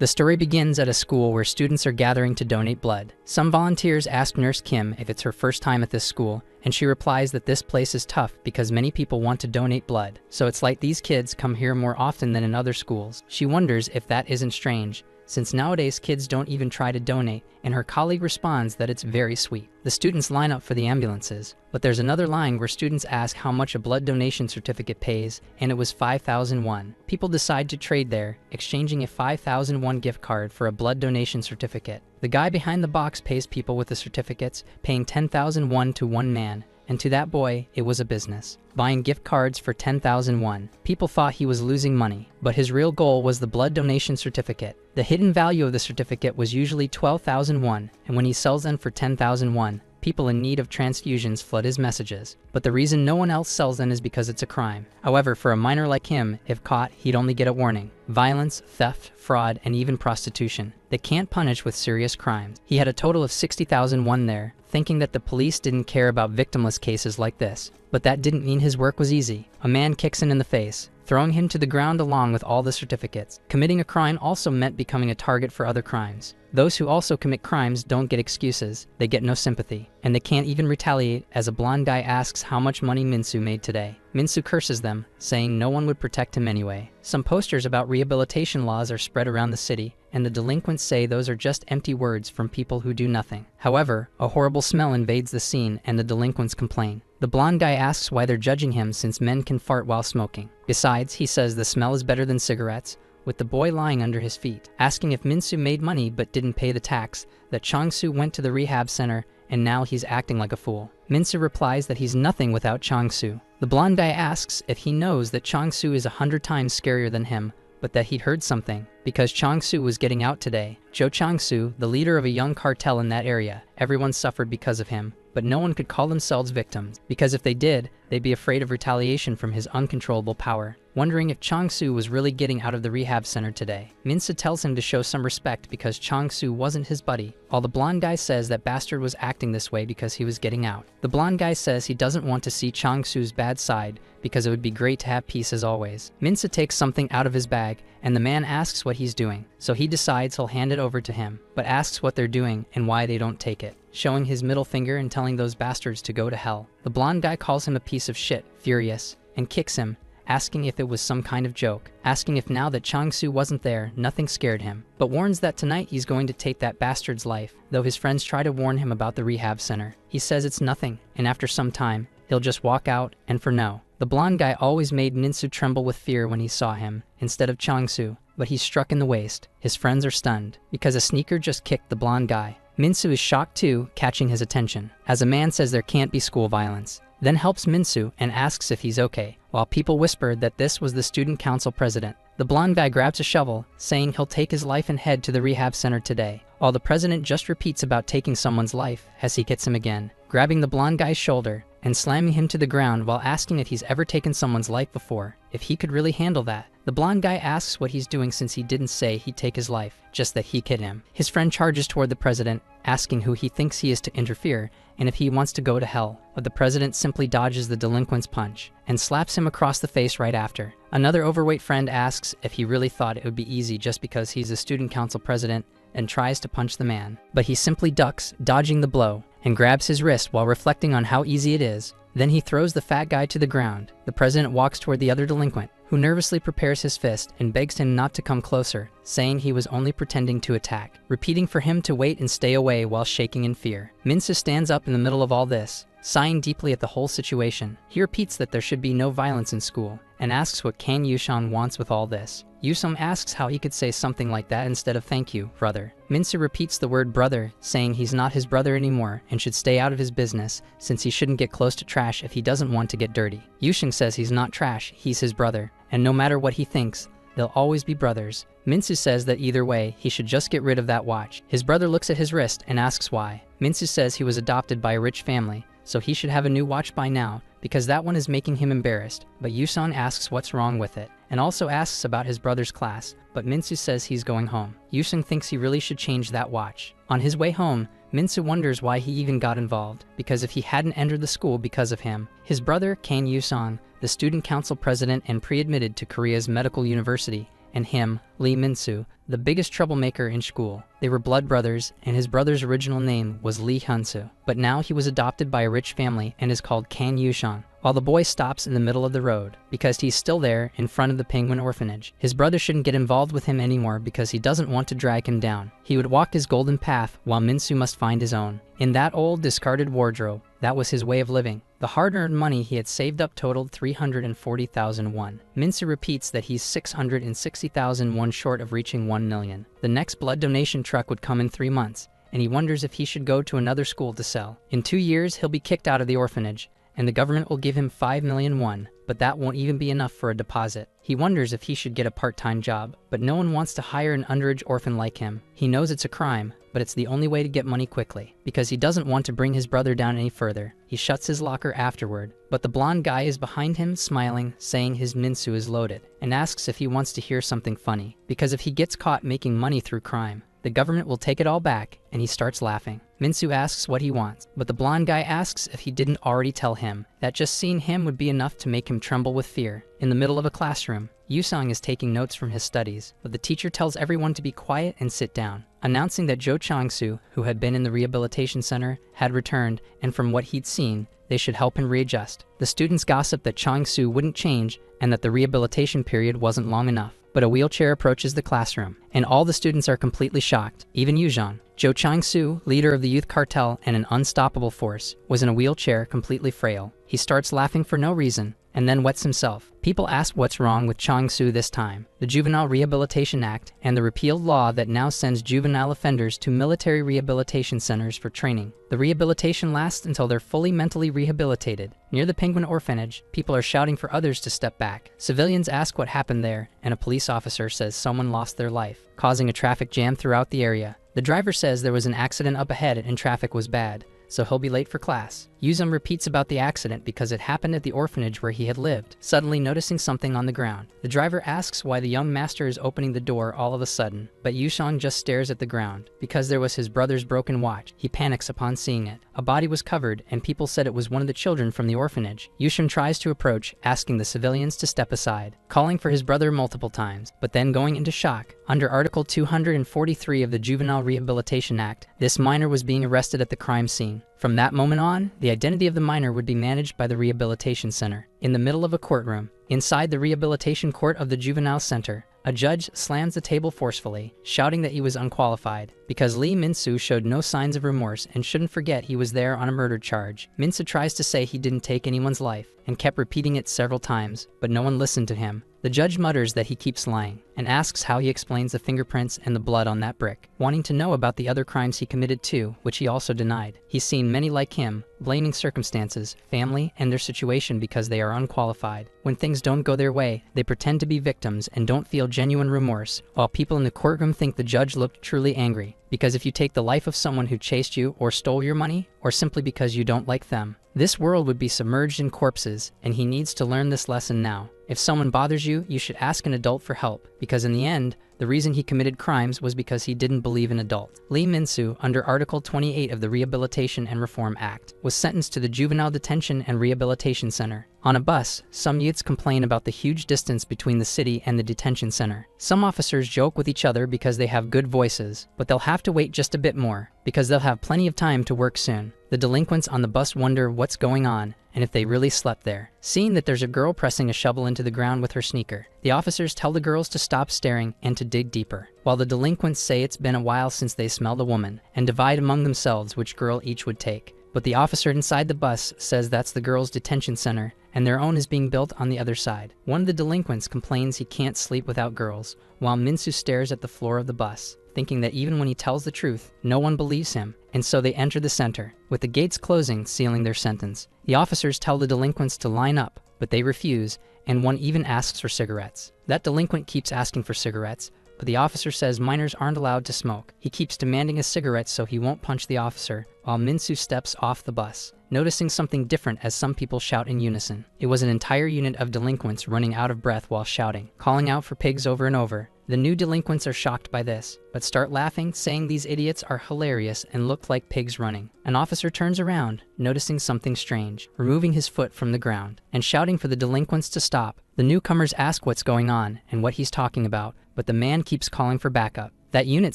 The story begins at a school where students are gathering to donate blood. Some volunteers ask Nurse Kim if it's her first time at this school, and she replies that this place is tough because many people want to donate blood. So it's like these kids come here more often than in other schools. She wonders if that isn't strange, since nowadays kids don't even try to donate, and her colleague responds that it's very sweet. The students line up for the ambulances, but there's another line where students ask how much a blood donation certificate pays, and it was 5,000 won. People decide to trade there, exchanging a 5,000 won gift card for a blood donation certificate. The guy behind the box pays people with the certificates, paying 10,000 won to one man. And to that boy, it was a business. Buying gift cards for 10,000 won. People thought he was losing money, but his real goal was the blood donation certificate. The hidden value of the certificate was usually 12,000 won, and when he sells them for 10,000 won, people in need of transfusions flood his messages. But the reason no one else sells them is because it's a crime. However, for a minor like him, if caught, he'd only get a warning. Violence, theft, fraud, and even prostitution. They can't punish with serious crimes. He had a total of 60,000 won there, thinking that the police didn't care about victimless cases like this. But that didn't mean his work was easy. A man kicks him in the face, throwing him to the ground along with all the certificates. Committing a crime also meant becoming a target for other crimes. Those who also commit crimes don't get excuses, they get no sympathy, and they can't even retaliate, as a blonde guy asks how much money Minsu made today. Minsu curses them, saying no one would protect him anyway. Some posters about rehabilitation laws are spread around the city, and the delinquents say those are just empty words from people who do nothing. However, a horrible smell invades the scene and the delinquents complain. The blonde guy asks why they're judging him since men can fart while smoking. Besides, he says the smell is better than cigarettes, with the boy lying under his feet, asking if Minsu made money but didn't pay the tax, that Changsu went to the rehab center and now he's acting like a fool. Minsu replies that he's nothing without Changsu. The blonde guy asks if he knows that Changsu is 100 times scarier than him, but that he'd heard something, because Changsu was getting out today. Joe Changsu, the leader of a young cartel in that area, everyone suffered because of him, but no one could call themselves victims, because if they did, they'd be afraid of retaliation from his uncontrollable power. Wondering if Changsu was really getting out of the rehab center today, Minsa tells him to show some respect because Changsu wasn't his buddy, while the blonde guy says that bastard was acting this way because he was getting out. The blonde guy says he doesn't want to see Changsu's bad side because it would be great to have peace as always. Minsa takes something out of his bag, and the man asks what he's doing, so he decides he'll hand it over to him, but asks what they're doing and why they don't take it, showing his middle finger and telling those bastards to go to hell. The blonde guy calls him a piece of shit, furious, and kicks him, asking if it was some kind of joke, asking if now that Changsu wasn't there, nothing scared him, but warns that tonight he's going to take that bastard's life, though his friends try to warn him about the rehab center. He says it's nothing, and after some time, he'll just walk out, and for no. The blonde guy always made Minsu tremble with fear when he saw him, instead of Changsu, but he's struck in the waist. His friends are stunned, because a sneaker just kicked the blonde guy. Minsu is shocked too, catching his attention, as a man says there can't be school violence, then helps Minsu and asks if he's okay, while people whispered that this was the student council president. The blonde guy grabs a shovel, saying he'll take his life and head to the rehab center today, while the president just repeats about taking someone's life as he hits him again, grabbing the blonde guy's shoulder and slamming him to the ground while asking if he's ever taken someone's life before, if he could really handle that. The blonde guy asks what he's doing since he didn't say he'd take his life, just that he hit him. His friend charges toward the president, asking who he thinks he is to interfere and if he wants to go to hell, but the president simply dodges the delinquent's punch and slaps him across the face right after. Another overweight friend asks if he really thought it would be easy just because he's a student council president and tries to punch the man, but he simply ducks, dodging the blow, and grabs his wrist while reflecting on how easy it is. Then he throws the fat guy to the ground. The president walks toward the other delinquent, who nervously prepares his fist and begs him not to come closer, saying he was only pretending to attack, repeating for him to wait and stay away while shaking in fear. Minsa stands up in the middle of all this, sighing deeply at the whole situation. He repeats that there should be no violence in school, and asks what Kang Yushan wants with all this. Yusung asks how he could say something like that instead of thank you, brother. Minsu repeats the word brother, saying he's not his brother anymore and should stay out of his business since he shouldn't get close to trash if he doesn't want to get dirty. Yusung says he's not trash, he's his brother, and no matter what he thinks, they'll always be brothers. Minsu says that either way, he should just get rid of that watch. His brother looks at his wrist and asks why. Minsu says he was adopted by a rich family, so he should have a new watch by now, because that one is making him embarrassed, but Yusan asks what's wrong with it, and also asks about his brother's class, but Minsu says he's going home. Yusung thinks he really should change that watch. On his way home, Minsu wonders why he even got involved, because if he hadn't entered the school because of him, his brother, Kang Yusong, the student council president and pre-admitted to Korea's medical university, and him, Lee Min-soo, the biggest troublemaker in school. They were blood brothers, and his brother's original name was Lee Hyun-soo. But now he was adopted by a rich family and is called Kang Yu-shang. While the boy stops in the middle of the road, because he's still there in front of the penguin orphanage. His brother shouldn't get involved with him anymore because he doesn't want to drag him down. He would walk his golden path while Min-soo must find his own. In that old discarded wardrobe, that was his way of living. The hard-earned money he had saved up totaled 340,000 won. Min-soo repeats that he's 660,000 won short of reaching 1 million. The next blood donation truck would come in 3 months, and he wonders if he should go to another school to sell. In 2 years, he'll be kicked out of the orphanage, and the government will give him 5 million won, but that won't even be enough for a deposit. He wonders if he should get a part-time job, but no one wants to hire an underage orphan like him. He knows it's a crime, but it's the only way to get money quickly, because he doesn't want to bring his brother down any further. He shuts his locker afterward, but the blonde guy is behind him, smiling, saying his Min-soo is loaded, and asks if he wants to hear something funny, because if he gets caught making money through crime, the government will take it all back, and he starts laughing. Min-soo asks what he wants, but the blonde guy asks if he didn't already tell him that just seeing him would be enough to make him tremble with fear. In the middle of a classroom, Yu-sung is taking notes from his studies, but the teacher tells everyone to be quiet and sit down, announcing that Jo Chang-soo, who had been in the rehabilitation center, had returned, and from what he'd seen, they should help him readjust. The students gossip that Chang-soo wouldn't change and that the rehabilitation period wasn't long enough. But a wheelchair approaches the classroom, and all the students are completely shocked, even Yu-jang. Jo Chang-soo, leader of the youth cartel and an unstoppable force, was in a wheelchair, completely frail. He starts laughing for no reason, and then wets himself. People ask what's wrong with Chang-soo this time. The Juvenile Rehabilitation Act and the repealed law that now sends juvenile offenders to military rehabilitation centers for training. The rehabilitation lasts until they're fully mentally rehabilitated. Near the penguin orphanage, people are shouting for others to step back. Civilians ask what happened there, and a police officer says someone lost their life, causing a traffic jam throughout the area. The driver says there was an accident up ahead and traffic was bad, so he'll be late for class. Yu-sung repeats about the accident because it happened at the orphanage where he had lived, suddenly noticing something on the ground. The driver asks why the young master is opening the door all of a sudden, but Yu-sung just stares at the ground. Because there was his brother's broken watch, he panics upon seeing it. A body was covered, and people said it was one of the children from the orphanage. Yu-sung tries to approach, asking the civilians to step aside, calling for his brother multiple times, but then going into shock. Under Article 243 of the Juvenile Rehabilitation Act, this minor was being arrested at the crime scene. From that moment on, the identity of the minor would be managed by the rehabilitation center. In the middle of a courtroom, inside the rehabilitation court of the juvenile center, a judge slams the table forcefully, shouting that he was unqualified, because Lee Min-soo showed no signs of remorse and shouldn't forget he was there on a murder charge. Min-soo tries to say he didn't take anyone's life, and kept repeating it several times, but no one listened to him. The judge mutters that he keeps lying, and asks how he explains the fingerprints and the blood on that brick, wanting to know about the other crimes he committed too, which he also denied. He's seen many like him, blaming circumstances, family, and their situation because they are unqualified. When things don't go their way, they pretend to be victims and don't feel genuine remorse, while people in the courtroom think the judge looked truly angry. Because if you take the life of someone who chased you or stole your money, or simply because you don't like them, this world would be submerged in corpses, and he needs to learn this lesson now. If someone bothers you, you should ask an adult for help, because in the end, the reason he committed crimes was because he didn't believe in adults. Lee Min-soo, under Article 28 of the Rehabilitation and Reform Act, was sentenced to the Juvenile Detention and Rehabilitation Center. On a bus, some youths complain about the huge distance between the city and the detention center. Some officers joke with each other because they have good voices, but they'll have to wait just a bit more, because they'll have plenty of time to work soon. The delinquents on the bus wonder what's going on, and if they really slept there. Seeing that there's a girl pressing a shovel into the ground with her sneaker, the officers tell the girls to stop staring and to dig deeper, while the delinquents say it's been a while since they smelled a woman, and divide among themselves which girl each would take. But the officer inside the bus says that's the girls' detention center, and their own is being built on the other side. One of the delinquents complains he can't sleep without girls, while Min-soo stares at the floor of the bus, thinking that even when he tells the truth, no one believes him, and so they enter the center, with the gates closing, sealing their sentence. The officers tell the delinquents to line up, but they refuse, and one even asks for cigarettes. That delinquent keeps asking for cigarettes, but the officer says minors aren't allowed to smoke. He keeps demanding a cigarette so he won't punch the officer, while Min-soo steps off the bus, noticing something different as some people shout in unison. It was an entire unit of delinquents running out of breath while shouting, calling out for pigs over and over. The new delinquents are shocked by this, but start laughing, saying these idiots are hilarious and look like pigs running. An officer turns around, noticing something strange, removing his foot from the ground, and shouting for the delinquents to stop. The newcomers ask what's going on and what he's talking about, but the man keeps calling for backup. That unit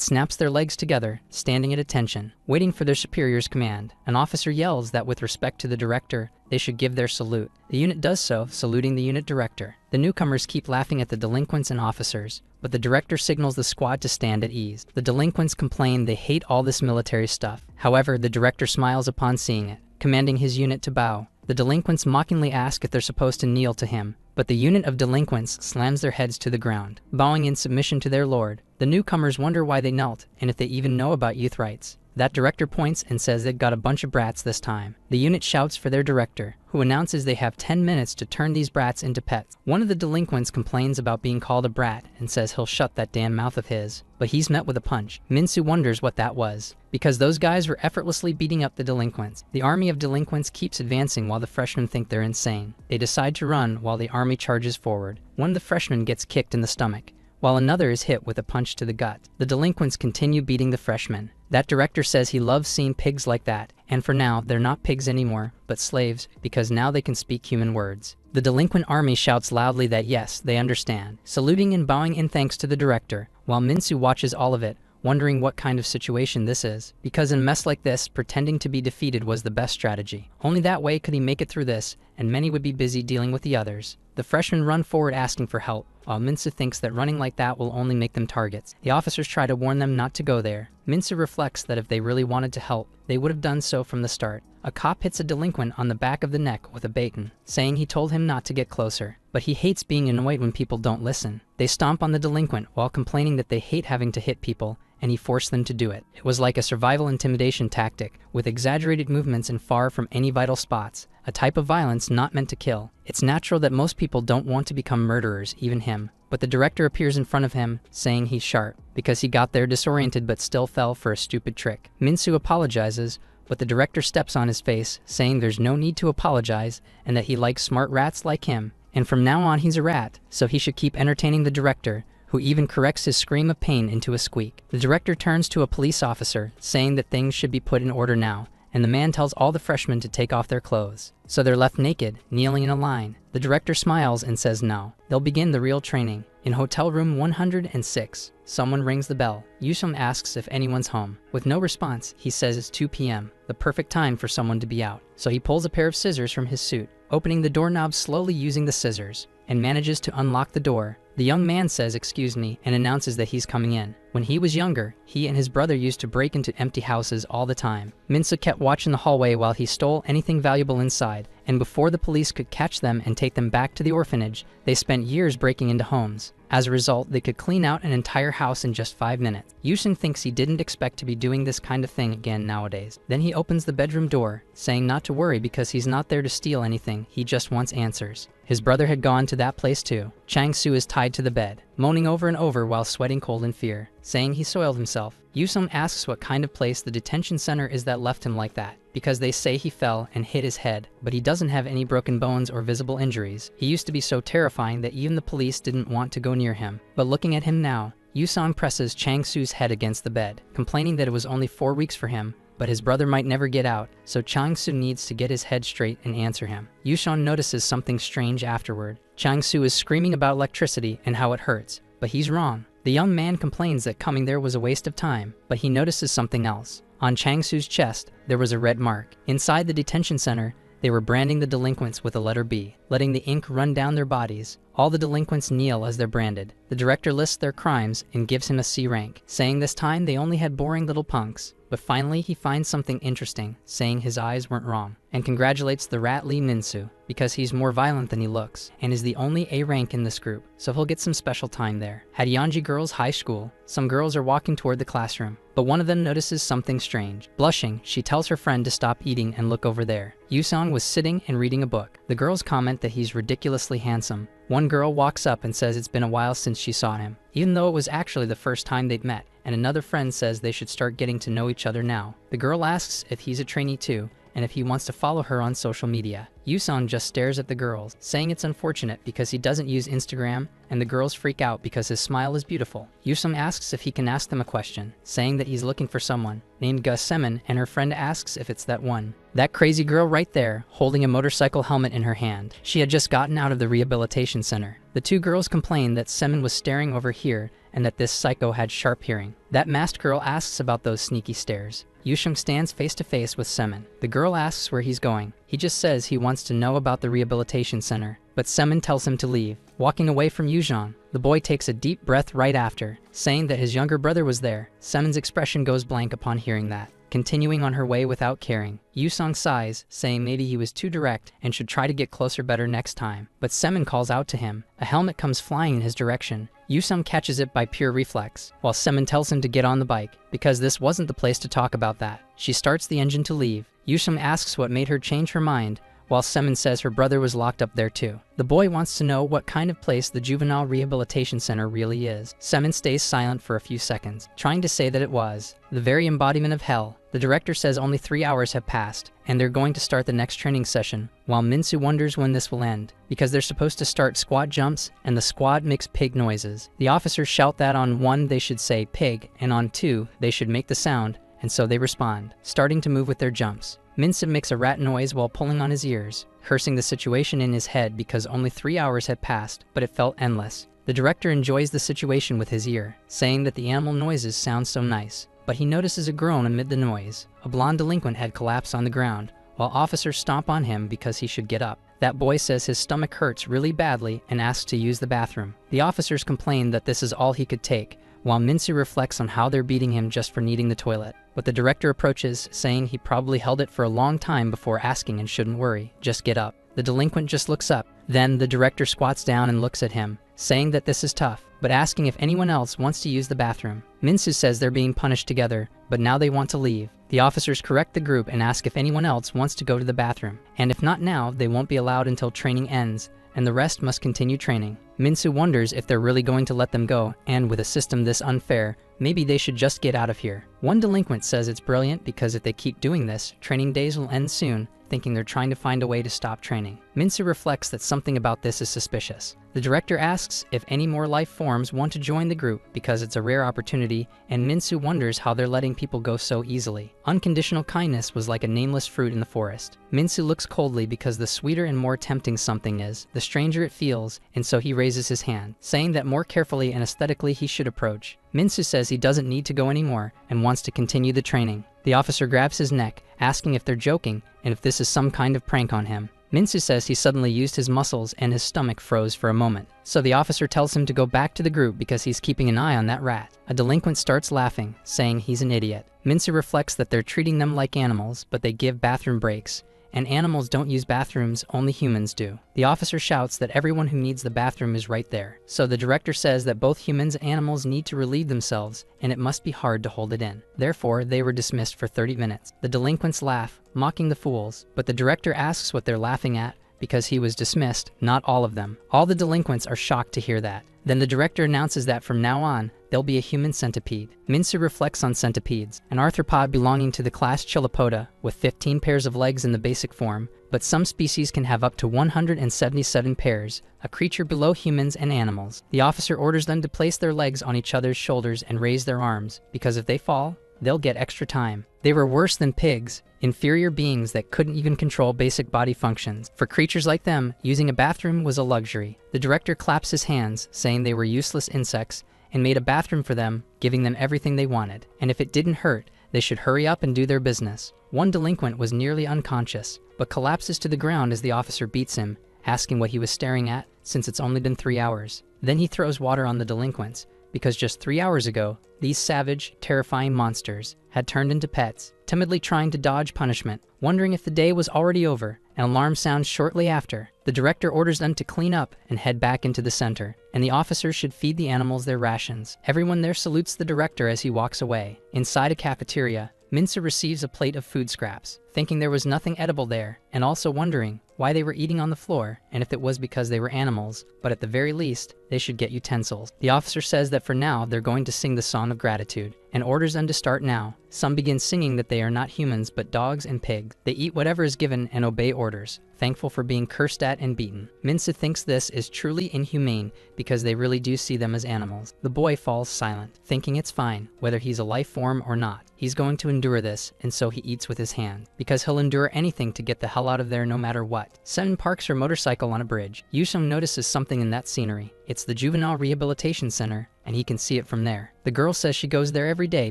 snaps their legs together, standing at attention, waiting for their superior's command. An officer yells that with respect to the director, they should give their salute. The unit does so, saluting the unit director. The newcomers keep laughing at the delinquents and officers, but the director signals the squad to stand at ease. The delinquents complain they hate all this military stuff. However, the director smiles upon seeing it, commanding his unit to bow. The delinquents mockingly ask if they're supposed to kneel to him, but the unit of delinquents slams their heads to the ground, bowing in submission to their lord. The newcomers wonder why they knelt, and if they even know about youth rights. That director points and says they've got a bunch of brats this time. The unit shouts for their director, who announces they have 10 minutes to turn these brats into pets. One of the delinquents complains about being called a brat and says he'll shut that damn mouth of his, but he's met with a punch. Minsu wonders what that was, because those guys were effortlessly beating up the delinquents. The army of delinquents keeps advancing while the freshmen think they're insane. They decide to run while the army charges forward. One of the freshmen gets kicked in the stomach, while another is hit with a punch to the gut. The delinquents continue beating the freshmen. That director says he loves seeing pigs like that, and for now, they're not pigs anymore, but slaves, because now they can speak human words. The delinquent army shouts loudly that yes, they understand, saluting and bowing in thanks to the director, while Minsu watches all of it, wondering what kind of situation this is. Because in a mess like this, pretending to be defeated was the best strategy. Only that way could he make it through this, and many would be busy dealing with the others. The freshmen run forward asking for help, while Minsu thinks that running like that will only make them targets. The officers try to warn them not to go there. Minsu reflects that if they really wanted to help, they would have done so from the start. A cop hits a delinquent on the back of the neck with a baton, saying he told him not to get closer. But he hates being annoyed when people don't listen. They stomp on the delinquent while complaining that they hate having to hit people, and he forced them to do it. It was like a survival intimidation tactic, with exaggerated movements and far from any vital spots, a type of violence not meant to kill. It's natural that most people don't want to become murderers, even him. But the director appears in front of him, saying he's sharp, because he got there disoriented but still fell for a stupid trick. Minsu apologizes, but the director steps on his face, saying there's no need to apologize, and that he likes smart rats like him, and from now on he's a rat, so he should keep entertaining the director, who even corrects his scream of pain into a squeak. The director turns to a police officer, saying that things should be put in order now, and the man tells all the freshmen to take off their clothes. So they're left naked, kneeling in a line. The director smiles and says no. They'll begin the real training. In hotel room 106, someone rings the bell. Yusung asks if anyone's home. With no response, he says it's 2 p.m., the perfect time for someone to be out. So he pulls a pair of scissors from his suit, opening the doorknob slowly using the scissors, and manages to unlock the door. The young man says excuse me and announces that he's coming in. When he was younger, he and his brother used to break into empty houses all the time. Minsu kept watch in the hallway while he stole anything valuable inside, and before the police could catch them and take them back to the orphanage, they spent years breaking into homes. As a result, they could clean out an entire house in just 5 minutes. Yushin thinks he didn't expect to be doing this kind of thing again nowadays. Then he opens the bedroom door, saying not to worry because he's not there to steal anything, he just wants answers. His brother had gone to that place too. Chang-Su is tied to the bed, moaning over and over while sweating cold in fear, saying he soiled himself. Yusung asks what kind of place the detention center is that left him like that, because they say he fell and hit his head, but he doesn't have any broken bones or visible injuries. He used to be so terrifying that even the police didn't want to go near him. But looking at him now, Yusung presses Chang-Su's head against the bed, complaining that it was only 4 weeks for him, but his brother might never get out, so Chang-Su needs to get his head straight and answer him. Yushan notices something strange afterward. Chang-Su is screaming about electricity and how it hurts, but he's wrong. The young man complains that coming there was a waste of time, but he notices something else. On Chang-Su's chest, there was a red mark. Inside the detention center, they were branding the delinquents with a letter B, letting the ink run down their bodies. All the delinquents kneel as they're branded. The director lists their crimes and gives him a C rank, saying this time they only had boring little punks. But finally he finds something interesting, saying his eyes weren't wrong, and congratulates the rat Lee Minsu, because he's more violent than he looks, and is the only A rank in this group, so he'll get some special time there. At Yeonji Girls' High School, some girls are walking toward the classroom, but one of them notices something strange. Blushing, she tells her friend to stop eating and look over there. Yusong was sitting and reading a book. The girls comment that he's ridiculously handsome. One girl walks up and says it's been a while since she saw him, even though it was actually the first time they'd met, and another friend says they should start getting to know each other now. The girl asks if he's a trainee too, and if he wants to follow her on social media. Yusong just stares at the girls, saying it's unfortunate because he doesn't use Instagram, and the girls freak out because his smile is beautiful. Yusong asks if he can ask them a question, saying that he's looking for someone named Gus Semin, and her friend asks if it's that one. That crazy girl right there, holding a motorcycle helmet in her hand. She had just gotten out of the rehabilitation center. The two girls complain that Semin was staring over here and that this psycho had sharp hearing. That masked girl asks about those sneaky stares. Yusheng stands face to face with Semin. The girl asks where he's going. He just says he wants to know about the rehabilitation center, but Semin tells him to leave. Walking away from Yuzhong, the boy takes a deep breath right after, saying that his younger brother was there. Semin's expression goes blank upon hearing that. Continuing on her way without caring, Yusong sighs, saying maybe he was too direct and should try to get closer better next time. But Semin calls out to him. A helmet comes flying in his direction. Yusong catches it by pure reflex, while Semin tells him to get on the bike, because this wasn't the place to talk about that. She starts the engine to leave. Yusong asks what made her change her mind, while Semin says her brother was locked up there too. The boy wants to know what kind of place the juvenile rehabilitation center really is. Semin stays silent for a few seconds, trying to say that it was the very embodiment of hell. The director says only 3 hours have passed, and they're going to start the next training session, while Minsu wonders when this will end, because they're supposed to start squat jumps, and the squad makes pig noises. The officers shout that on 1 they should say pig, and on 2 they should make the sound, and so they respond, starting to move with their jumps. Minsu makes a rat noise while pulling on his ears, cursing the situation in his head because only 3 hours had passed, but it felt endless. The director enjoys the situation with his ear, saying that the animal noises sound so nice. But he notices a groan amid the noise. A blonde delinquent had collapsed on the ground, while officers stomp on him because he should get up. That boy says his stomach hurts really badly and asks to use the bathroom. The officers complain that this is all he could take, while Minsu reflects on how they're beating him just for needing the toilet. But the director approaches, saying he probably held it for a long time before asking and shouldn't worry, just get up. The delinquent just looks up. Then the director squats down and looks at him, saying that this is tough, but asking if anyone else wants to use the bathroom. Minsu says they're being punished together, but now they want to leave. The officers correct the group and ask if anyone else wants to go to the bathroom, and if not now, they won't be allowed until training ends, and the rest must continue training. Minsu wonders if they're really going to let them go, and with a system this unfair, maybe they should just get out of here. One delinquent says it's brilliant because if they keep doing this, training days will end soon, thinking they're trying to find a way to stop training. Minsu reflects that something about this is suspicious. The director asks if any more life forms want to join the group because it's a rare opportunity, and Minsu wonders how they're letting people go so easily. Unconditional kindness was like a nameless fruit in the forest. Minsu looks coldly because the sweeter and more tempting something is, the stranger it feels, and so he raises his hand, saying that more carefully and aesthetically he should approach. Minsu says he doesn't need to go anymore and wants to continue the training. The officer grabs his neck, asking if they're joking and if this is some kind of prank on him. Minsu says he suddenly used his muscles and his stomach froze for a moment. So the officer tells him to go back to the group because he's keeping an eye on that rat. A delinquent starts laughing, saying he's an idiot. Minsu reflects that they're treating them like animals, but they give bathroom breaks. And animals don't use bathrooms, only humans do. The officer shouts that everyone who needs the bathroom is right there. So the director says that both humans and animals need to relieve themselves, and it must be hard to hold it in. Therefore, they were dismissed for 30 minutes. The delinquents laugh, mocking the fools, but the director asks what they're laughing at, because he was dismissed, not all of them. All the delinquents are shocked to hear that. Then the director announces that from now on, there'll be a human centipede. Minsu reflects on centipedes, an arthropod belonging to the class Chilopoda, with 15 pairs of legs in the basic form, but some species can have up to 177 pairs, a creature below humans and animals. The officer orders them to place their legs on each other's shoulders and raise their arms, because if they fall, they'll get extra time. They were worse than pigs, inferior beings that couldn't even control basic body functions. For creatures like them, using a bathroom was a luxury. The director claps his hands, saying they were useless insects, and made a bathroom for them, giving them everything they wanted. And if it didn't hurt, they should hurry up and do their business. One delinquent was nearly unconscious, but collapses to the ground as the officer beats him, asking what he was staring at, since it's only been 3 hours. Then he throws water on the delinquents, because just 3 hours ago, these savage, terrifying monsters had turned into pets, timidly trying to dodge punishment, wondering if the day was already over. An alarm sounds shortly after. The director orders them to clean up and head back into the center, and the officers should feed the animals their rations. Everyone there salutes the director as he walks away. Inside a cafeteria, Minsu receives a plate of food scraps, thinking there was nothing edible there, and also wondering why they were eating on the floor, and if it was because they were animals, but at the very least, they should get utensils. The officer says that for now, they're going to sing the Song of Gratitude, and orders them to start now. Some begin singing that they are not humans but dogs and pigs. They eat whatever is given and obey orders, thankful for being cursed at and beaten. Minsu thinks this is truly inhumane because they really do see them as animals. The boy falls silent, thinking it's fine, whether he's a life form or not. He's going to endure this, and so he eats with his hand, because he'll endure anything to get the hell out of there no matter what. Seven parks her motorcycle on a bridge. Yusung notices something in that scenery. It's the Juvenile Rehabilitation Center, and he can see it from there. The girl says she goes there every day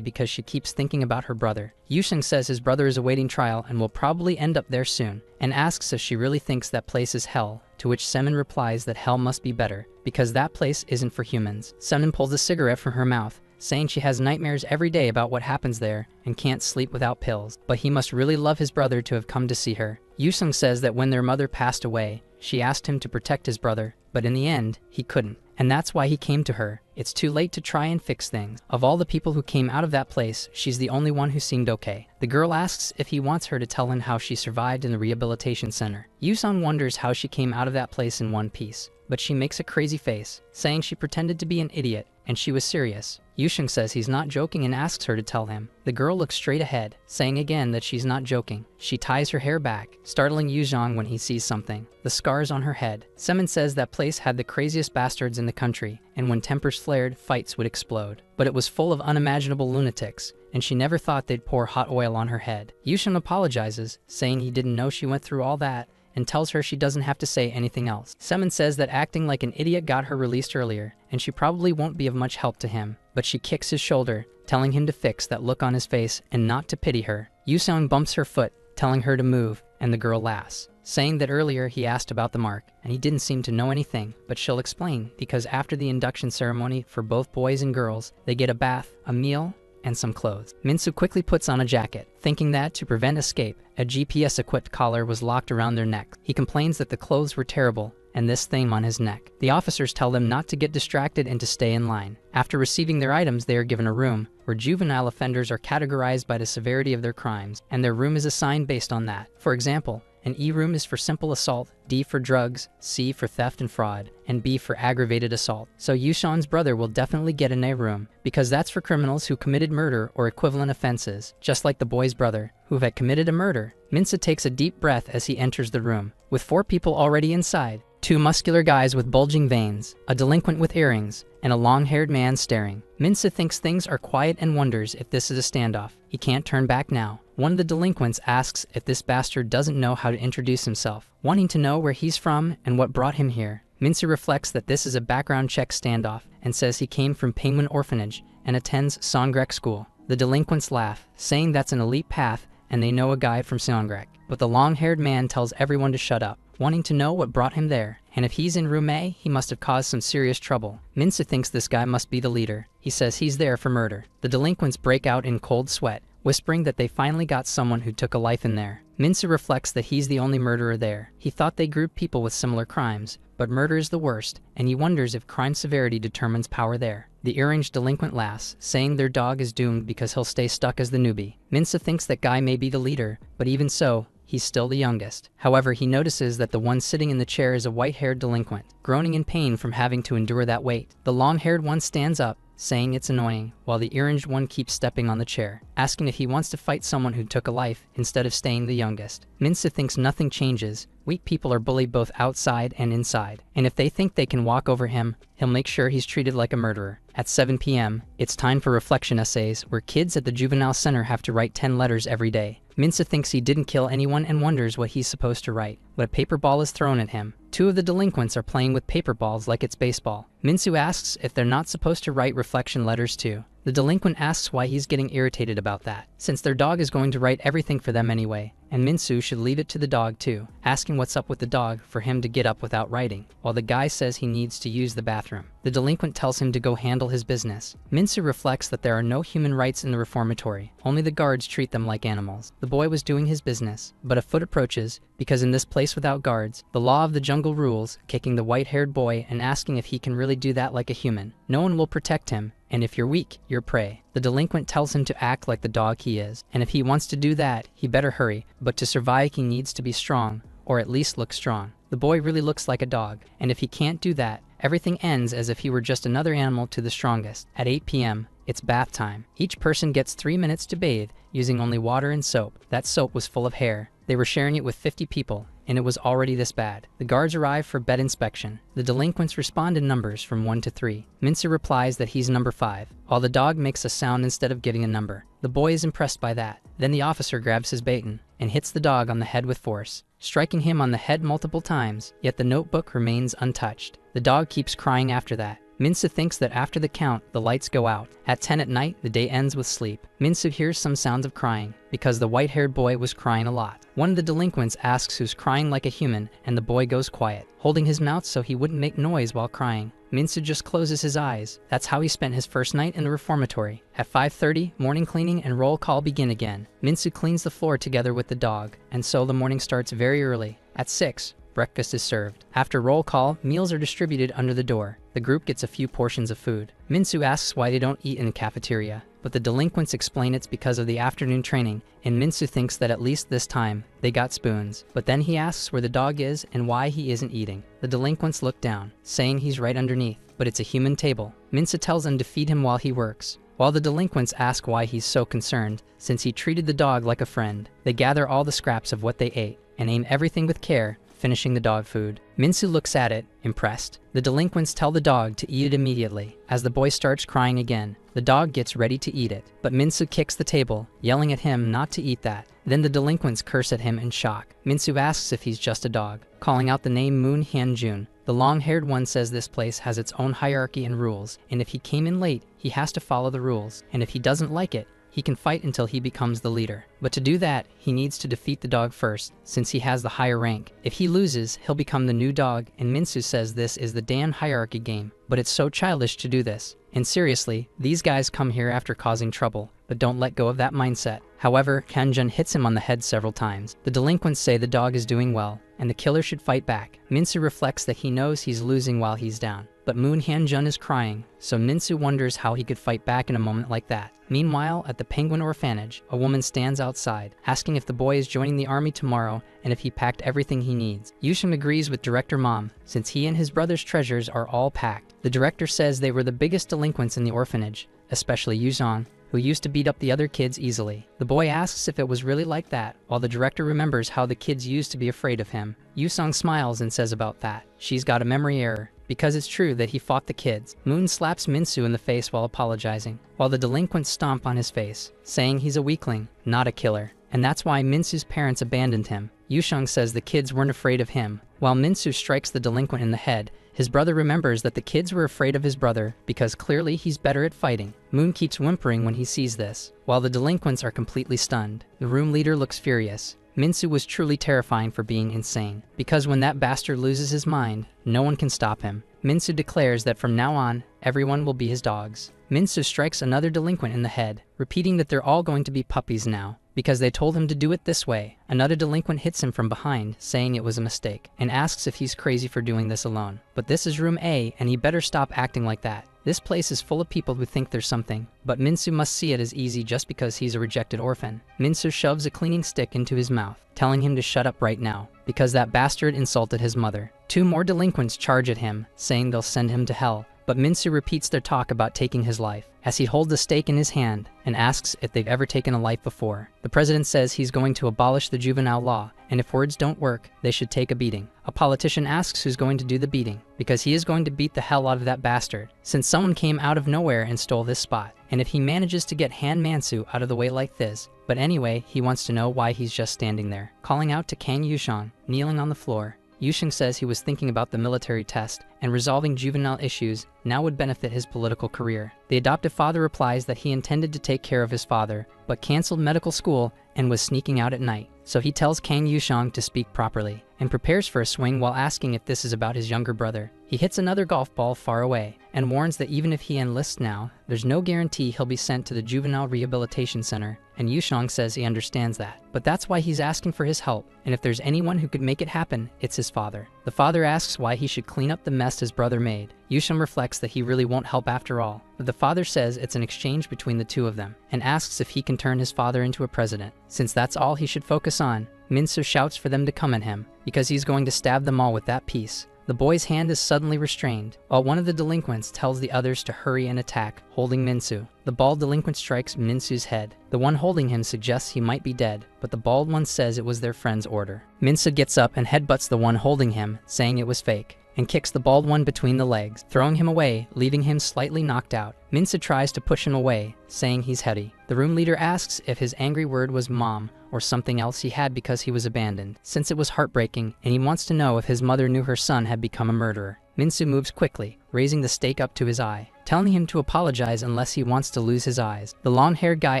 because she keeps thinking about her brother. Yusung says his brother is awaiting trial and will probably end up there soon, and asks if she really thinks that place is hell, to which Semin replies that hell must be better, because that place isn't for humans. Semin pulls a cigarette from her mouth, saying she has nightmares every day about what happens there and can't sleep without pills, but he must really love his brother to have come to see her. Yusung says that when their mother passed away, she asked him to protect his brother, but in the end, he couldn't. And that's why he came to her. It's too late to try and fix things. Of all the people who came out of that place, she's the only one who seemed okay. The girl asks if he wants her to tell him how she survived in the rehabilitation center. Yusung wonders how she came out of that place in one piece, but she makes a crazy face, saying she pretended to be an idiot, and she was serious. Yusung says he's not joking and asks her to tell him. The girl looks straight ahead, saying again that she's not joking. She ties her hair back, startling Yusung when he sees something: the scars on her head. Semin says that place had the craziest bastards in the country, and when tempers flared, fights would explode. But it was full of unimaginable lunatics, and she never thought they'd pour hot oil on her head. Yusung apologizes, saying he didn't know she went through all that, and tells her she doesn't have to say anything else. Semin says that acting like an idiot got her released earlier, and she probably won't be of much help to him, but she kicks his shoulder, telling him to fix that look on his face and not to pity her. Yusung bumps her foot, telling her to move, and the girl laughs, saying that earlier he asked about the mark, and he didn't seem to know anything, but she'll explain, because after the induction ceremony for both boys and girls, they get a bath, a meal, and some clothes. Minsu quickly puts on a jacket, thinking that, to prevent escape, a GPS-equipped collar was locked around their neck. He complains that the clothes were terrible, and this thing on his neck. The officers tell them not to get distracted and to stay in line. After receiving their items, they are given a room, where juvenile offenders are categorized by the severity of their crimes, and their room is assigned based on that. For example, an E room is for simple assault, D for drugs, C for theft and fraud, and B for aggravated assault. So Yushan's brother will definitely get an A room, because that's for criminals who committed murder or equivalent offenses, just like the boy's brother, who had committed a murder. Minsa takes a deep breath as he enters the room, with 4 people already inside. 2 muscular guys with bulging veins, a delinquent with earrings, and a long-haired man staring. Minsa thinks things are quiet and wonders if this is a standoff. He can't turn back now. One of the delinquents asks if this bastard doesn't know how to introduce himself, wanting to know where he's from and what brought him here. Minsa reflects that this is a background check standoff and says he came from Penguin Orphanage and attends Songrek School. The delinquents laugh, saying that's an elite path and they know a guy from Songrek. But the long-haired man tells everyone to shut up, wanting to know what brought him there, and if he's in room A, he must have caused some serious trouble. Minsa thinks this guy must be the leader. He says he's there for murder. The delinquents break out in cold sweat, whispering that they finally got someone who took a life in there. Minsa reflects that he's the only murderer there. He thought they grouped people with similar crimes, but murder is the worst, and he wonders if crime severity determines power there. The earringed delinquent laughs, saying their dog is doomed because he'll stay stuck as the newbie. Minsa thinks that guy may be the leader, but even so, he's still the youngest. However, he notices that the one sitting in the chair is a white-haired delinquent, groaning in pain from having to endure that weight. The long-haired one stands up, saying it's annoying, while the earringed one keeps stepping on the chair, asking if he wants to fight someone who took a life instead of staying the youngest. Minsa thinks nothing changes. Weak people are bullied both outside and inside, and if they think they can walk over him, he'll make sure he's treated like a murderer. At 7 p.m., it's time for reflection essays, where kids at the juvenile center have to write 10 letters every day. Minsa thinks he didn't kill anyone and wonders what he's supposed to write, but a paper ball is thrown at him. 2 of the delinquents are playing with paper balls like it's baseball. Minsu asks if they're not supposed to write reflection letters too. The delinquent asks why he's getting irritated about that, since their dog is going to write everything for them anyway, and Minsu should leave it to the dog too, asking what's up with the dog for him to get up without writing, while the guy says he needs to use the bathroom. The delinquent tells him to go handle his business. Minsu reflects that there are no human rights in the reformatory, only the guards treat them like animals. The boy was doing his business, but a foot approaches, because in this place without guards, the law of the jungle rules, kicking the white-haired boy and asking if he can really do that like a human. No one will protect him, and if you're weak, you're prey. The delinquent tells him to act like the dog he is, and if he wants to do that, he better hurry, but to survive he needs to be strong, or at least look strong. The boy really looks like a dog, and if he can't do that, everything ends as if he were just another animal to the strongest. At 8 p.m., It's bath time. Each person gets 3 minutes to bathe, using only water and soap. That soap was full of hair. They were sharing it with 50 people, and it was already this bad. The guards arrive for bed inspection. The delinquents respond in numbers from 1 to 3. Minsu replies that he's number 5, while the dog makes a sound instead of giving a number. The boy is impressed by that. Then the officer grabs his baton and hits the dog on the head with force, striking him on the head multiple times, yet the notebook remains untouched. The dog keeps crying after that. Minsu thinks that after the count, the lights go out. At 10 at night, the day ends with sleep. Minsu hears some sounds of crying, because the white-haired boy was crying a lot. One of the delinquents asks who's crying like a human, and the boy goes quiet, holding his mouth so he wouldn't make noise while crying. Minsu just closes his eyes. That's how he spent his first night in the reformatory. At 5:30, morning cleaning and roll call begin again. Minsu cleans the floor together with the dog, and so the morning starts very early. At 6, breakfast is served. After roll call, meals are distributed under the door. The group gets a few portions of food. Minsu asks why they don't eat in the cafeteria, but the delinquents explain it's because of the afternoon training, and Minsu thinks that at least this time, they got spoons. But then he asks where the dog is and why he isn't eating. The delinquents look down, saying he's right underneath, but it's a human table. Minsu tells them to feed him while he works. While the delinquents ask why he's so concerned, since he treated the dog like a friend, they gather all the scraps of what they ate and aim everything with care, finishing the dog food. Minsu looks at it, impressed. The delinquents tell the dog to eat it immediately. As the boy starts crying again, the dog gets ready to eat it, but Minsu kicks the table, yelling at him not to eat that. Then the delinquents curse at him in shock. Minsu asks if he's just a dog, calling out the name Moon Hyun-jun. The long-haired one says this place has its own hierarchy and rules, and if he came in late, he has to follow the rules, and if he doesn't like it, he can fight until he becomes the leader. But to do that, he needs to defeat the dog first, since he has the higher rank. If he loses, he'll become the new dog, and Minsu says this is the damn hierarchy game. But it's so childish to do this. And seriously, these guys come here after causing trouble, but don't let go of that mindset. However, Kanjun hits him on the head several times. The delinquents say the dog is doing well, and the killer should fight back. Minsu reflects that he knows he's losing while he's down. But Moon Hyun-jun is crying, so Minsu wonders how he could fight back in a moment like that. Meanwhile, at the Penguin Orphanage, a woman stands outside, asking if the boy is joining the army tomorrow and if he packed everything he needs. Yushim agrees with Director Mom, since he and his brother's treasures are all packed. The director says they were the biggest delinquents in the orphanage, especially Yuzong, who used to beat up the other kids easily. The boy asks if it was really like that, while the director remembers how the kids used to be afraid of him. Yusong smiles and says about that, she's got a memory error, because it's true that he fought the kids. Moon slaps Minsu in the face while apologizing, while the delinquents stomp on his face, saying he's a weakling, not a killer, and that's why Minsu's parents abandoned him. Yusheng says the kids weren't afraid of him. While Minsu strikes the delinquent in the head, his brother remembers that the kids were afraid of his brother because clearly he's better at fighting. Moon keeps whimpering when he sees this, while the delinquents are completely stunned. The room leader looks furious. Minsu was truly terrifying for being insane, because when that bastard loses his mind, no one can stop him. Minsu declares that from now on, everyone will be his dogs. Minsu strikes another delinquent in the head, repeating that they're all going to be puppies now, because they told him to do it this way. Another delinquent hits him from behind, saying it was a mistake, and asks if he's crazy for doing this alone. But this is room A, and he better stop acting like that. This place is full of people who think there's something, but Minsu must see it as easy just because he's a rejected orphan. Minsu shoves a cleaning stick into his mouth, telling him to shut up right now, because that bastard insulted his mother. 2 more delinquents charge at him, saying they'll send him to hell, but Minsu repeats their talk about taking his life, as he holds the stake in his hand and asks if they've ever taken a life before. The president says he's going to abolish the juvenile law, and if words don't work, they should take a beating. A politician asks who's going to do the beating, because he is going to beat the hell out of that bastard, since someone came out of nowhere and stole this spot, and if he manages to get Han Mansu out of the way like this. But anyway, he wants to know why he's just standing there, calling out to Kang Yushang, kneeling on the floor. Yusheng says he was thinking about the military test, and resolving juvenile issues now would benefit his political career. The adoptive father replies that he intended to take care of his father, but canceled medical school and was sneaking out at night. So he tells Kang Yusheng to speak properly, and prepares for a swing while asking if this is about his younger brother. He hits another golf ball far away, and warns that even if he enlists now, there's no guarantee he'll be sent to the Juvenile Rehabilitation Center, and Yusheng says he understands that. But that's why he's asking for his help, and if there's anyone who could make it happen, it's his father. The father asks why he should clean up the mess his brother made. Yusheng reflects that he really won't help after all, but the father says it's an exchange between the two of them, and asks if he can turn his father into a president. Since that's all he should focus on, Minsu shouts for them to come at him, because he's going to stab them all with that piece. The boy's hand is suddenly restrained, while one of the delinquents tells the others to hurry and attack, holding Minsu. The bald delinquent strikes Minsu's head. The one holding him suggests he might be dead, but the bald one says it was their friend's order. Minsu gets up and headbutts the one holding him, saying it was fake, and kicks the bald one between the legs, throwing him away, leaving him slightly knocked out. Minsu tries to push him away, saying he's heady. The room leader asks if his angry word was mom or something else he had because he was abandoned, since it was heartbreaking, and he wants to know if his mother knew her son had become a murderer. Minsu moves quickly, raising the stake up to his eye, telling him to apologize unless he wants to lose his eyes. The long-haired guy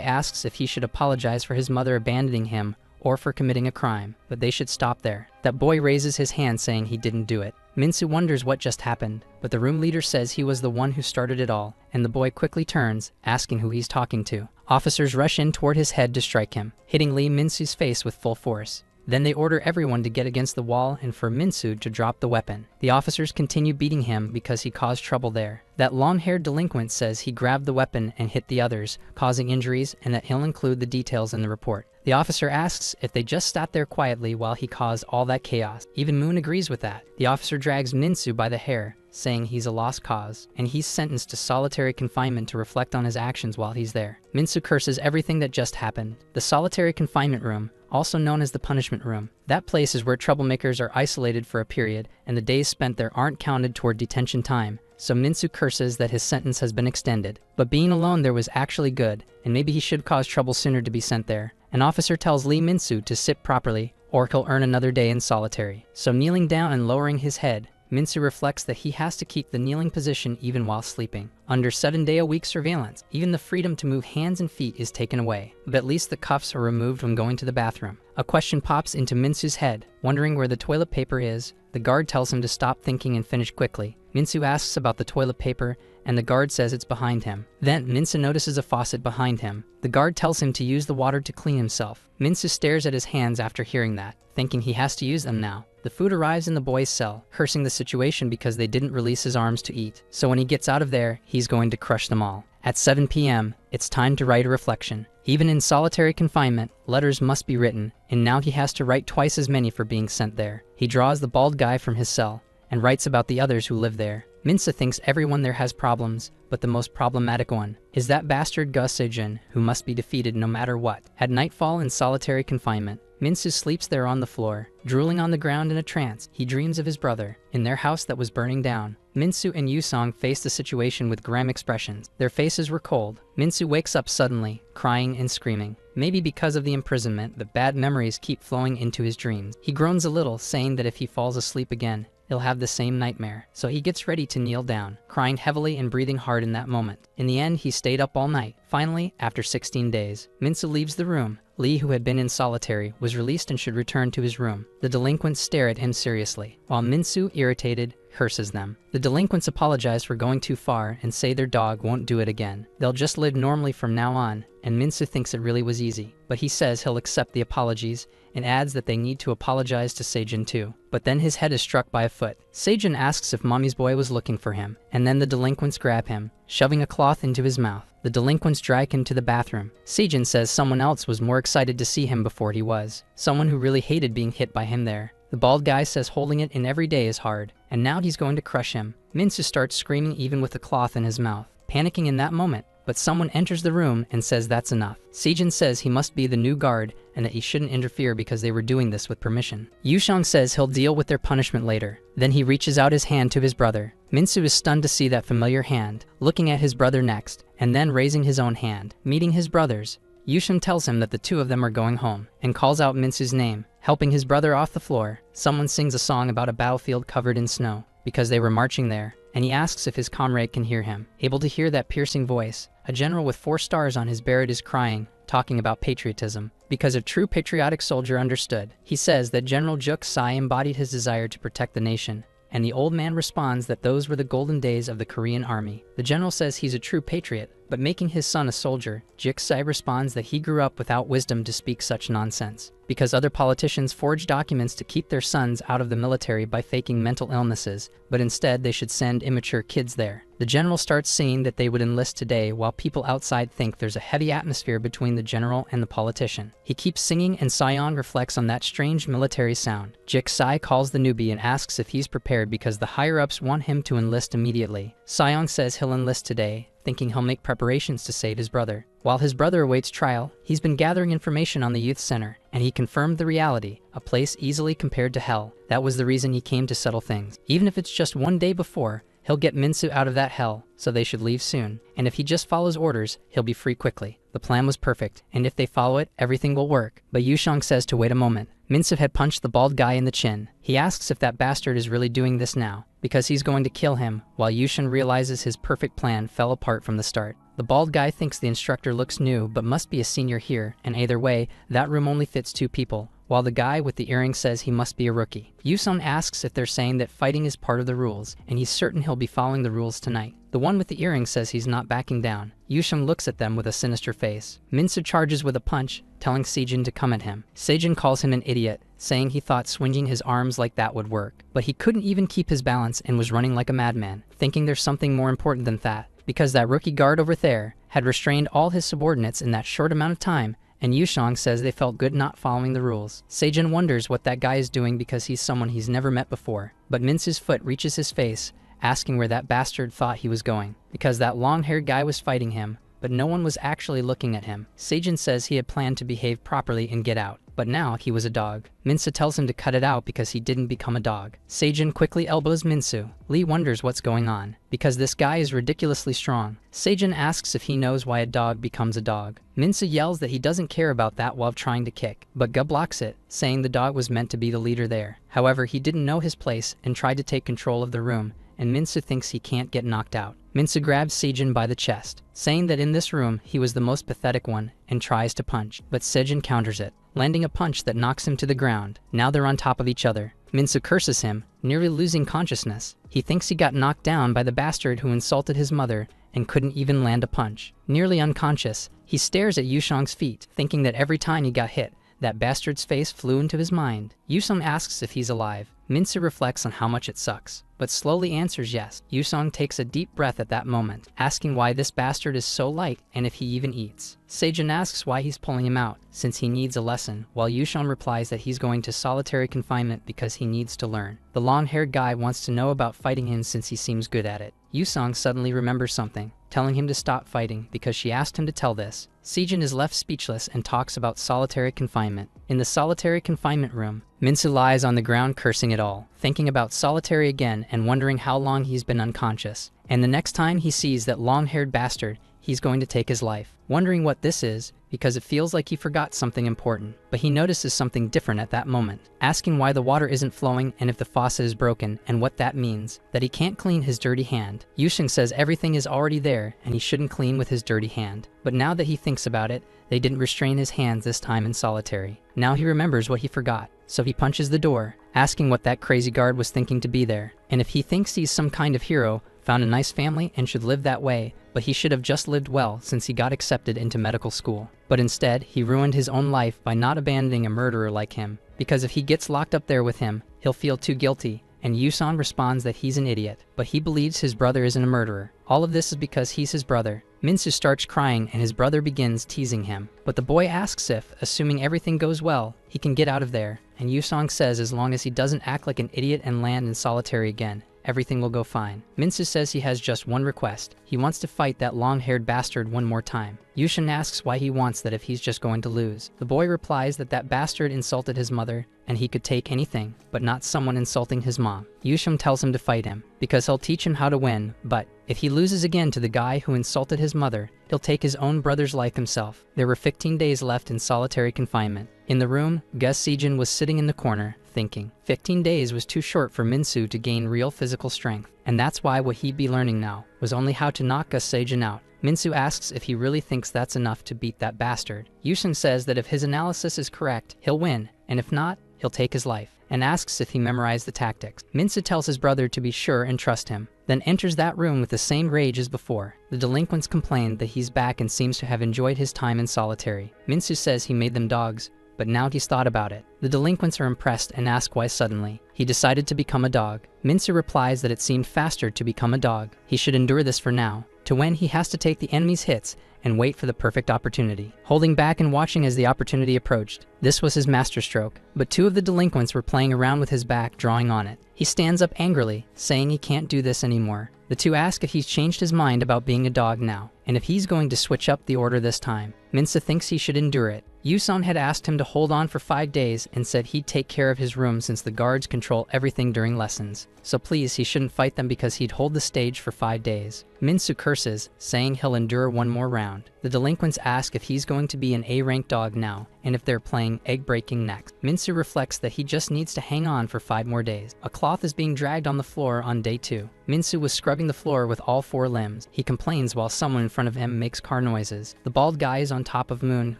asks if he should apologize for his mother abandoning him or for committing a crime, but they should stop there. That boy raises his hand saying he didn't do it. Minsu wonders what just happened, but the room leader says he was the one who started it all, and the boy quickly turns, asking who he's talking to. Officers rush in toward his head to strike him, hitting Lee Minsu's face with full force. Then they order everyone to get against the wall and for Minsu to drop the weapon. The officers continue beating him because he caused trouble there. That long-haired delinquent says he grabbed the weapon and hit the others, causing injuries, and that he'll include the details in the report. The officer asks if they just sat there quietly while he caused all that chaos. Even Moon agrees with that. The officer drags Minsu by the hair, saying he's a lost cause, and he's sentenced to solitary confinement to reflect on his actions while he's there. Minsu curses everything that just happened. The solitary confinement room, also known as the punishment room. That place is where troublemakers are isolated for a period, and the days spent there aren't counted toward detention time. So Minsu curses that his sentence has been extended. But being alone there was actually good, and maybe he should cause trouble sooner to be sent there. An officer tells Lee Minsu to sit properly, or he'll earn another day in solitary. So kneeling down and lowering his head, Minsu reflects that he has to keep the kneeling position even while sleeping. Under 7-day-a-week surveillance, even the freedom to move hands and feet is taken away, but at least the cuffs are removed when going to the bathroom. A question pops into Minsu's head, wondering where the toilet paper is. The guard tells him to stop thinking and finish quickly. Minsu asks about the toilet paper, and the guard says it's behind him. Then Minsu notices a faucet behind him. The guard tells him to use the water to clean himself. Minsu stares at his hands after hearing that, thinking he has to use them now. The food arrives in the boy's cell, cursing the situation because they didn't release his arms to eat. So when he gets out of there, he's going to crush them all. At 7 p.m., it's time to write a reflection. Even in solitary confinement, letters must be written, and now he has to write twice as many for being sent there. He draws the bald guy from his cell, and writes about the others who live there. Minsu thinks everyone there has problems, but the most problematic one is that bastard Gus Sejun, who must be defeated no matter what. At nightfall in solitary confinement, Minsu sleeps there on the floor, drooling on the ground in a trance. He dreams of his brother, in their house that was burning down. Minsu and Yusong face the situation with grim expressions. Their faces were cold. Minsu wakes up suddenly, crying and screaming. Maybe because of the imprisonment, the bad memories keep flowing into his dreams. He groans a little, saying that if he falls asleep again, he'll have the same nightmare. So he gets ready to kneel down, crying heavily and breathing hard in that moment. In the end, he stayed up all night. Finally, after 16 days, Minsu leaves the room. Lee, who had been in solitary, was released and should return to his room. The delinquents stare at him seriously, while Minsu, irritated, curses them. The delinquents apologize for going too far and say their dog won't do it again. They'll just live normally from now on, and Minsu thinks it really was easy. But he says he'll accept the apologies and adds that they need to apologize to Seijun too. But then his head is struck by a foot. Seijun asks if Mommy's boy was looking for him, and then the delinquents grab him, shoving a cloth into his mouth. The delinquents drag him to the bathroom. Seijun says someone else was more excited to see him before he was. Someone who really hated being hit by him there. The bald guy says holding it in every day is hard, and now he's going to crush him. Minsu starts screaming even with the cloth in his mouth, panicking in that moment. But someone enters the room and says that's enough. Seijun says he must be the new guard and that he shouldn't interfere because they were doing this with permission. Yushang says he'll deal with their punishment later. Then he reaches out his hand to his brother. Minsu is stunned to see that familiar hand, looking at his brother next, and then raising his own hand. Meeting his brothers, Yushang tells him that the two of them are going home, and calls out Minsu's name, helping his brother off the floor. Someone sings a song about a battlefield covered in snow, because they were marching there, and he asks if his comrade can hear him. Able to hear that piercing voice, a general with 4 stars on his beret is crying, talking about patriotism, because a true patriotic soldier understood. He says that General Juk Sai embodied his desire to protect the nation, and the old man responds that those were the golden days of the Korean army. The general says he's a true patriot, but making his son a soldier, Jixai responds that he grew up without wisdom to speak such nonsense, because other politicians forge documents to keep their sons out of the military by faking mental illnesses, but instead they should send immature kids there. The general starts singing that they would enlist today, while people outside think there's a heavy atmosphere between the general and the politician. He keeps singing, and Sion reflects on that strange military sound. Jixai calls the newbie and asks if he's prepared because the higher-ups want him to enlist immediately. Sion says he'll enlist today, thinking he'll make preparations to save his brother. While his brother awaits trial, he's been gathering information on the youth center, and he confirmed the reality, a place easily compared to hell. That was the reason he came to settle things. Even if it's just one day before, he'll get Minsu out of that hell, so they should leave soon. And if he just follows orders, he'll be free quickly. The plan was perfect, and if they follow it, everything will work. But Yushang says to wait a moment. Minsu had punched the bald guy in the chin. He asks if that bastard is really doing this now, because he's going to kill him, while Yushan realizes his perfect plan fell apart from the start. The bald guy thinks the instructor looks new but must be a senior here, and either way, that room only fits 2 people, while the guy with the earring says he must be a rookie. Yusun asks if they're saying that fighting is part of the rules, and he's certain he'll be following the rules tonight. The one with the earring says he's not backing down. Yushun looks at them with a sinister face. Minsu charges with a punch, telling Seijin to come at him. Seijin calls him an idiot, saying he thought swinging his arms like that would work. But he couldn't even keep his balance and was running like a madman, thinking there's something more important than that, because that rookie guard over there had restrained all his subordinates in that short amount of time, and Yushang says they felt good not following the rules. Seijin wonders what that guy is doing because he's someone he's never met before, but Minsu's foot reaches his face, asking where that bastard thought he was going, because that long-haired guy was fighting him, but no one was actually looking at him. Seijin says he had planned to behave properly and get out, but now he was a dog. Minsu tells him to cut it out because he didn't become a dog. Seijin quickly elbows Minsu. Lee wonders what's going on, because this guy is ridiculously strong. Seijin asks if he knows why a dog becomes a dog. Minsu yells that he doesn't care about that while trying to kick, but Ga blocks it, saying the dog was meant to be the leader there. However, he didn't know his place and tried to take control of the room, and Minsu thinks he can't get knocked out. Minsu grabs Seijin by the chest, saying that in this room he was the most pathetic one, and tries to punch, but Seijin counters it, landing a punch that knocks him to the ground. Now they're on top of each other. Minsu curses him, nearly losing consciousness. He thinks he got knocked down by the bastard who insulted his mother and couldn't even land a punch. Nearly unconscious, he stares at Yushang's feet, thinking that every time he got hit, that bastard's face flew into his mind. Yusong asks if he's alive. Minsu reflects on how much it sucks, but slowly answers yes. Yusong takes a deep breath at that moment, asking why this bastard is so light and if he even eats. Seijin asks why he's pulling him out, since he needs a lesson, while Yusong replies that he's going to solitary confinement because he needs to learn. The long-haired guy wants to know about fighting him since he seems good at it. Yusong suddenly remembers something, telling him to stop fighting because she asked him to tell this. Seijin is left speechless and talks about solitary confinement. In the solitary confinement room, Minsu lies on the ground cursing it all, thinking about solitary again and wondering how long he's been unconscious. And the next time he sees that long-haired bastard, he's going to take his life. Wondering what this is, because it feels like he forgot something important. But he notices something different at that moment, asking why the water isn't flowing and if the faucet is broken and what that means, that he can't clean his dirty hand. Yusheng says everything is already there and he shouldn't clean with his dirty hand. But now that he thinks about it, they didn't restrain his hands this time in solitary. Now he remembers what he forgot, so he punches the door, asking what that crazy guard was thinking to be there, and if he thinks he's some kind of hero, found a nice family and should live that way, but he should have just lived well since he got accepted into medical school. But instead, he ruined his own life by not abandoning a murderer like him, because if he gets locked up there with him, he'll feel too guilty, and Yusan responds that he's an idiot, but he believes his brother isn't a murderer. All of this is because he's his brother. Minsu starts crying and his brother begins teasing him, but the boy asks if, assuming everything goes well, he can get out of there, and Yusong says as long as he doesn't act like an idiot and land in solitary again, everything will go fine. Minsu says he has just one request. He wants to fight that long-haired bastard one more time. Yushin asks why he wants that if he's just going to lose. The boy replies that that bastard insulted his mother, and he could take anything, but not someone insulting his mom. Yushim tells him to fight him, because he'll teach him how to win, but if he loses again to the guy who insulted his mother, he'll take his own brother's life himself. There were 15 days left in solitary confinement. In the room, Gus Sejin was sitting in the corner, thinking. 15 days was too short for Minsu to gain real physical strength, and that's why what he'd be learning now was only how to knock Gus Sejin out. Minsu asks if he really thinks that's enough to beat that bastard. Yushin says that if his analysis is correct, he'll win, and if not, he'll take his life, and asks if he memorized the tactics. Minsu tells his brother to be sure and trust him. then enters that room with the same rage as before. The delinquents complain that he's back and seems to have enjoyed his time in solitary. Minsu says he made them dogs, but now he's thought about it. The delinquents are impressed and ask why suddenly he decided to become a dog. Minsu replies that it seemed faster to become a dog. He should endure this for now, to when he has to take the enemy's hits and wait for the perfect opportunity. Holding back and watching as the opportunity approached, this was his masterstroke. But two of the delinquents were playing around with his back, drawing on it. He stands up angrily, saying he can't do this anymore. The two ask if he's changed his mind about being a dog now, and if he's going to switch up the order this time. Minsa thinks he should endure it. Yuson had asked him to hold on for 5 days and said he'd take care of his room since the guards control everything during lessons. So please, he shouldn't fight them because he'd hold the stage for 5 days. Minsu curses, saying he'll endure one more round. The delinquents ask if he's going to be an A-rank dog now, and if they're playing egg-breaking next. Minsu reflects that he just needs to hang on for 5 more days. A cloth is being dragged on the floor on day 2. Minsu was scrubbing the floor with all 4 limbs. He complains while someone in front of him makes car noises. The bald guy is on top of Moon,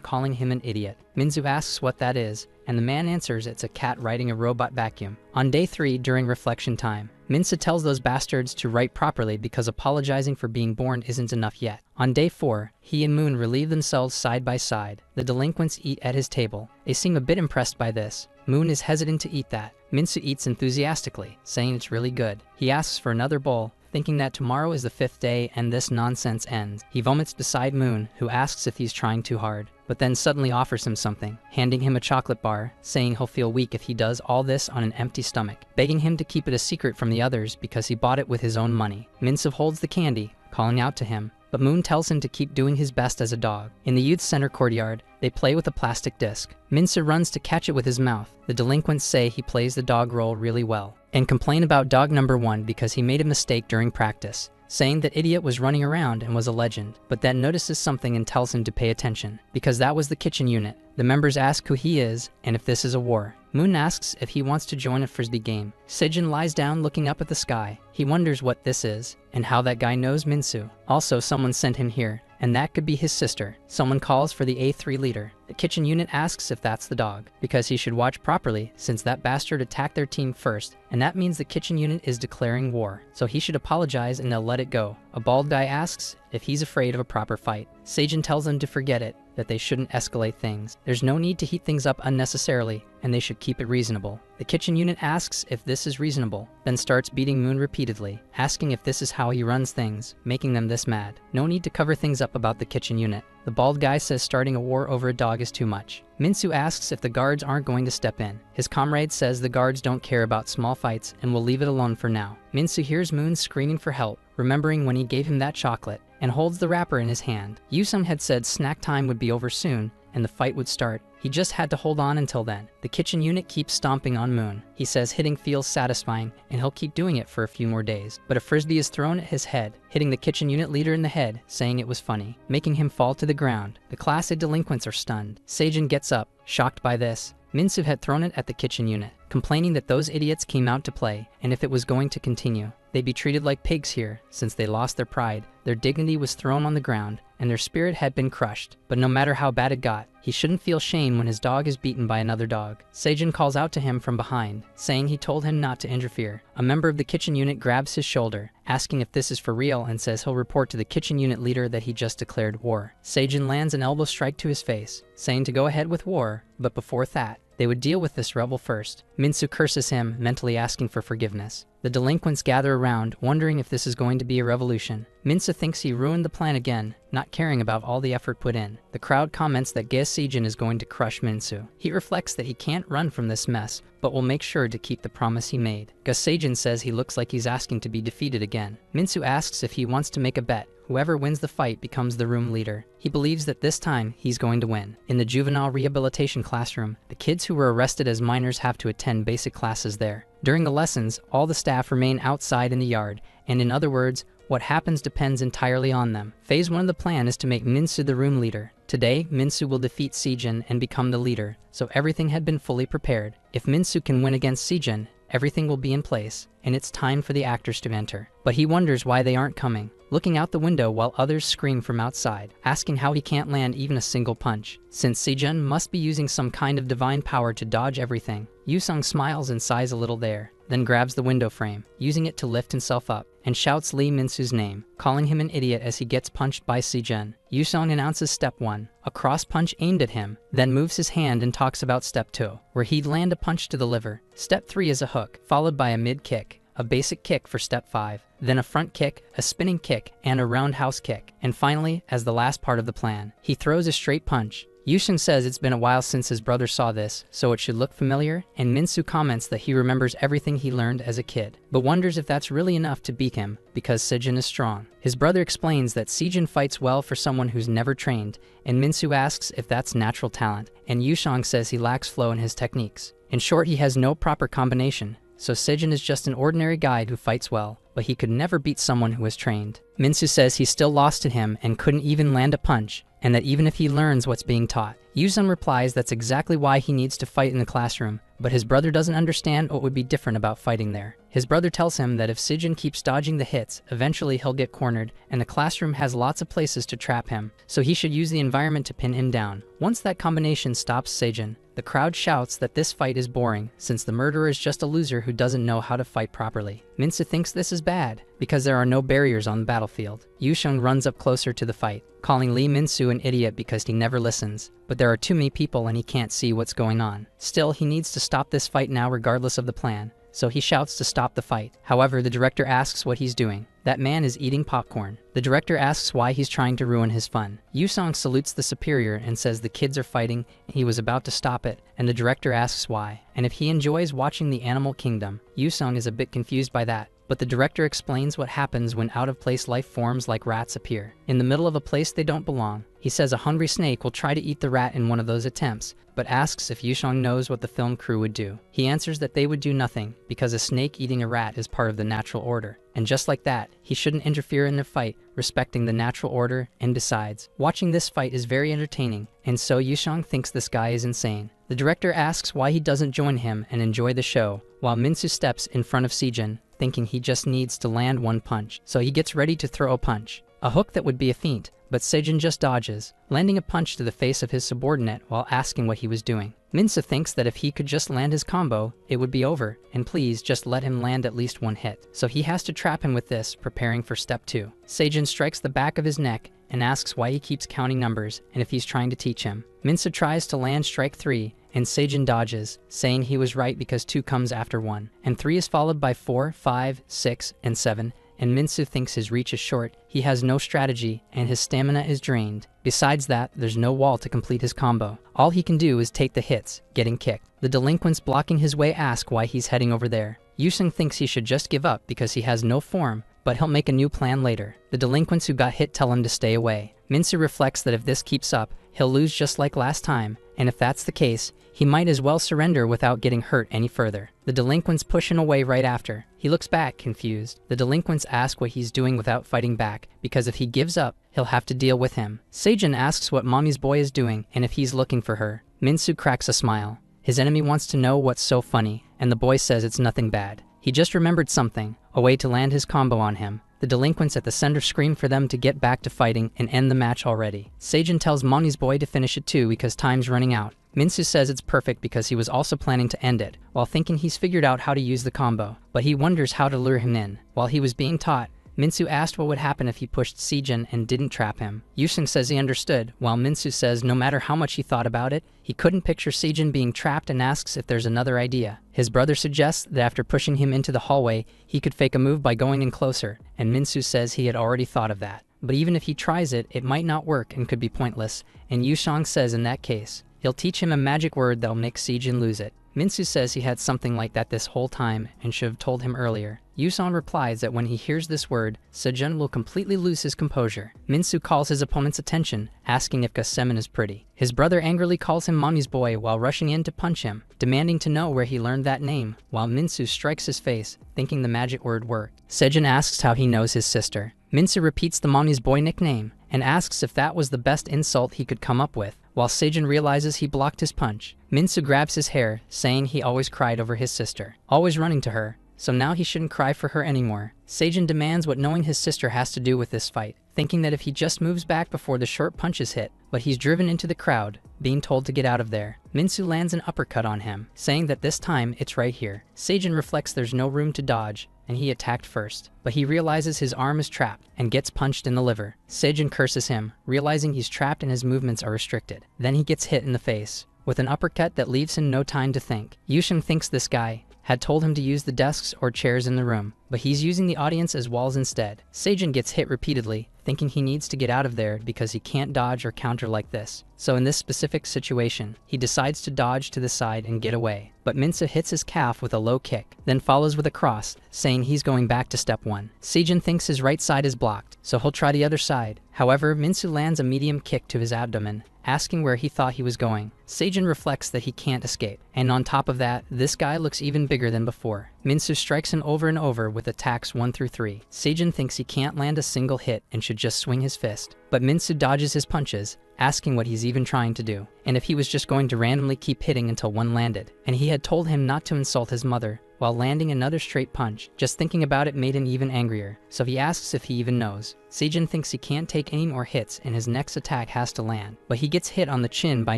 calling him an idiot. Minzu asks what that is, and the man answers it's a cat riding a robot vacuum. On day 3, during reflection time, Minsa tells those bastards to write properly because apologizing for being born isn't enough yet. On day 4, he and Moon relieve themselves side by side. The delinquents eat at his table. They seem a bit impressed by this. Moon is hesitant to eat that. Minsu eats enthusiastically, saying it's really good. He asks for another bowl, thinking that tomorrow is the 5th day and this nonsense ends. He vomits beside Moon, who asks if he's trying too hard, but then suddenly offers him something, handing him a chocolate bar, saying he'll feel weak if he does all this on an empty stomach, begging him to keep it a secret from the others because he bought it with his own money. Minsu holds the candy, calling out to him, but Moon tells him to keep doing his best as a dog. In the youth center courtyard, they play with a plastic disc. Minsu runs to catch it with his mouth. The delinquents say he plays the dog role really well, and complain about dog number 1 because he made a mistake during practice, saying that Idiot was running around and was a legend, but then notices something and tells him to pay attention, because that was the kitchen unit. The members ask who he is and if this is a war. Moon asks if he wants to join a frisbee game. Sejin lies down looking up at the sky. He wonders what this is, and how that guy knows Minsu. Also, someone sent him here, and that could be his sister. Someone calls for the A3 leader. The kitchen unit asks if that's the dog, because he should watch properly since that bastard attacked their team first, and that means the kitchen unit is declaring war. So he should apologize and they'll let it go. A bald guy asks if he's afraid of a proper fight. Sejin tells them to forget it, that they shouldn't escalate things. There's no need to heat things up unnecessarily, and they should keep it reasonable. The kitchen unit asks if this is reasonable, then starts beating Moon repeatedly, asking if this is how he runs things, making them this mad. No need to cover things up about the kitchen unit. The bald guy says starting a war over a dog is too much. Minsu asks if the guards aren't going to step in. His comrade says the guards don't care about small fights and will leave it alone for now. Minsu hears Moon screaming for help, remembering when he gave him that chocolate, and holds the wrapper in his hand. Yusung had said snack time would be over soon, and the fight would start. He just had to hold on until then. The kitchen unit keeps stomping on Moon. He says hitting feels satisfying, and he'll keep doing it for a few more days. But a frisbee is thrown at his head, hitting the kitchen unit leader in the head, saying it was funny, making him fall to the ground. The Class A delinquents are stunned. Sejin gets up, shocked by this. Minsu had thrown it at the kitchen unit, complaining that those idiots came out to play, and if it was going to continue, they'd be treated like pigs here, since they lost their pride. Their dignity was thrown on the ground, and their spirit had been crushed. But no matter how bad it got, he shouldn't feel shame when his dog is beaten by another dog. Sejin calls out to him from behind, saying he told him not to interfere. A member of the kitchen unit grabs his shoulder, asking if this is for real, and says he'll report to the kitchen unit leader that he just declared war. Sejin lands an elbow strike to his face, saying to go ahead with war, but before that, they would deal with this rebel first. Minsu curses him, mentally asking for forgiveness. The delinquents gather around, wondering if this is going to be a revolution. Minsu thinks he ruined the plan again, not caring about all the effort put in. The crowd comments that Ge Sejin is going to crush Minsu. He reflects that he can't run from this mess, but will make sure to keep the promise he made. Ge Sejin says he looks like he's asking to be defeated again. Minsu asks if he wants to make a bet. Whoever wins the fight becomes the room leader. He believes that this time he's going to win. In the juvenile rehabilitation classroom, the kids who were arrested as minors have to attend basic classes there. During the lessons, all the staff remain outside in the yard, and in other words, what happens depends entirely on them. Phase 1 of the plan is to make Minsu the room leader. Today, Minsu will defeat Sejin and become the leader, so everything had been fully prepared. If Minsu can win against Sejin, everything will be in place, and it's time for the actors to enter. But he wonders why they aren't coming, looking out the window while others scream from outside, asking how he can't land even a single punch, since Sejin must be using some kind of divine power to dodge everything. Yusung smiles and sighs a little there. then grabs the window frame, using it to lift himself up, and shouts Lee Min-soo's name, calling him an idiot as he gets punched by Sejun. Yusong announces step 1, a cross punch aimed at him, then moves his hand and talks about step 2, where he'd land a punch to the liver. Step 3 is a hook, followed by a mid-kick, a basic kick for step 5, then a front kick, a spinning kick, and a roundhouse kick. And finally, as the last part of the plan, he throws a straight punch. Yusung says it's been a while since his brother saw this, so it should look familiar, and Min-soo comments that he remembers everything he learned as a kid, but wonders if that's really enough to beat him, because Sejun is strong. His brother explains that Sejun fights well for someone who's never trained, and Min-soo asks if that's natural talent, and Yusong says he lacks flow in his techniques. In short, he has no proper combination, so Sejun is just an ordinary guy who fights well, but he could never beat someone who was trained. Min-soo says he's still lost to him and couldn't even land a punch, and that even if he learns what's being taught. Yusung replies that's exactly why he needs to fight in the classroom, but his brother doesn't understand what would be different about fighting there. His brother tells him that if Sejun keeps dodging the hits, eventually he'll get cornered, and the classroom has lots of places to trap him, so he should use the environment to pin him down. Once that combination stops Sejun, the crowd shouts that this fight is boring, since the murderer is just a loser who doesn't know how to fight properly. Min-soo thinks this is bad, because there are no barriers on the battlefield. Yusung runs up closer to the fight, calling Lee Min-soo an idiot because he never listens, but there are too many people and he can't see what's going on. Still, he needs to stop this fight now regardless of the plan, so he shouts to stop the fight. However, the director asks what he's doing. That man is eating popcorn. The director asks why he's trying to ruin his fun. Yusong salutes the superior and says the kids are fighting and he was about to stop it, and the director asks why, and if he enjoys watching the animal kingdom. Yusong is a bit confused by that, but the director explains what happens when out-of-place life forms like rats appear in the middle of a place they don't belong. He says a hungry snake will try to eat the rat in one of those attempts, but asks if Yusong knows what the film crew would do. He answers that they would do nothing, because a snake eating a rat is part of the natural order. And just like that, he shouldn't interfere in their fight, respecting the natural order, and besides, watching this fight is very entertaining, and so Yusong thinks this guy is insane. The director asks why he doesn't join him and enjoy the show, while Min-soo steps in front of Sejun, thinking he just needs to land one punch, so he gets ready to throw a punch. A hook that would be a feint, but Sejun just dodges, landing a punch to the face of his subordinate while asking what he was doing. Min-soo thinks that if he could just land his combo, it would be over, and please just let him land at least one hit. So he has to trap him with this, preparing for step 2. Sejun strikes the back of his neck and asks why he keeps counting numbers and if he's trying to teach him. Min-soo tries to land strike 3, and Sejun dodges, saying he was right because 2 comes after 1, and 3 is followed by 4, 5, 6, and 7, and Min-soo thinks his reach is short, he has no strategy, and his stamina is drained. Besides that, there's no wall to complete his combo. All he can do is take the hits, getting kicked. The delinquents blocking his way ask why he's heading over there. Yusung thinks he should just give up because he has no form, but he'll make a new plan later. The delinquents who got hit tell him to stay away. Min-soo reflects that if this keeps up, he'll lose just like last time, and if that's the case, he might as well surrender without getting hurt any further. The delinquents push him away right after. He looks back, confused. The delinquents ask what he's doing without fighting back, because if he gives up, he'll have to deal with him. Sejun asks what Mommy's boy is doing and if he's looking for her. Min-soo cracks a smile. His enemy wants to know what's so funny, and the boy says it's nothing bad. He just remembered something, a way to land his combo on him. The delinquents at the center scream for them to get back to fighting and end the match already. Sejun tells Mommy's boy to finish it too because time's running out. Min-soo says it's perfect because he was also planning to end it, while thinking he's figured out how to use the combo, but he wonders how to lure him in. While he was being taught, Min-soo asked what would happen if he pushed Sejun and didn't trap him. Yusung says he understood, while Min-soo says no matter how much he thought about it, he couldn't picture Sejun being trapped and asks if there's another idea. His brother suggests that after pushing him into the hallway, he could fake a move by going in closer, and Min-soo says he had already thought of that. But even if he tries it, it might not work and could be pointless, and Yusong says in that case, he'll teach him a magic word that'll make Sejun lose it. Min-soo says he had something like that this whole time and should have told him earlier. Yusong replies that when he hears this word, Sejun will completely lose his composure. Min-soo calls his opponent's attention, asking if Gasemin is pretty. His brother angrily calls him Mommy's boy while rushing in to punch him, demanding to know where he learned that name, while Min-soo strikes his face, thinking the magic word worked. Sejun asks how he knows his sister. Min-soo repeats the Mommy's boy nickname, and asks if that was the best insult he could come up with, while Sejun realizes he blocked his punch. Min-soo grabs his hair, saying he always cried over his sister, always running to her, so now he shouldn't cry for her anymore. Seijin demands what knowing his sister has to do with this fight, thinking that if he just moves back before the short punches hit, but he's driven into the crowd, being told to get out of there. Minsu lands an uppercut on him, saying that this time it's right here. Seijin reflects there's no room to dodge, and he attacked first, but he realizes his arm is trapped and gets punched in the liver. Seijin curses him, realizing he's trapped and his movements are restricted. Then he gets hit in the face with an uppercut that leaves him no time to think. Yushin thinks this guy had told him to use the desks or chairs in the room, but he's using the audience as walls instead. Seijin gets hit repeatedly, thinking he needs to get out of there because he can't dodge or counter like this. So in this specific situation, he decides to dodge to the side and get away. But Minsu hits his calf with a low kick, then follows with a cross, saying he's going back to step 1. Seijin thinks his right side is blocked, so he'll try the other side. However, Minsu lands a medium kick to his abdomen, asking where he thought he was going. Seijin reflects that he can't escape, and on top of that, this guy looks even bigger than before. Minsu strikes him over and over with attacks 1 through 3. Seijin thinks he can't land a single hit and should just swing his fist, but Minsu dodges his punches, asking what he's even trying to do, and if he was just going to randomly keep hitting until one landed. And he had told him not to insult his mother, while landing another straight punch. Just thinking about it made him even angrier, so he asks if he even knows. Seijin thinks he can't take any more hits and his next attack has to land, but he gets hit on the chin by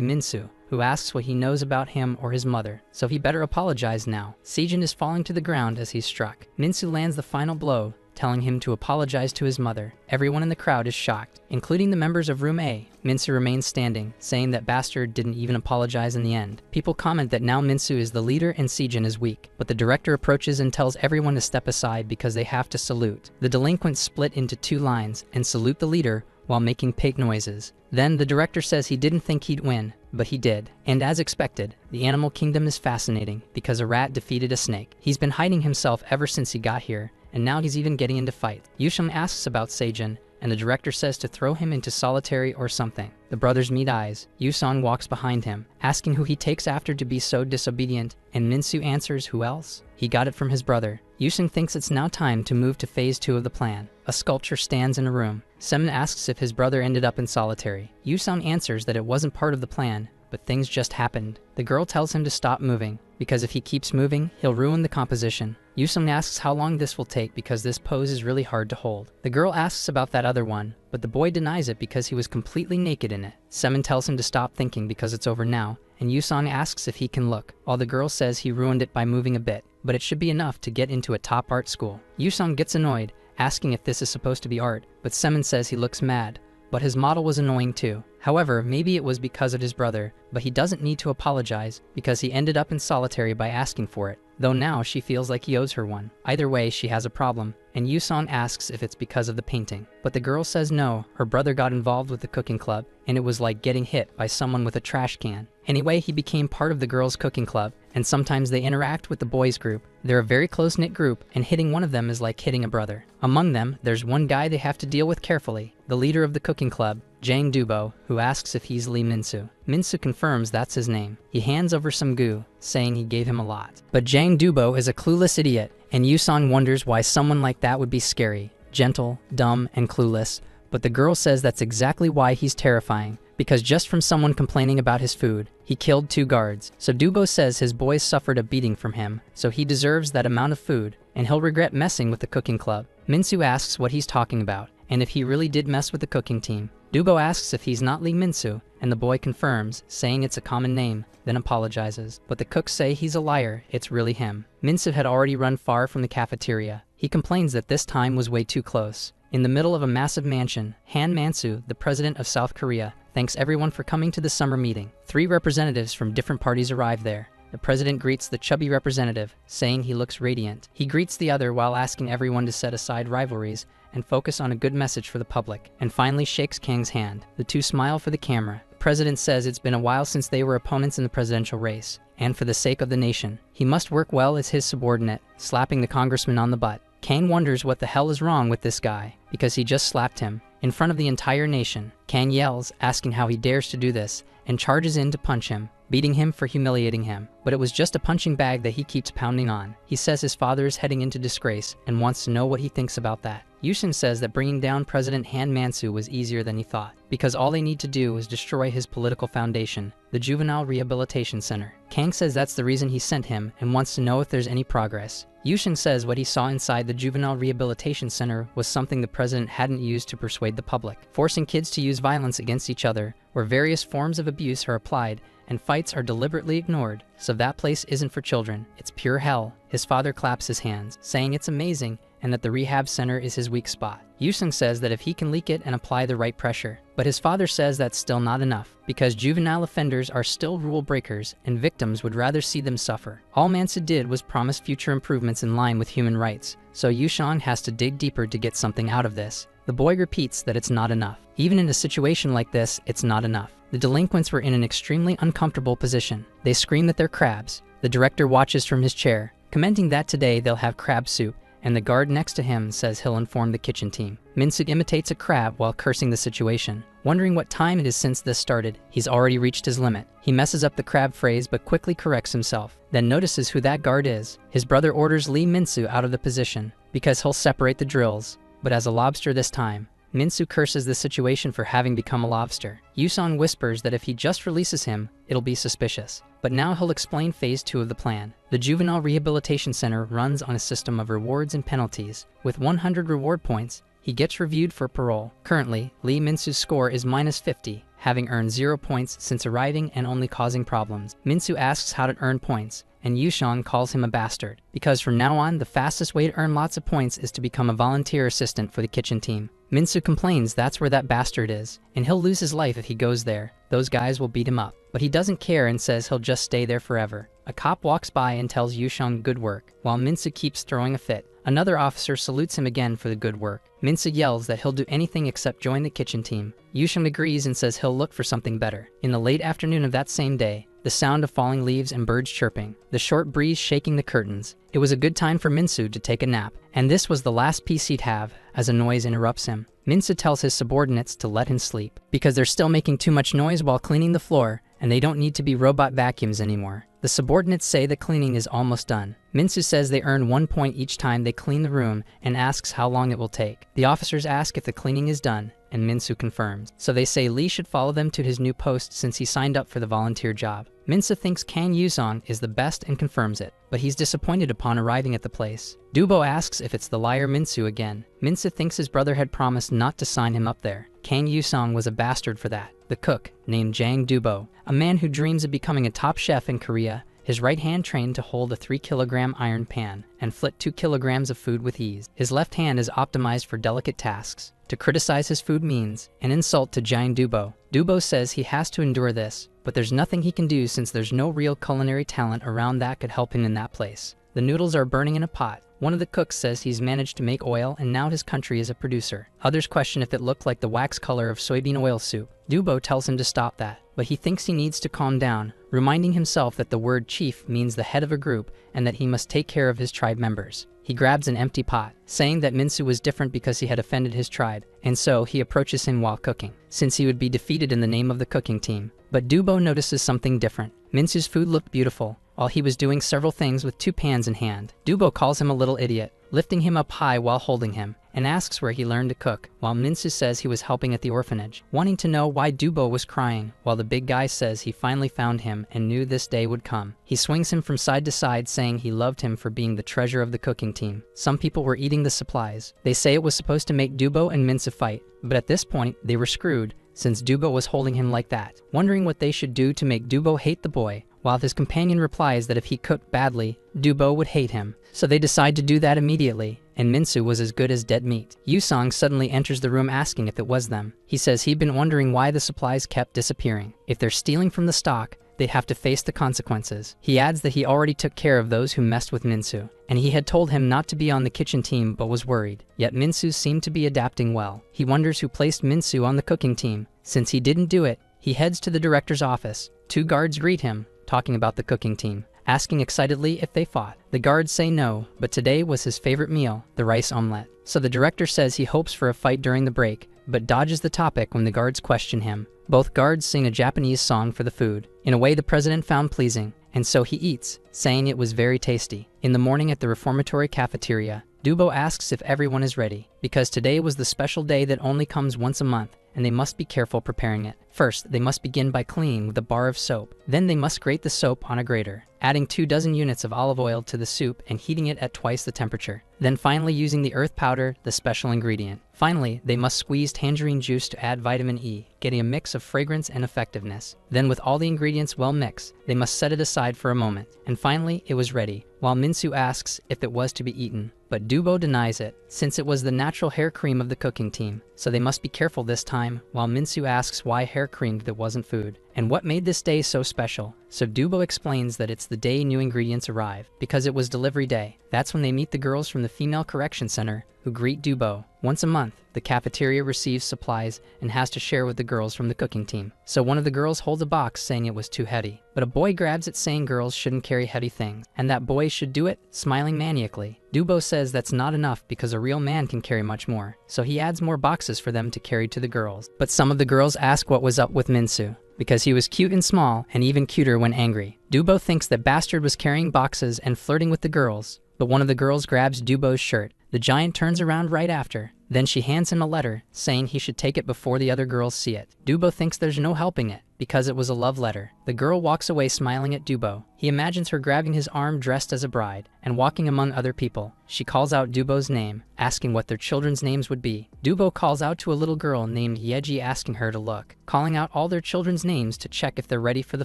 Minsu, who asks what he knows about him or his mother, so he better apologize now. Seijin is falling to the ground as he's struck. Minsu lands the final blow, telling him to apologize to his mother. Everyone in the crowd is shocked, including the members of Room A. Minsu remains standing, saying that bastard didn't even apologize in the end. People comment that now Minsu is the leader and Seijin is weak, but the director approaches and tells everyone to step aside because they have to salute. The delinquents split into 2 lines and salute the leader while making pig noises. Then the director says he didn't think he'd win, but he did. And as expected, the animal kingdom is fascinating because a rat defeated a snake. He's been hiding himself ever since he got here, and now he's even getting into fight. Yushun asks about Seijin, and the director says to throw him into solitary or something. The brothers meet eyes. Yusong walks behind him, asking who he takes after to be so disobedient, and Minsu answers who else? He got it from his brother. Yusung thinks it's now time to move to phase 2 of the plan. A sculpture stands in a room. Semin asks if his brother ended up in solitary. Yusong answers that it wasn't part of the plan, but things just happened. The girl tells him to stop moving, because if he keeps moving, he'll ruin the composition. Yusung asks how long this will take because this pose is really hard to hold. The girl asks about that other one, but the boy denies it because he was completely naked in it. Semin tells him to stop thinking because it's over now, and Yusong asks if he can look, while the girl says he ruined it by moving a bit, but it should be enough to get into a top art school. Yusong gets annoyed, asking if this is supposed to be art, but Semin says he looks mad, but his model was annoying too. However, maybe it was because of his brother, but he doesn't need to apologize because he ended up in solitary by asking for it, though now she feels like he owes her one. Either way, she has a problem, and Yusong asks if it's because of the painting. But the girl says no, her brother got involved with the cooking club, and it was like getting hit by someone with a trash can. Anyway, he became part of the girls' cooking club, and sometimes they interact with the boys' group. They're a very close-knit group, and hitting one of them is like hitting a brother. Among them, there's one guy they have to deal with carefully, the leader of the cooking club, Jang Dubo, who asks if he's Lee Minsu. Minsu confirms that's his name. He hands over some goo, saying he gave him a lot. But Jang Dubo is a clueless idiot, and Yusong wonders why someone like that would be scary, gentle, dumb, and clueless. But the girl says that's exactly why he's terrifying, because just from someone complaining about his food, he killed 2 guards. So Dubo says his boys suffered a beating from him, so he deserves that amount of food, and he'll regret messing with the cooking club. Minsu asks what he's talking about, and if he really did mess with the cooking team. Dubo asks if he's not Lee Minsu, and the boy confirms, saying it's a common name, then apologizes. But the cooks say he's a liar, it's really him. Minsu had already run far from the cafeteria. He complains that this time was way too close. In the middle of a massive mansion, Han Mansu, the president of South Korea, thanks everyone for coming to the summer meeting. 3 representatives from different parties arrive there. The president greets the chubby representative, saying he looks radiant. He greets the other while asking everyone to set aside rivalries and focus on a good message for the public, and finally shakes Kang's hand. The 2 smile for the camera. The president says it's been a while since they were opponents in the presidential race, and for the sake of the nation, he must work well as his subordinate, slapping the congressman on the butt. Kang wonders what the hell is wrong with this guy, because he just slapped him, in front of the entire nation. Kang yells, asking how he dares to do this, and charges in to punch him, beating him for humiliating him. But it was just a punching bag that he keeps pounding on. He says his father is heading into disgrace, and wants to know what he thinks about that. Yushin says that bringing down President Han Mansu was easier than he thought, because all they need to do is destroy his political foundation, the Juvenile Rehabilitation Center. Kang says that's the reason he sent him and wants to know if there's any progress. Yushin says what he saw inside the Juvenile Rehabilitation Center was something the president hadn't used to persuade the public, forcing kids to use violence against each other, where various forms of abuse are applied and fights are deliberately ignored. So that place isn't for children, it's pure hell. His father claps his hands, saying it's amazing and that the rehab center is his weak spot. Yusung says that if he can leak it and apply the right pressure. But his father says that's still not enough, because juvenile offenders are still rule breakers and victims would rather see them suffer. All Mansu did was promise future improvements in line with human rights, so Yushan has to dig deeper to get something out of this. The boy repeats that it's not enough. Even in a situation like this, it's not enough. The delinquents were in an extremely uncomfortable position. They scream that they're crabs. The director watches from his chair, commenting that today they'll have crab soup, and the guard next to him says he'll inform the kitchen team. Minsu imitates a crab while cursing the situation. Wondering what time it is since this started, he's already reached his limit. He messes up the crab phrase but quickly corrects himself, then notices who that guard is. His brother orders Lee Minsu out of the position, because he'll separate the drills, but as a lobster this time. Minsu curses the situation for having become a lobster. Yusan whispers that if he just releases him, it'll be suspicious. But now he'll explain phase 2 of the plan. The Juvenile Rehabilitation Center runs on a system of rewards and penalties. With 100 reward points, he gets reviewed for parole. Currently, Lee Minsu's score is -50, having earned 0 points since arriving and only causing problems. Minsu asks how to earn points, and Yushan calls him a bastard, because from now on, the fastest way to earn lots of points is to become a volunteer assistant for the kitchen team. Minsu complains that's where that bastard is, and he'll lose his life if he goes there. Those guys will beat him up. But he doesn't care and says he'll just stay there forever. A cop walks by and tells Yushan good work, while Minsu keeps throwing a fit. Another officer salutes him again for the good work. Minsu yells that he'll do anything except join the kitchen team. Yushan agrees and says he'll look for something better. In the late afternoon of that same day, the sound of falling leaves and birds chirping, the short breeze shaking the curtains. It was a good time for Minsu to take a nap, and this was the last piece he'd have, as a noise interrupts him. Minsu tells his subordinates to let him sleep, because they're still making too much noise while cleaning the floor, and they don't need to be robot vacuums anymore. The subordinates say the cleaning is almost done. Minsu says they earn 1 point each time they clean the room and asks how long it will take. The officers ask if the cleaning is done, and Minsu confirms. So they say Lee should follow them to his new post since he signed up for the volunteer job. Minsu thinks Kang Yusong is the best and confirms it, but he's disappointed upon arriving at the place. Dubo asks if it's the liar Minsu again. Minsu thinks his brother had promised not to sign him up there. Kang Yusong was a bastard for that. The cook, named Jang Dubo, a man who dreams of becoming a top chef in Korea, his right hand trained to hold a 3-kilogram iron pan and flit 2 kilograms of food with ease. His left hand is optimized for delicate tasks. To criticize his food means an insult to Jang Dubo. Dubo says he has to endure this, but there's nothing he can do since there's no real culinary talent around that could help him in that place. The noodles are burning in a pot. One of the cooks says he's managed to make oil and now his country is a producer. Others question if it looked like the wax color of soybean oil soup. Dubo tells him to stop that, but he thinks he needs to calm down, reminding himself that the word chief means the head of a group and that he must take care of his tribe members. He grabs an empty pot, saying that Minsu was different because he had offended his tribe, and so he approaches him while cooking, since he would be defeated in the name of the cooking team. But Dubo notices something different. Minsu's food looked beautiful, while he was doing several things with 2 pans in hand. Dubo calls him a little idiot, lifting him up high while holding him, and asks where he learned to cook, while Minsu says he was helping at the orphanage, wanting to know why Dubo was crying, while the big guy says he finally found him and knew this day would come. He swings him from side to side, saying he loved him for being the treasure of the cooking team. Some people were eating the supplies. They say it was supposed to make Dubo and Minsu fight, but at this point, they were screwed, since Dubo was holding him like that. Wondering what they should do to make Dubo hate the boy, while his companion replies that if he cooked badly, Dubo would hate him. So they decide to do that immediately, and Minsu was as good as dead meat. Yusong suddenly enters the room asking if it was them. He says he'd been wondering why the supplies kept disappearing. If they're stealing from the stock, they'd have to face the consequences. He adds that he already took care of those who messed with Minsu, and he had told him not to be on the kitchen team but was worried. Yet Minsu seemed to be adapting well. He wonders who placed Minsu on the cooking team. Since he didn't do it, he heads to the director's office. 2 guards greet him, talking about the cooking team, asking excitedly if they fought. The guards say no, but today was his favorite meal, the rice omelette. So the director says he hopes for a fight during the break, but dodges the topic when the guards question him. Both guards sing a Japanese song for the food, in a way the president found pleasing, and so he eats, saying it was very tasty. In the morning at the reformatory cafeteria, Dubo asks if everyone is ready, because today was the special day that only comes once a month, and they must be careful preparing it. First, they must begin by cleaning with a bar of soap. Then they must grate the soap on a grater, adding 24 units of olive oil to the soup and heating it at twice the temperature. Then finally using the earth powder, the special ingredient. Finally, they must squeeze tangerine juice to add vitamin E, getting a mix of fragrance and effectiveness. Then with all the ingredients well mixed, they must set it aside for a moment. And finally, it was ready, while Minsu asks if it was to be eaten. But Dubo denies it, since it was the natural hair cream of the cooking team. So they must be careful this time, while Minsu asks why hair cream that wasn't food, and what made this day so special. So Dubo explains that it's the day new ingredients arrive, because it was delivery day. That's when they meet the girls from the Female Correction Center, who greet Dubo. Once a month, the cafeteria receives supplies and has to share with the girls from the cooking team. So one of the girls holds a box saying it was too heavy, but a boy grabs it saying girls shouldn't carry heavy things, and that boy should do it, smiling maniacally. Dubo says that's not enough because a real man can carry much more, so he adds more boxes for them to carry to the girls. But some of the girls ask what was up with Minsu, because he was cute and small, and even cuter when angry. Dubo thinks that Bastard was carrying boxes and flirting with the girls, but one of the girls grabs Dubo's shirt. The giant turns around right after. Then she hands him a letter, saying he should take it before the other girls see it. Dubo thinks there's no helping it, because it was a love letter. The girl walks away smiling at Dubo. He imagines her grabbing his arm dressed as a bride, and walking among other people. She calls out Dubo's name, asking what their children's names would be. Dubo calls out to a little girl named Yeji, asking her to look, calling out all their children's names to check if they're ready for the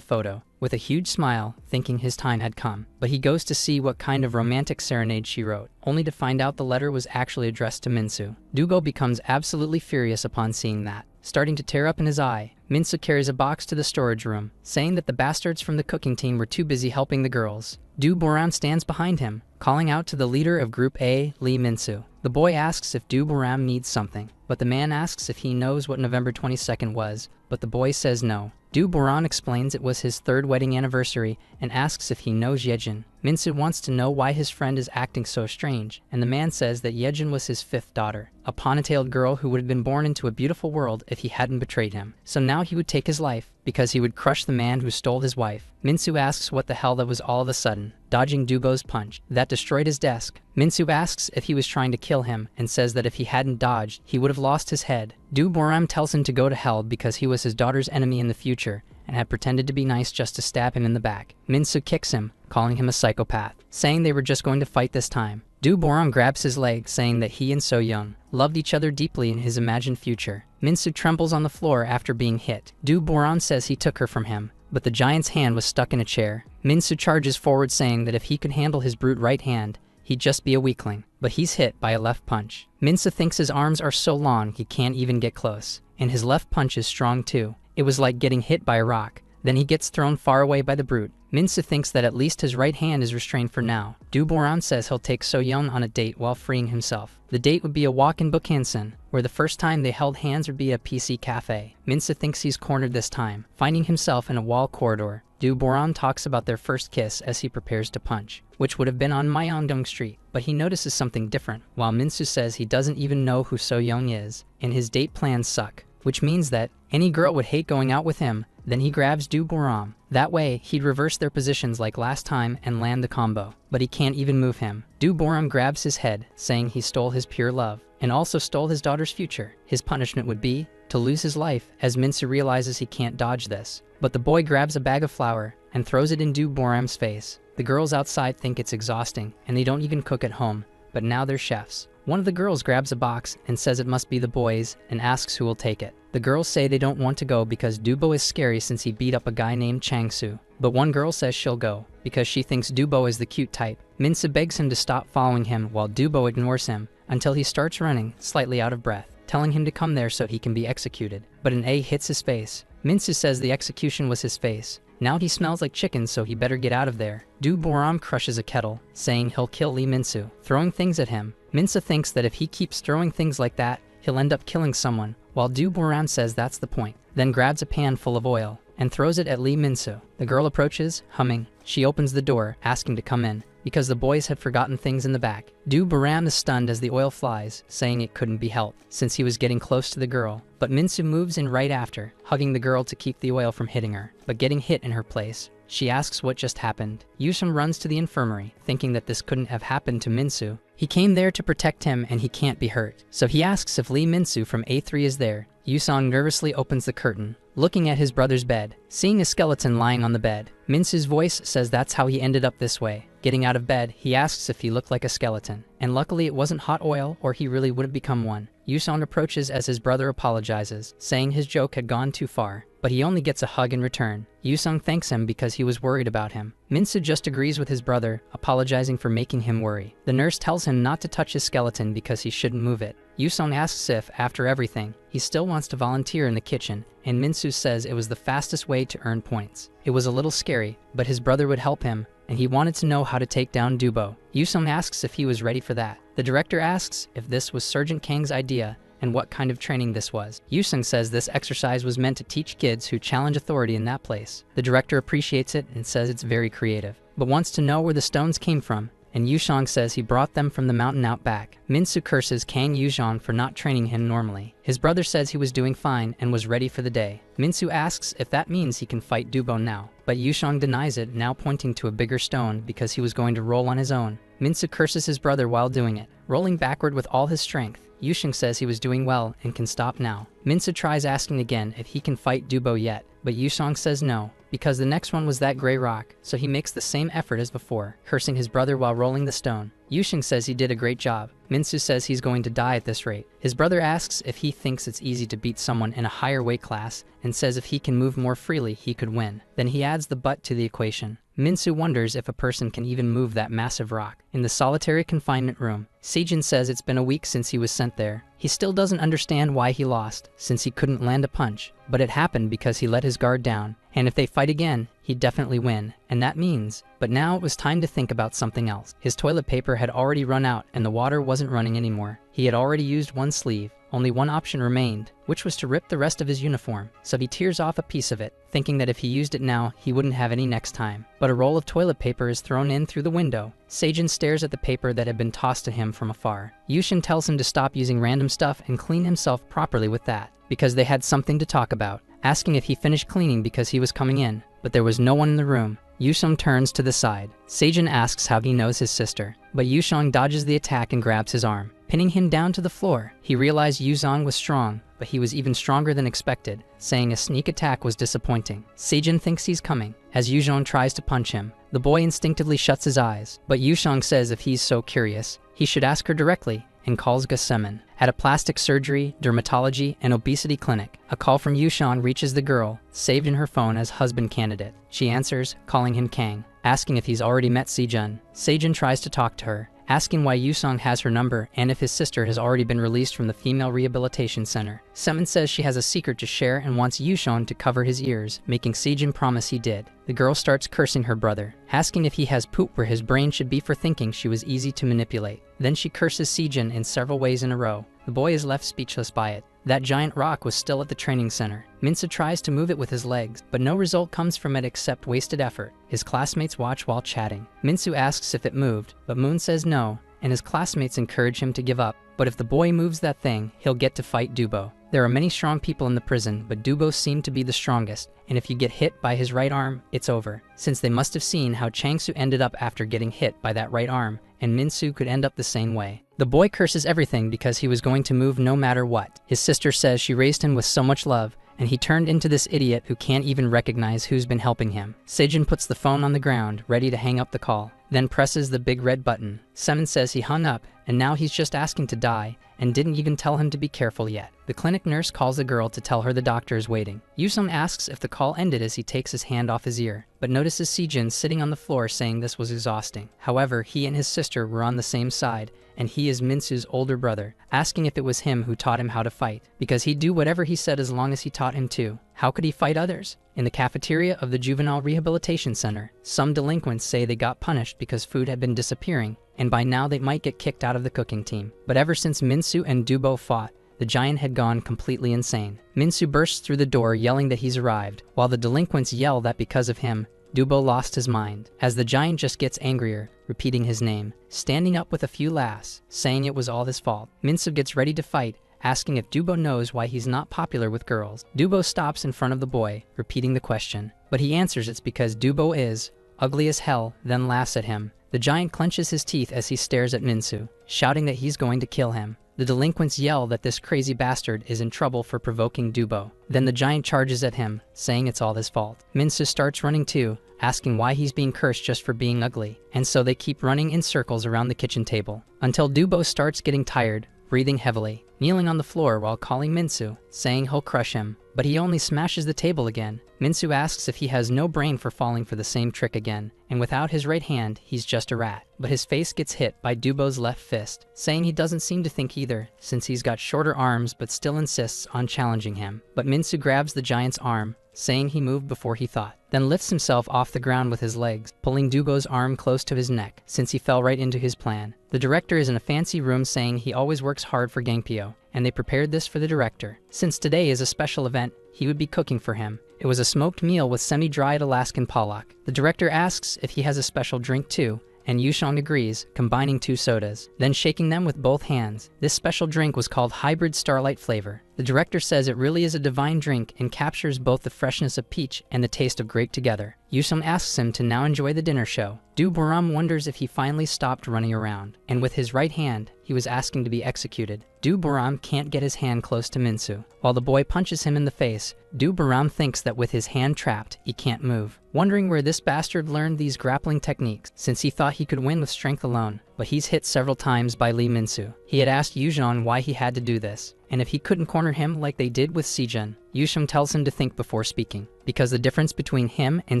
photo, with a huge smile, thinking his time had come. But he goes to see what kind of romantic serenade she wrote, only to find out the letter was actually addressed to Minsu. Dubo becomes absolutely furious upon seeing that. Starting to tear up in his eye, Minsu carries a box to the storage room, saying that the bastards from the cooking team were too busy helping the girls. Boram stands behind him, calling out to the leader of Group A, Lee Minsu. The boy asks if Boram needs something, but the man asks if he knows what November 22nd was, but the boy says no. Boram explains it was his 3rd wedding anniversary and asks if he knows Yejin. Minsu wants to know why his friend is acting so strange, and the man says that Yejin was his 5th daughter, a ponytailed girl who would have been born into a beautiful world if he hadn't betrayed him. So now he would take his life, because he would crush the man who stole his wife. Minsu asks what the hell that was all of a sudden, dodging Dubo's punch that destroyed his desk. Minsu asks if he was trying to kill him, and says that if he hadn't dodged, he would have lost his head. Boram tells him to go to hell because he was his daughter's enemy in the future, and had pretended to be nice just to stab him in the back. Minsu kicks him, calling him a psychopath, saying they were just going to fight this time. Boram grabs his leg, saying that he and So Young loved each other deeply in his imagined future. Minsu trembles on the floor after being hit. Boram says he took her from him, but the giant's hand was stuck in a chair. Minsu charges forward, saying that if he could handle his brute right hand, he'd just be a weakling, but he's hit by a left punch. Minsu thinks his arms are so long he can't even get close, and his left punch is strong too. It was like getting hit by a rock. Then he gets thrown far away by the brute. Minsu thinks that at least his right hand is restrained for now. Boram says he'll take So Young on a date while freeing himself. The date would be a walk in Bukhansan, where the first time they held hands would be a PC cafe. Minsu thinks he's cornered this time, finding himself in a wall corridor. Boram talks about their first kiss as he prepares to punch, which would have been on Myeongdong Street, but he notices something different, while Minsu says he doesn't even know who So Young is, and his date plans suck, which means that any girl would hate going out with him. Then he grabs Boram. That way, he'd reverse their positions like last time and land the combo, but he can't even move him. Boram grabs his head, saying he stole his pure love, and also stole his daughter's future. His punishment would be to lose his life, as Minsu realizes he can't dodge this. But the boy grabs a bag of flour and throws it in Boram's face. The girls outside think it's exhausting, and they don't even cook at home, but now they're chefs. One of the girls grabs a box and says it must be the boys, and asks who will take it. The girls say they don't want to go because Dubo is scary since he beat up a guy named Changsu. But one girl says she'll go, because she thinks Dubo is the cute type. Minsu begs him to stop following him while Dubo ignores him, until he starts running, slightly out of breath, telling him to come there so he can be executed. But an A hits his face. Minsu says the execution was his face. Now he smells like chicken, so he better get out of there. Boram crushes a kettle, saying he'll kill Lee Minsu, throwing things at him. Minsu thinks that if he keeps throwing things like that, he'll end up killing someone, while Boram says that's the point, then grabs a pan full of oil and throws it at Lee Minsu. The girl approaches, humming. She opens the door, asking to come in. because the boys had forgotten things in the back. Baram is stunned as the oil flies, saying it couldn't be helped, since he was getting close to the girl. But Minsu moves in right after, hugging the girl to keep the oil from hitting her, but getting hit in her place. She asks what just happened. Yusung runs to the infirmary, thinking that this couldn't have happened to Minsu. He came there to protect him and he can't be hurt. So he asks if Lee Minsu from A3 is there. Yusung nervously opens the curtain, looking at his brother's bed, seeing a skeleton lying on the bed. Minsu's voice says that's how he ended up this way. Getting out of bed, he asks if he looked like a skeleton. And luckily it wasn't hot oil or he really would have become one. Yusung approaches as his brother apologizes, saying his joke had gone too far, but he only gets a hug in return. Yusung thanks him because he was worried about him. Minsu just agrees with his brother, apologizing for making him worry. The nurse tells him not to touch his skeleton because he shouldn't move it. Yusung asks if, after everything, he still wants to volunteer in the kitchen, and Minsu says it was the fastest way to earn points. It was a little scary, but his brother would help him, and he wanted to know how to take down Dubo. Yusung asks if he was ready for that. The director asks if this was Sergeant Kang's idea and what kind of training this was. Yusung says this exercise was meant to teach kids who challenge authority in that place. The director appreciates it and says it's very creative, but wants to know where the stones came from, and Yusung says he brought them from the mountain out back. Minsu curses Kang Yuzhong for not training him normally. His brother says he was doing fine and was ready for the day. Minsu asks if that means he can fight Dubo now, but Yuzhong denies it, now pointing to a bigger stone because he was going to roll on his own. Minsu curses his brother while doing it, rolling backward with all his strength. Yuzhong says he was doing well and can stop now. Minsu tries asking again if he can fight Dubo yet, but Yuzhong says no, because the next one was that gray rock, so he makes the same effort as before, cursing his brother while rolling the stone. Yuzhong says he did a great job. Minsu says he's going to die at this rate. His brother asks if he thinks it's easy to beat someone in a higher weight class, and says if he can move more freely, he could win. Then he adds the but to the equation. Minsu wonders if a person can even move that massive rock. In the solitary confinement room, Seijin says it's been a week since he was sent there. He still doesn't understand why he lost, since he couldn't land a punch, but it happened because he let his guard down, and if they fight again, he'd definitely win, and that means, but now it was time to think about something else. His toilet paper had already run out and the water wasn't running anymore. He had already used one sleeve. Only one option remained, which was to rip the rest of his uniform, so he tears off a piece of it, thinking that if he used it now, he wouldn't have any next time. But a roll of toilet paper is thrown in through the window. Seijin stares at the paper that had been tossed to him from afar. Yushin tells him to stop using random stuff and clean himself properly with that, because they had something to talk about, asking if he finished cleaning because he was coming in, but there was no one in the room. Yusung turns to the side. Seijin asks how he knows his sister, but Yusung dodges the attack and grabs his arm, pinning him down to the floor. He realized Yuzhong was strong, but he was even stronger than expected, saying a sneak attack was disappointing. Seijin thinks he's coming. As Yuzhong tries to punch him, the boy instinctively shuts his eyes, but Yuzhong says if he's so curious, he should ask her directly, and calls Gasemen. At a plastic surgery, dermatology, and obesity clinic, a call from Yushan reaches the girl, saved in her phone as husband candidate. She answers, calling him Kang, asking if he's already met Seijun. Seijun tries to talk to her, asking why Yusong has her number and if his sister has already been released from the female rehabilitation center. Semen says she has a secret to share and wants Yushon to cover his ears, making Seijun promise he did. The girl starts cursing her brother, asking if he has poop where his brain should be for thinking she was easy to manipulate. Then she curses Seijun in several ways in a row. The boy is left speechless by it. That giant rock was still at the training center. Minsa tries to move it with his legs, but no result comes from it except wasted effort. His classmates watch while chatting. Minsu asks if it moved, but Moon says no, and his classmates encourage him to give up. But if the boy moves that thing, he'll get to fight Dubo. There are many strong people in the prison, but Dubo seemed to be the strongest, and if you get hit by his right arm, it's over. Since they must have seen how Changsu ended up after getting hit by that right arm, and Minsu could end up the same way. The boy curses everything because he was going to move no matter what. His sister says she raised him with so much love, and he turned into this idiot who can't even recognize who's been helping him. Seijun puts the phone on the ground, ready to hang up the call, then presses the big red button. Semen says he hung up, and now he's just asking to die, and didn't even tell him to be careful yet. The clinic nurse calls the girl to tell her the doctor is waiting. Yusung asks if the call ended as he takes his hand off his ear, but notices Seijun sitting on the floor saying this was exhausting. However, he and his sister were on the same side, and he is Minsu's older brother, asking if it was him who taught him how to fight, because he'd do whatever he said as long as he taught him to. How could he fight others? In the cafeteria of the Juvenile Rehabilitation Center, some delinquents say they got punished because food had been disappearing, and by now they might get kicked out of the cooking team. But ever since Minsu and Dubo fought, the giant had gone completely insane. Minsu bursts through the door yelling that he's arrived, while the delinquents yell that because of him, Dubo lost his mind, as the giant just gets angrier, repeating his name, standing up with a few laughs, saying it was all his fault. Minsu gets ready to fight, asking if Dubo knows why he's not popular with girls. Dubo stops in front of the boy, repeating the question, but he answers it's because Dubo is ugly as hell, then laughs at him. The giant clenches his teeth as he stares at Minsu, shouting that he's going to kill him. The delinquents yell that this crazy bastard is in trouble for provoking Dubo. Then the giant charges at him, saying it's all his fault. Minsu starts running too, asking why he's being cursed just for being ugly, and so they keep running in circles around the kitchen table, until Dubo starts getting tired, breathing heavily, kneeling on the floor while calling Minsu, saying he'll crush him, but he only smashes the table again. Minsu asks if he has no brain for falling for the same trick again, and without his right hand, he's just a rat. But his face gets hit by Dubo's left fist, saying he doesn't seem to think either, since he's got shorter arms but still insists on challenging him. But Minsu grabs the giant's arm, saying he moved before he thought, then lifts himself off the ground with his legs, pulling Dubo's arm close to his neck, since he fell right into his plan. The director is in a fancy room saying he always works hard for Gangpyo, and they prepared this for the director. Since today is a special event, he would be cooking for him. It was a smoked meal with semi-dried Alaskan pollock. The director asks if he has a special drink too, and Yushong agrees, combining 2 sodas, then shaking them with both hands. This special drink was called Hybrid Starlight Flavor. The director says it really is a divine drink and captures both the freshness of peach and the taste of grape together. Yushong asks him to now enjoy the dinner show. Du Boram wonders if he finally stopped running around, and with his right hand, he was asking to be executed. Du Boram can't get his hand close to Minsu. While the boy punches him in the face, Du Boram thinks that with his hand trapped, he can't move, wondering where this bastard learned these grappling techniques, since he thought he could win with strength alone. But he's hit several times by Lee Minsu. He had asked Yuzhan why he had to do this, and if he couldn't corner him like they did with Sejun. Yusheng tells him to think before speaking, because the difference between him and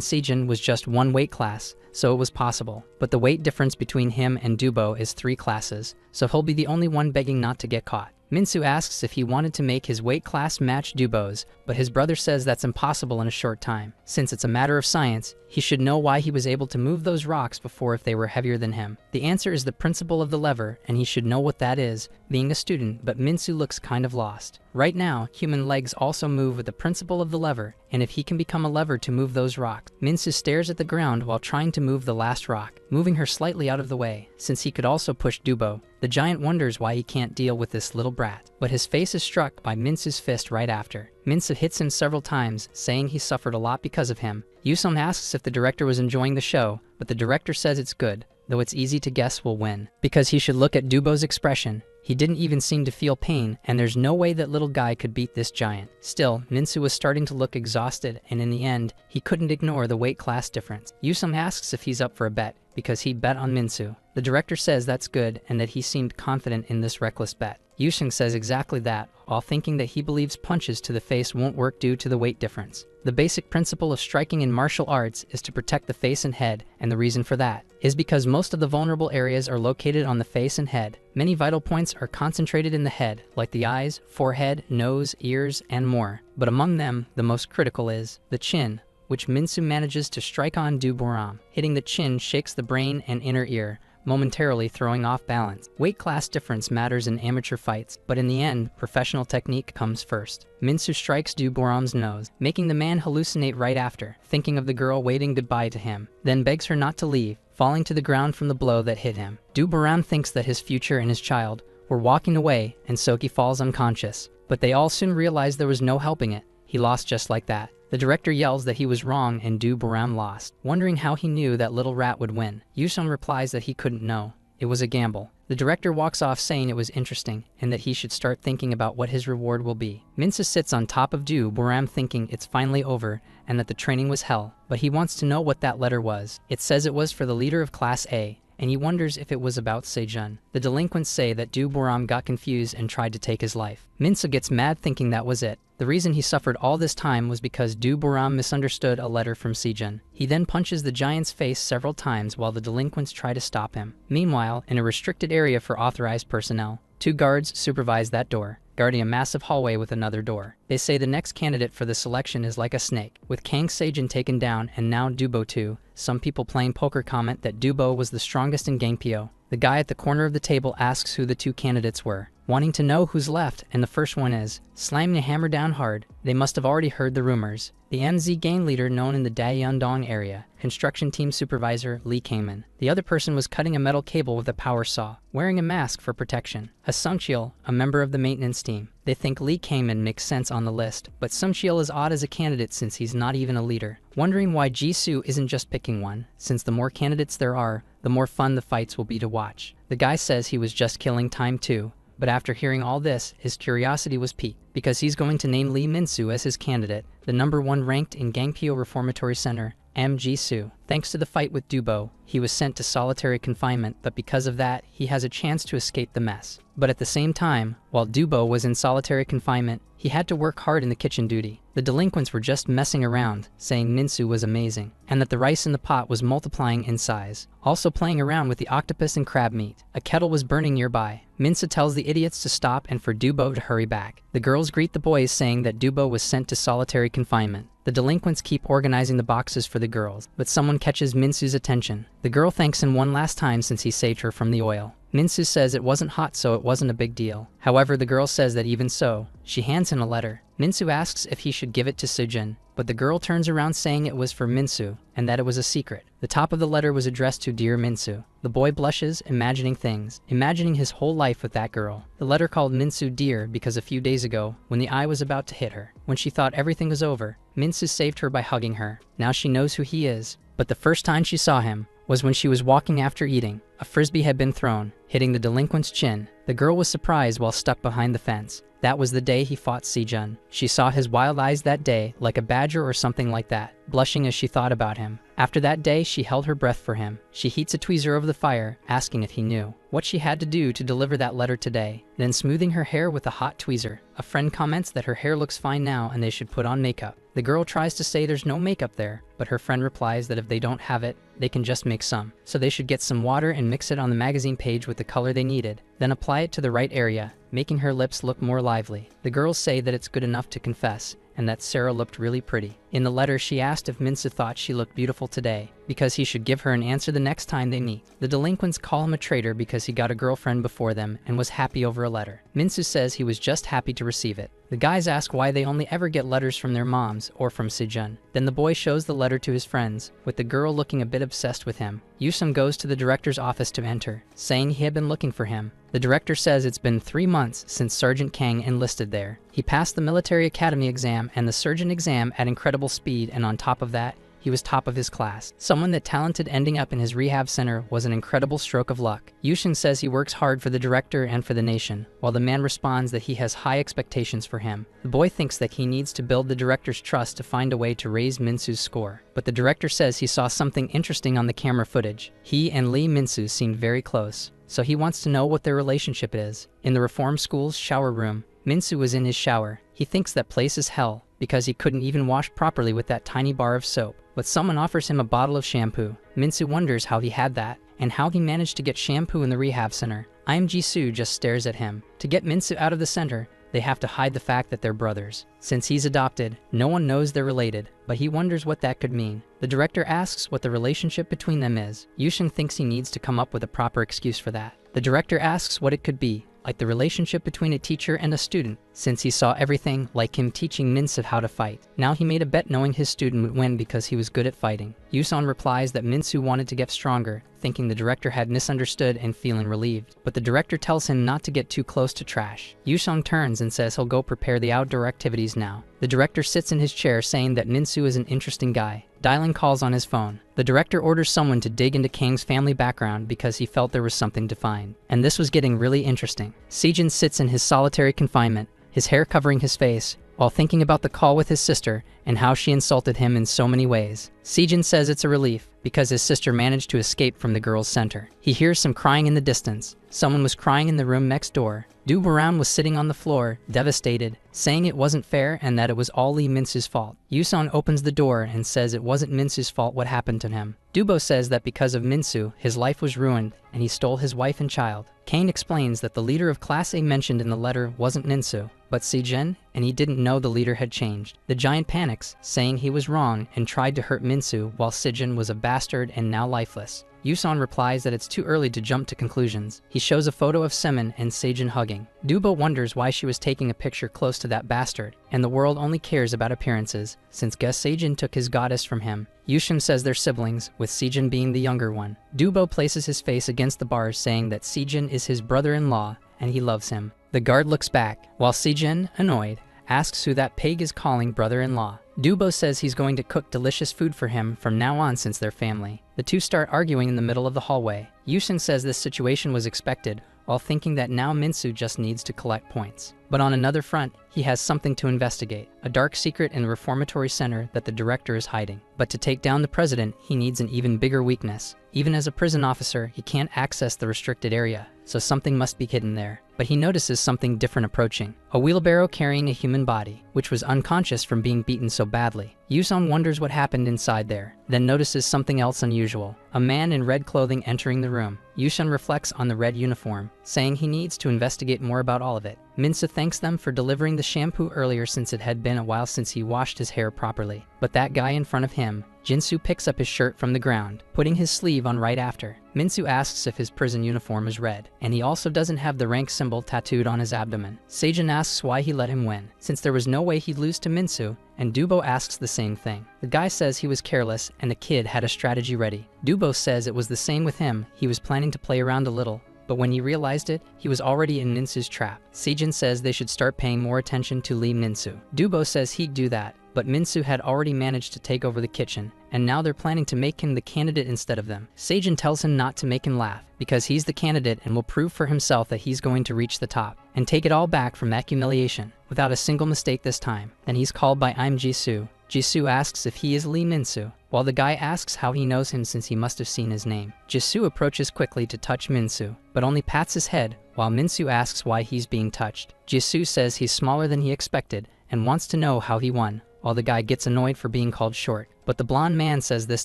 Sejun was just 1 weight class, so it was possible. But the weight difference between him and Dubo is 3 classes, so he'll be the only one begging not to get caught. Minsu asks if he wanted to make his weight class match Dubo's, but his brother says that's impossible in a short time. Since it's a matter of science, he should know why he was able to move those rocks before if they were heavier than him. The answer is the principle of the lever, and he should know what that is, being a student, but Minsu looks kind of lost. Right now, human legs also move with the principle of the lever, and if he can become a lever to move those rocks. Minsu stares at the ground while trying to move the last rock, moving her slightly out of the way, since he could also push Dubo. The giant wonders why he can't deal with this little brat, but his face is struck by Minsu's fist right after. Minsu hits him several times, saying he suffered a lot because of him. Yusung asks if the director was enjoying the show, but the director says it's good, though it's easy to guess will win, because he should look at Dubo's expression. He didn't even seem to feel pain, and there's no way that little guy could beat this giant. Still, Minsu was starting to look exhausted, and in the end, he couldn't ignore the weight class difference. Yusung asks if he's up for a bet, because he'd bet on Minsu. The director says that's good, and that he seemed confident in this reckless bet. Yusheng says exactly that, while thinking that he believes punches to the face won't work due to the weight difference. The basic principle of striking in martial arts is to protect the face and head, and the reason for that is because most of the vulnerable areas are located on the face and head. Many vital points are concentrated in the head, like the eyes, forehead, nose, ears, and more. But among them, the most critical is the chin, which Minsu manages to strike on Du Boram. Hitting the chin shakes the brain and inner ear, momentarily throwing off balance. Weight class difference matters in amateur fights, but in the end, professional technique comes first. Minsu strikes Du Boram's nose, making the man hallucinate right after, thinking of the girl waving goodbye to him, then begs her not to leave, falling to the ground from the blow that hit him. Du Boram thinks that his future and his child were walking away, and Soki falls unconscious, but they all soon realize there was no helping it. He lost just like that. The director yells that he was wrong and Du Boram lost, wondering how he knew that little rat would win. Yusung replies that he couldn't know. It was a gamble. The director walks off saying it was interesting, and that he should start thinking about what his reward will be. Minsu sits on top of Du Boram thinking it's finally over, and that the training was hell, but he wants to know what that letter was. It says it was for the leader of Class A, and he wonders if it was about Sejun. The delinquents say that Du Boram got confused and tried to take his life. Minsu gets mad thinking that was it. The reason he suffered all this time was because Du Boram misunderstood a letter from Sejun. He then punches the giant's face several times while the delinquents try to stop him. Meanwhile, in a restricted area for authorized personnel, 2 guards supervise that door, guarding a massive hallway with another door. They say the next candidate for the selection is like a snake. With Kang Sejun taken down and now Dubo too, some people playing poker comment that Dubo was the strongest in Gangpyo. The guy at the corner of the table asks who the 2 candidates were. wanting to know who's left, and the first one is slamming a hammer down hard. They must have already heard the rumors. The MZ gang leader known in the Daeyeondong area, construction team supervisor Lee Kamen. The other person was cutting a metal cable with a power saw, wearing a mask for protection. A Sungcheol, a member of the maintenance team. They think Lee Kamen makes sense on the list, but Sungcheol is odd as a candidate since he's not even a leader. Wondering why Jisoo isn't just picking one, since the more candidates there are, the more fun the fights will be to watch. The guy says he was just killing time too. But after hearing all this, his curiosity was piqued, because he's going to name Lee Min-soo as his candidate, the #1 ranked in Gangpyo Reformatory Center, MG-soo. Thanks to the fight with Dubo, he was sent to solitary confinement, but because of that, he has a chance to escape the mess. But at the same time, while Dubo was in solitary confinement, he had to work hard in the kitchen duty. The delinquents were just messing around, saying Min-soo was amazing, and that the rice in the pot was multiplying in size. Also playing around with the octopus and crab meat. A kettle was burning nearby. Min-soo tells the idiots to stop and for Dubo to hurry back. The girls greet the boys saying that Dubo was sent to solitary confinement. The delinquents keep organizing the boxes for the girls, but someone catches Min-soo's attention. The girl thanks him one last time since he saved her from the oil. Min-soo says it wasn't hot so it wasn't a big deal. However, the girl says that even so, she hands him a letter. Min-soo asks if he should give it to Sejun, but the girl turns around saying it was for Min-soo, and that it was a secret. The top of the letter was addressed to Dear Min-soo. The boy blushes, imagining things, imagining his whole life with that girl. The letter called Min-soo dear because a few days ago, when the eye was about to hit her, when she thought everything was over, Min-soo saved her by hugging her. Now she knows who he is, but the first time she saw him was when she was walking after eating. A frisbee had been thrown, hitting the delinquent's chin. The girl was surprised while stuck behind the fence. That was the day he fought Sejun. She saw his wild eyes that day, like a badger or something like that, blushing as she thought about him. After that day, she held her breath for him. She heats a tweezer over the fire, asking if he knew what she had to do to deliver that letter today, then smoothing her hair with a hot tweezer. A friend comments that her hair looks fine now and they should put on makeup. The girl tries to say there's no makeup there, but her friend replies that if they don't have it, they can just make some. So they should get some water and mix it on the magazine page with the color they needed, then apply it to the right area, making her lips look more lively. The girls say that it's good enough to confess, and that Sarah looked really pretty. In the letter, she asked if Min-soo thought she looked beautiful today, because he should give her an answer the next time they meet. The delinquents call him a traitor because he got a girlfriend before them and was happy over a letter. Min-soo says he was just happy to receive it. The guys ask why they only ever get letters from their moms or from Sejun. Then the boy shows the letter to his friends, with the girl looking a bit obsessed with him. Yusung goes to the director's office to enter, saying he had been looking for him. The director says it's been 3 months since Sergeant Kang enlisted there. He passed the military academy exam and the surgeon exam at incredible speed, and on top of that, he was top of his class. Someone that talented ending up in his rehab center was an incredible stroke of luck. Yushin says he works hard for the director and for the nation, while the man responds that he has high expectations for him. The boy thinks that he needs to build the director's trust to find a way to raise Min-soo's score. But the director says he saw something interesting on the camera footage. He and Lee Min-soo seemed very close, so he wants to know what their relationship is. In the reform school's shower room, Min-soo was in his shower. He thinks that place is hell, because he couldn't even wash properly with that tiny bar of soap. But someone offers him a bottle of shampoo. Min-soo wonders how he had that, and how he managed to get shampoo in the rehab center. Ji-soo just stares at him. To get Min-soo out of the center, they have to hide the fact that they're brothers. Since he's adopted, no one knows they're related, but he wonders what that could mean. The director asks what the relationship between them is. Yushin thinks he needs to come up with a proper excuse for that. The director asks what it could be, like the relationship between a teacher and a student, since he saw everything, like him teaching Min-soo how to fight. Now he made a bet knowing his student would win because he was good at fighting. Yuson replies that Min-soo wanted to get stronger, thinking the director had misunderstood and feeling relieved. But the director tells him not to get too close to trash. Yusong turns and says he'll go prepare the outdoor activities now. The director sits in his chair saying that Min-soo is an interesting guy. Dialing calls on his phone. The director orders someone to dig into Kang's family background because he felt there was something to find. And this was getting really interesting. Sejun sits in his solitary confinement, his hair covering his face, while thinking about the call with his sister and how she insulted him in so many ways. Sejun says it's a relief because his sister managed to escape from the girls' center. He hears some crying in the distance. Someone was crying in the room next door. Du Baran was sitting on the floor, devastated. saying it wasn't fair and that it was all Lee Min-soo's fault. Yusun opens the door and says it wasn't Min-soo's fault what happened to him. Dubo says that because of Min-soo, his life was ruined and he stole his wife and child. Kane explains that the leader of Class A mentioned in the letter wasn't Min-soo, but Si-jin, and he didn't know the leader had changed. The giant panics, saying he was wrong and tried to hurt Min-soo while Si-jin was a bastard and now lifeless. Yusun replies that it's too early to jump to conclusions. He shows a photo of Semin and Se-jin hugging. Dubo wonders why she was taking a picture close to that bastard, and the world only cares about appearances, since Se-jin took his goddess from him. Yushun says they're siblings, with Se-jin being the younger one. Dubo places his face against the bars saying that Se-jin is his brother-in-law, and he loves him. The guard looks back, while Se-jin, annoyed, asks who that pig is calling brother-in-law. Dubo says he's going to cook delicious food for him from now on since they're family. The two start arguing in the middle of the hallway. Yushun says this situation was expected, while thinking that now Min-soo just needs to collect points. But on another front, he has something to investigate, a dark secret in the reformatory center that the director is hiding. But to take down the president, he needs an even bigger weakness. Even as a prison officer, he can't access the restricted area, so something must be hidden there. But he notices something different approaching, a wheelbarrow carrying a human body, which was unconscious from being beaten so badly. Yusun wonders what happened inside there, then notices something else unusual, a man in red clothing entering the room. Yusun reflects on the red uniform, saying he needs to investigate more about all of it. Min-soo thanks them for delivering the shampoo earlier since it had been a while since he washed his hair properly. But that guy in front of him, Jinsu, picks up his shirt from the ground, putting his sleeve on right after. Min-soo asks if his prison uniform is red, and he also doesn't have the rank symbol tattooed on his abdomen. Se-jin asks why he let him win, since there was no way he'd lose to Min-soo, and Dubo asks the same thing. The guy says he was careless and the kid had a strategy ready. Dubo says it was the same with him, he was planning to play around a little, but when he realized it, he was already in Min-soo's trap. Se-jin says they should start paying more attention to Lee Min-soo. Dubo says he'd do that, but Min-soo had already managed to take over the kitchen, and now they're planning to make him the candidate instead of them. Se-jin tells him not to make him laugh, because he's the candidate and will prove for himself that he's going to reach the top, and take it all back from that humiliation, without a single mistake this time. Then he's called by I'm Jisoo. Jisoo asks if he is Lee Min-soo, while the guy asks how he knows him since he must have seen his name. Jisoo approaches quickly to touch Min-soo, but only pats his head, while Min-soo asks why he's being touched. Jisoo says he's smaller than he expected, and wants to know how he won, while the guy gets annoyed for being called short. But the blonde man says this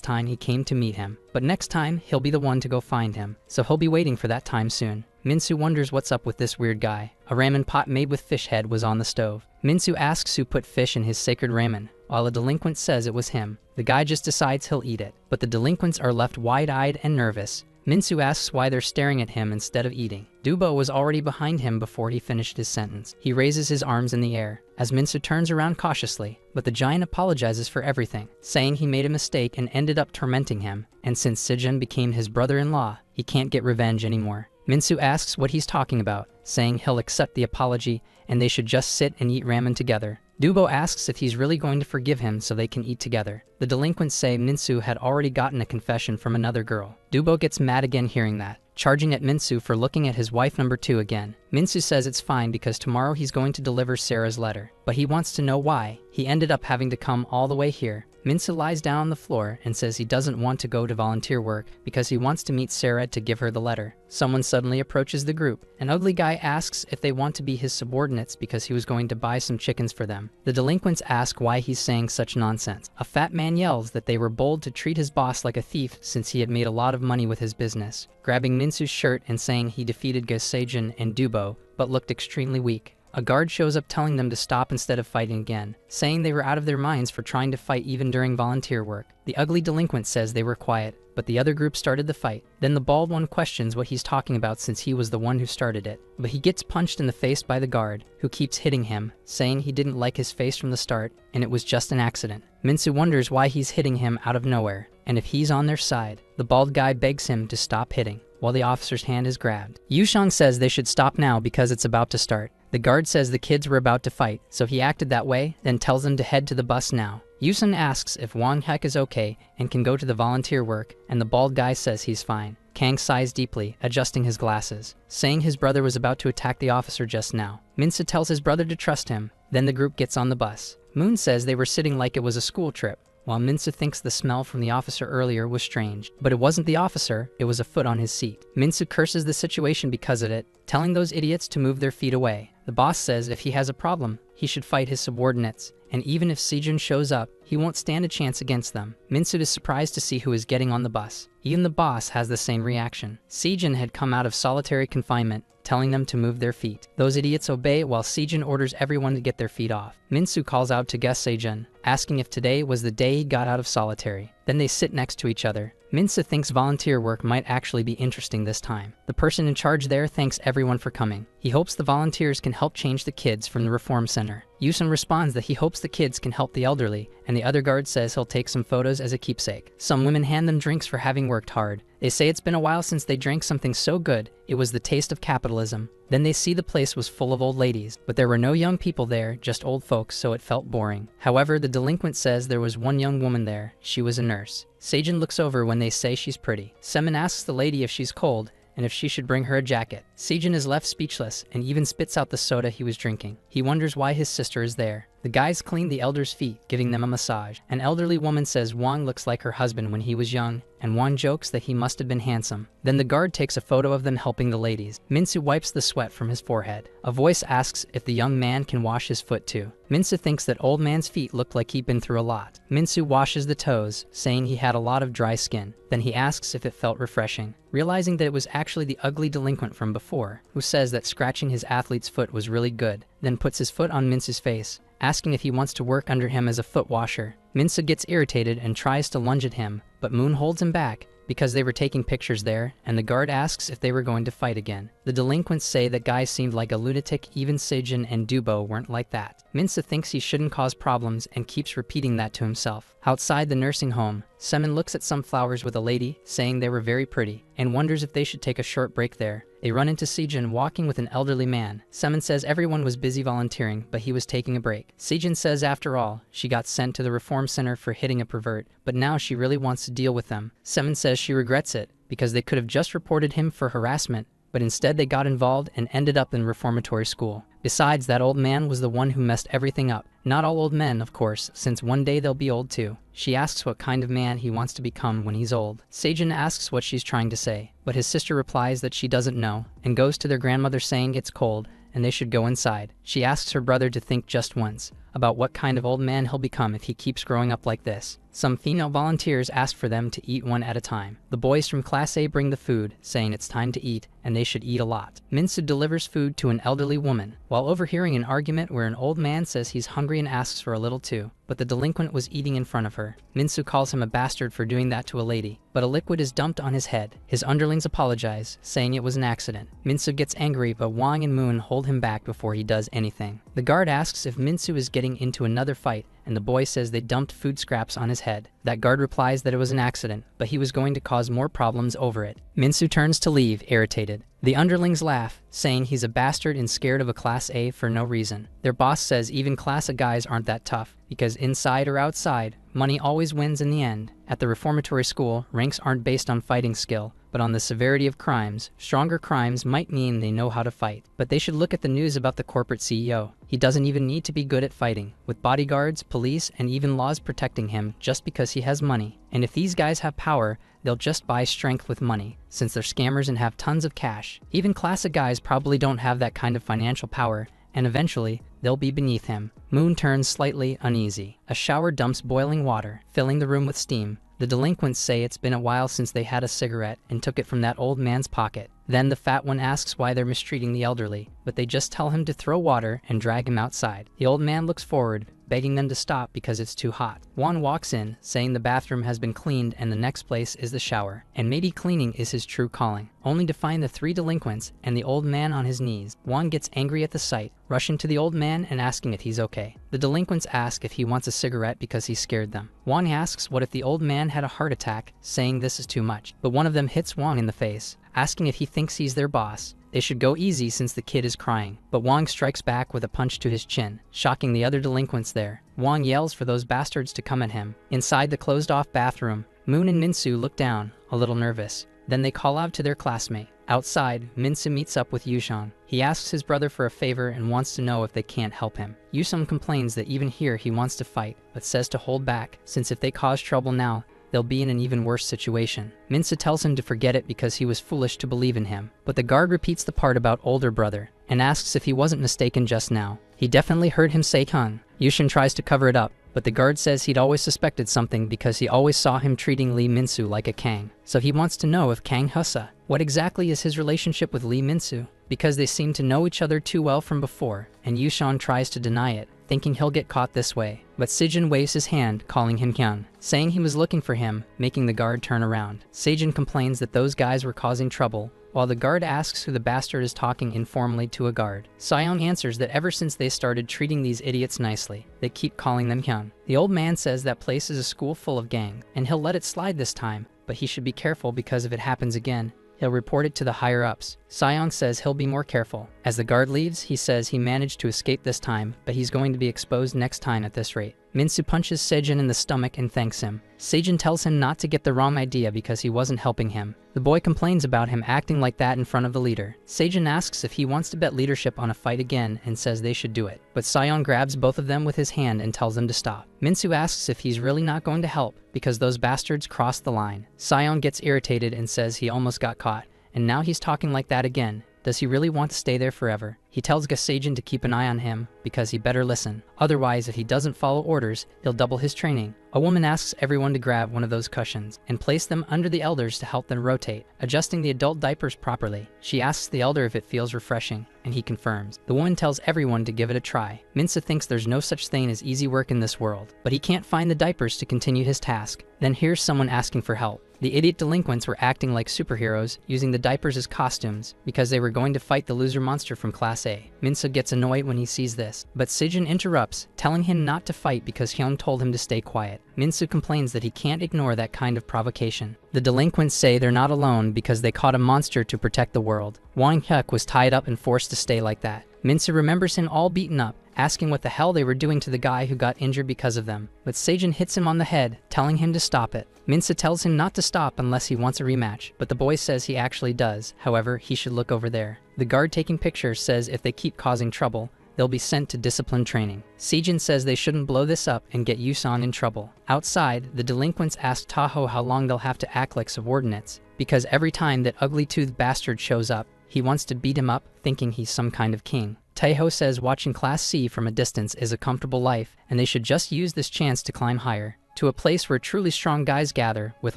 time he came to meet him, but next time he'll be the one to go find him, so he'll be waiting for that time soon. Min-soo wonders what's up with this weird guy. A ramen pot made with fish head was on the stove. Min-soo asks who put fish in his sacred ramen, while a delinquent says it was him. The guy just decides he'll eat it, but the delinquents are left wide-eyed and nervous. Min-soo asks why they're staring at him instead of eating. Dubo was already behind him before he finished his sentence. He raises his arms in the air, as Min-soo turns around cautiously, but the giant apologizes for everything, saying he made a mistake and ended up tormenting him, and since Se-jin became his brother-in-law, he can't get revenge anymore. Min-soo asks what he's talking about, saying he'll accept the apology and they should just sit and eat ramen together. Dubo asks if he's really going to forgive him so they can eat together. The delinquents say Min-soo had already gotten a confession from another girl. Dubo gets mad again hearing that, charging at Min-soo for looking at his wife number 2 again. Min-soo says it's fine because tomorrow he's going to deliver Sarah's letter, but he wants to know why he ended up having to come all the way here. Min-soo lies down on the floor and says he doesn't want to go to volunteer work because he wants to meet Sarah to give her the letter. Someone suddenly approaches the group. An ugly guy asks if they want to be his subordinates because he was going to buy some chickens for them. The delinquents ask why he's saying such nonsense. A fat man yells that they were bold to treat his boss like a thief since he had made a lot of money with his business, grabbing Min-soo's shirt and saying he defeated Se-jin and Dubo, but looked extremely weak. A guard shows up telling them to stop instead of fighting again, saying they were out of their minds for trying to fight even during volunteer work. The ugly delinquent says they were quiet, but the other group started the fight. Then the bald one questions what he's talking about since he was the one who started it. But he gets punched in the face by the guard, who keeps hitting him, saying he didn't like his face from the start, and it was just an accident. Min-soo wonders why he's hitting him out of nowhere, and if he's on their side. The bald guy begs him to stop hitting, while the officer's hand is grabbed. Yushang says they should stop now because it's about to start. The guard says the kids were about to fight, so he acted that way, then tells them to head to the bus now. Yusun asks if Wang Hek is okay and can go to the volunteer work, and the bald guy says he's fine. Kang sighs deeply, adjusting his glasses, saying his brother was about to attack the officer just now. Min-soo tells his brother to trust him, then the group gets on the bus. Moon says they were sitting like it was a school trip, while Minsu thinks the smell from the officer earlier was strange. But it wasn't the officer, it was a foot on his seat. Minsu curses the situation because of it, telling those idiots to move their feet away. The boss says if he has a problem, he should fight his subordinates, and even if Sejun shows up, he won't stand a chance against them. Minsu is surprised to see who is getting on the bus. Even the boss has the same reaction. Sejun had come out of solitary confinement, telling them to move their feet. Those idiots obey while Sejun orders everyone to get their feet off. Minsu calls out to guest Sejun, asking if today was the day he got out of solitary. Then they sit next to each other. Minsu thinks volunteer work might actually be interesting this time. The person in charge there thanks everyone for coming. He hopes the volunteers can help change the kids from the reform center. Yusun responds that he hopes the kids can help the elderly, and the other guard says he'll take some photos as a keepsake. Some women hand them drinks for having worked hard. They say it's been a while since they drank something so good, it was the taste of capitalism. Then they see the place was full of old ladies, but there were no young people there, just old folks, so it felt boring. However, the delinquent says there was one young woman there. She was a nurse. Sejun looks over when they say she's pretty. Semin asks the lady if she's cold, and if she should bring her a jacket. Sejun is left speechless and even spits out the soda he was drinking. He wonders why his sister is there. The guys clean the elders' feet, giving them a massage. An elderly woman says Wang looks like her husband when he was young, and Wang jokes that he must have been handsome. Then the guard takes a photo of them helping the ladies. Minsu wipes the sweat from his forehead. A voice asks if the young man can wash his foot too. Minsu thinks that old man's feet look like he'd been through a lot. Minsu washes the toes, saying he had a lot of dry skin. Then he asks if it felt refreshing, realizing that it was actually the ugly delinquent from before, who says that scratching his athlete's foot was really good, then puts his foot on Minsu's face, asking if he wants to work under him as a foot washer. Minsu gets irritated and tries to lunge at him, but Moon holds him back because they were taking pictures there, and the guard asks if they were going to fight again. The delinquents say that guy seemed like a lunatic, even Sejun and Dubo weren't like that. Minsu thinks he shouldn't cause problems and keeps repeating that to himself. Outside the nursing home, Semin looks at some flowers with a lady, saying they were very pretty, and wonders if they should take a short break there. They run into Sejun walking with an elderly man. Semin says everyone was busy volunteering, but he was taking a break. Sejun says after all, she got sent to the reform center for hitting a pervert, but now she really wants to deal with them. Semin says she regrets it, because they could have just reported him for harassment, but instead they got involved and ended up in reformatory school. Besides, that old man was the one who messed everything up. Not all old men, of course, since one day they'll be old too. She asks what kind of man he wants to become when he's old. Sejun asks what she's trying to say, but his sister replies that she doesn't know, and goes to their grandmother saying it's cold, and they should go inside. She asks her brother to think just once about what kind of old man he'll become if he keeps growing up like this. Some female volunteers ask for them to eat one at a time. The boys from Class A bring the food, saying it's time to eat, and they should eat a lot. Minsu delivers food to an elderly woman, while overhearing an argument where an old man says he's hungry and asks for a little too, but the delinquent was eating in front of her. Minsu calls him a bastard for doing that to a lady, but a liquid is dumped on his head. His underlings apologize, saying it was an accident. Minsu gets angry, but Wang and Moon hold him back before he does anything. The guard asks if Minsu is getting into another fight, and the boy says they dumped food scraps on his head. That guard replies that it was an accident, but he was going to cause more problems over it. Minsu turns to leave, irritated. The underlings laugh, saying he's a bastard and scared of a Class A for no reason. Their boss says even Class A guys aren't that tough, because inside or outside, money always wins in the end. At the reformatory school, ranks aren't based on fighting skill, but on the severity of crimes. Stronger crimes might mean they know how to fight, but they should look at the news about the corporate CEO. He doesn't even need to be good at fighting, with bodyguards, police, and even laws protecting him just because he has money. And if these guys have power, they'll just buy strength with money, since they're scammers and have tons of cash. Even Class A guys probably don't have that kind of financial power, and eventually, they'll be beneath him. Moon turns slightly uneasy. A shower dumps boiling water, filling the room with steam. The delinquents say it's been a while since they had a cigarette and took it from that old man's pocket. Then the fat one asks why they're mistreating the elderly, but they just tell him to throw water and drag him outside. The old man looks forward, begging them to stop because it's too hot. Juan walks in, saying the bathroom has been cleaned and the next place is the shower, and maybe cleaning is his true calling, only to find the three delinquents and the old man on his knees. Juan gets angry at the sight, rushing to the old man and asking if he's okay. The delinquents ask if he wants a cigarette because he scared them. Juan asks what if the old man had a heart attack, saying this is too much, but one of them hits Wang in the face, asking if he thinks he's their boss. They should go easy since the kid is crying, but Wang strikes back with a punch to his chin, shocking the other delinquents there. Wang yells for those bastards to come at him. Inside the closed-off bathroom, Moon and Minsu look down, a little nervous. Then they call out to their classmate. Outside, Minsu meets up with Yushan. He asks his brother for a favor and wants to know if they can't help him. Yushan complains that even here he wants to fight, but says to hold back, since if they cause trouble now, they'll be in an even worse situation. Minsu tells him to forget it because he was foolish to believe in him. But the guard repeats the part about older brother, and asks if he wasn't mistaken just now. He definitely heard him say Kun. Yushan tries to cover it up, but the guard says he'd always suspected something because he always saw him treating Lee Minsu like a Kang. So he wants to know if Kang Husa. What exactly is his relationship with Lee Minsu? Because they seem to know each other too well from before, and Yushan tries to deny it, thinking he'll get caught this way. But Sejin waves his hand, calling him Kyun, saying he was looking for him, making the guard turn around. Sejin complains that those guys were causing trouble, while the guard asks who the bastard is talking informally to a guard. Seong answers that ever since they started treating these idiots nicely, they keep calling them Kyun. The old man says that place is a school full of gang, and he'll let it slide this time, but he should be careful because if it happens again, he'll report it to the higher-ups. Seong says he'll be more careful. As the guard leaves, he says he managed to escape this time, but he's going to be exposed next time at this rate. Minsu punches Sejin in the stomach and thanks him. Sejin tells him not to get the wrong idea because he wasn't helping him. The boy complains about him acting like that in front of the leader. Sejin asks if he wants to bet leadership on a fight again and says they should do it. But Seong grabs both of them with his hand and tells them to stop. Minsu asks if he's really not going to help because those bastards crossed the line. Seong gets irritated and says he almost got caught, and now he's talking like that again. Does he really want to stay there forever? He tells Gasejin to keep an eye on him because he better listen. Otherwise, if he doesn't follow orders, he'll double his training. A woman asks everyone to grab one of those cushions and place them under the elders to help them rotate, adjusting the adult diapers properly. She asks the elder if it feels refreshing, and he confirms. The woman tells everyone to give it a try. Minsa thinks there's no such thing as easy work in this world, but he can't find the diapers to continue his task. Then here's someone asking for help. The idiot delinquents were acting like superheroes, using the diapers as costumes, because they were going to fight the loser monster from Class A. Minsa gets annoyed when he sees this, but Sejin interrupts, telling him not to fight because Hyung told him to stay quiet. Minsu complains that he can't ignore that kind of provocation. The delinquents say they're not alone because they caught a monster to protect the world. Wang Hyuk was tied up and forced to stay like that. Minsu remembers him all beaten up, asking what the hell they were doing to the guy who got injured because of them. But Sejin hits him on the head, telling him to stop it. Minsa tells him not to stop unless he wants a rematch, but the boy says he actually does. However, he should look over there. The guard taking pictures says if they keep causing trouble, they'll be sent to discipline training. Sejin says they shouldn't blow this up and get Yusan in trouble. Outside, the delinquents ask Taho how long they'll have to act like subordinates, because every time that ugly-toothed bastard shows up, he wants to beat him up, thinking he's some kind of king. Taeho says watching Class C from a distance is a comfortable life, and they should just use this chance to climb higher, to a place where truly strong guys gather, with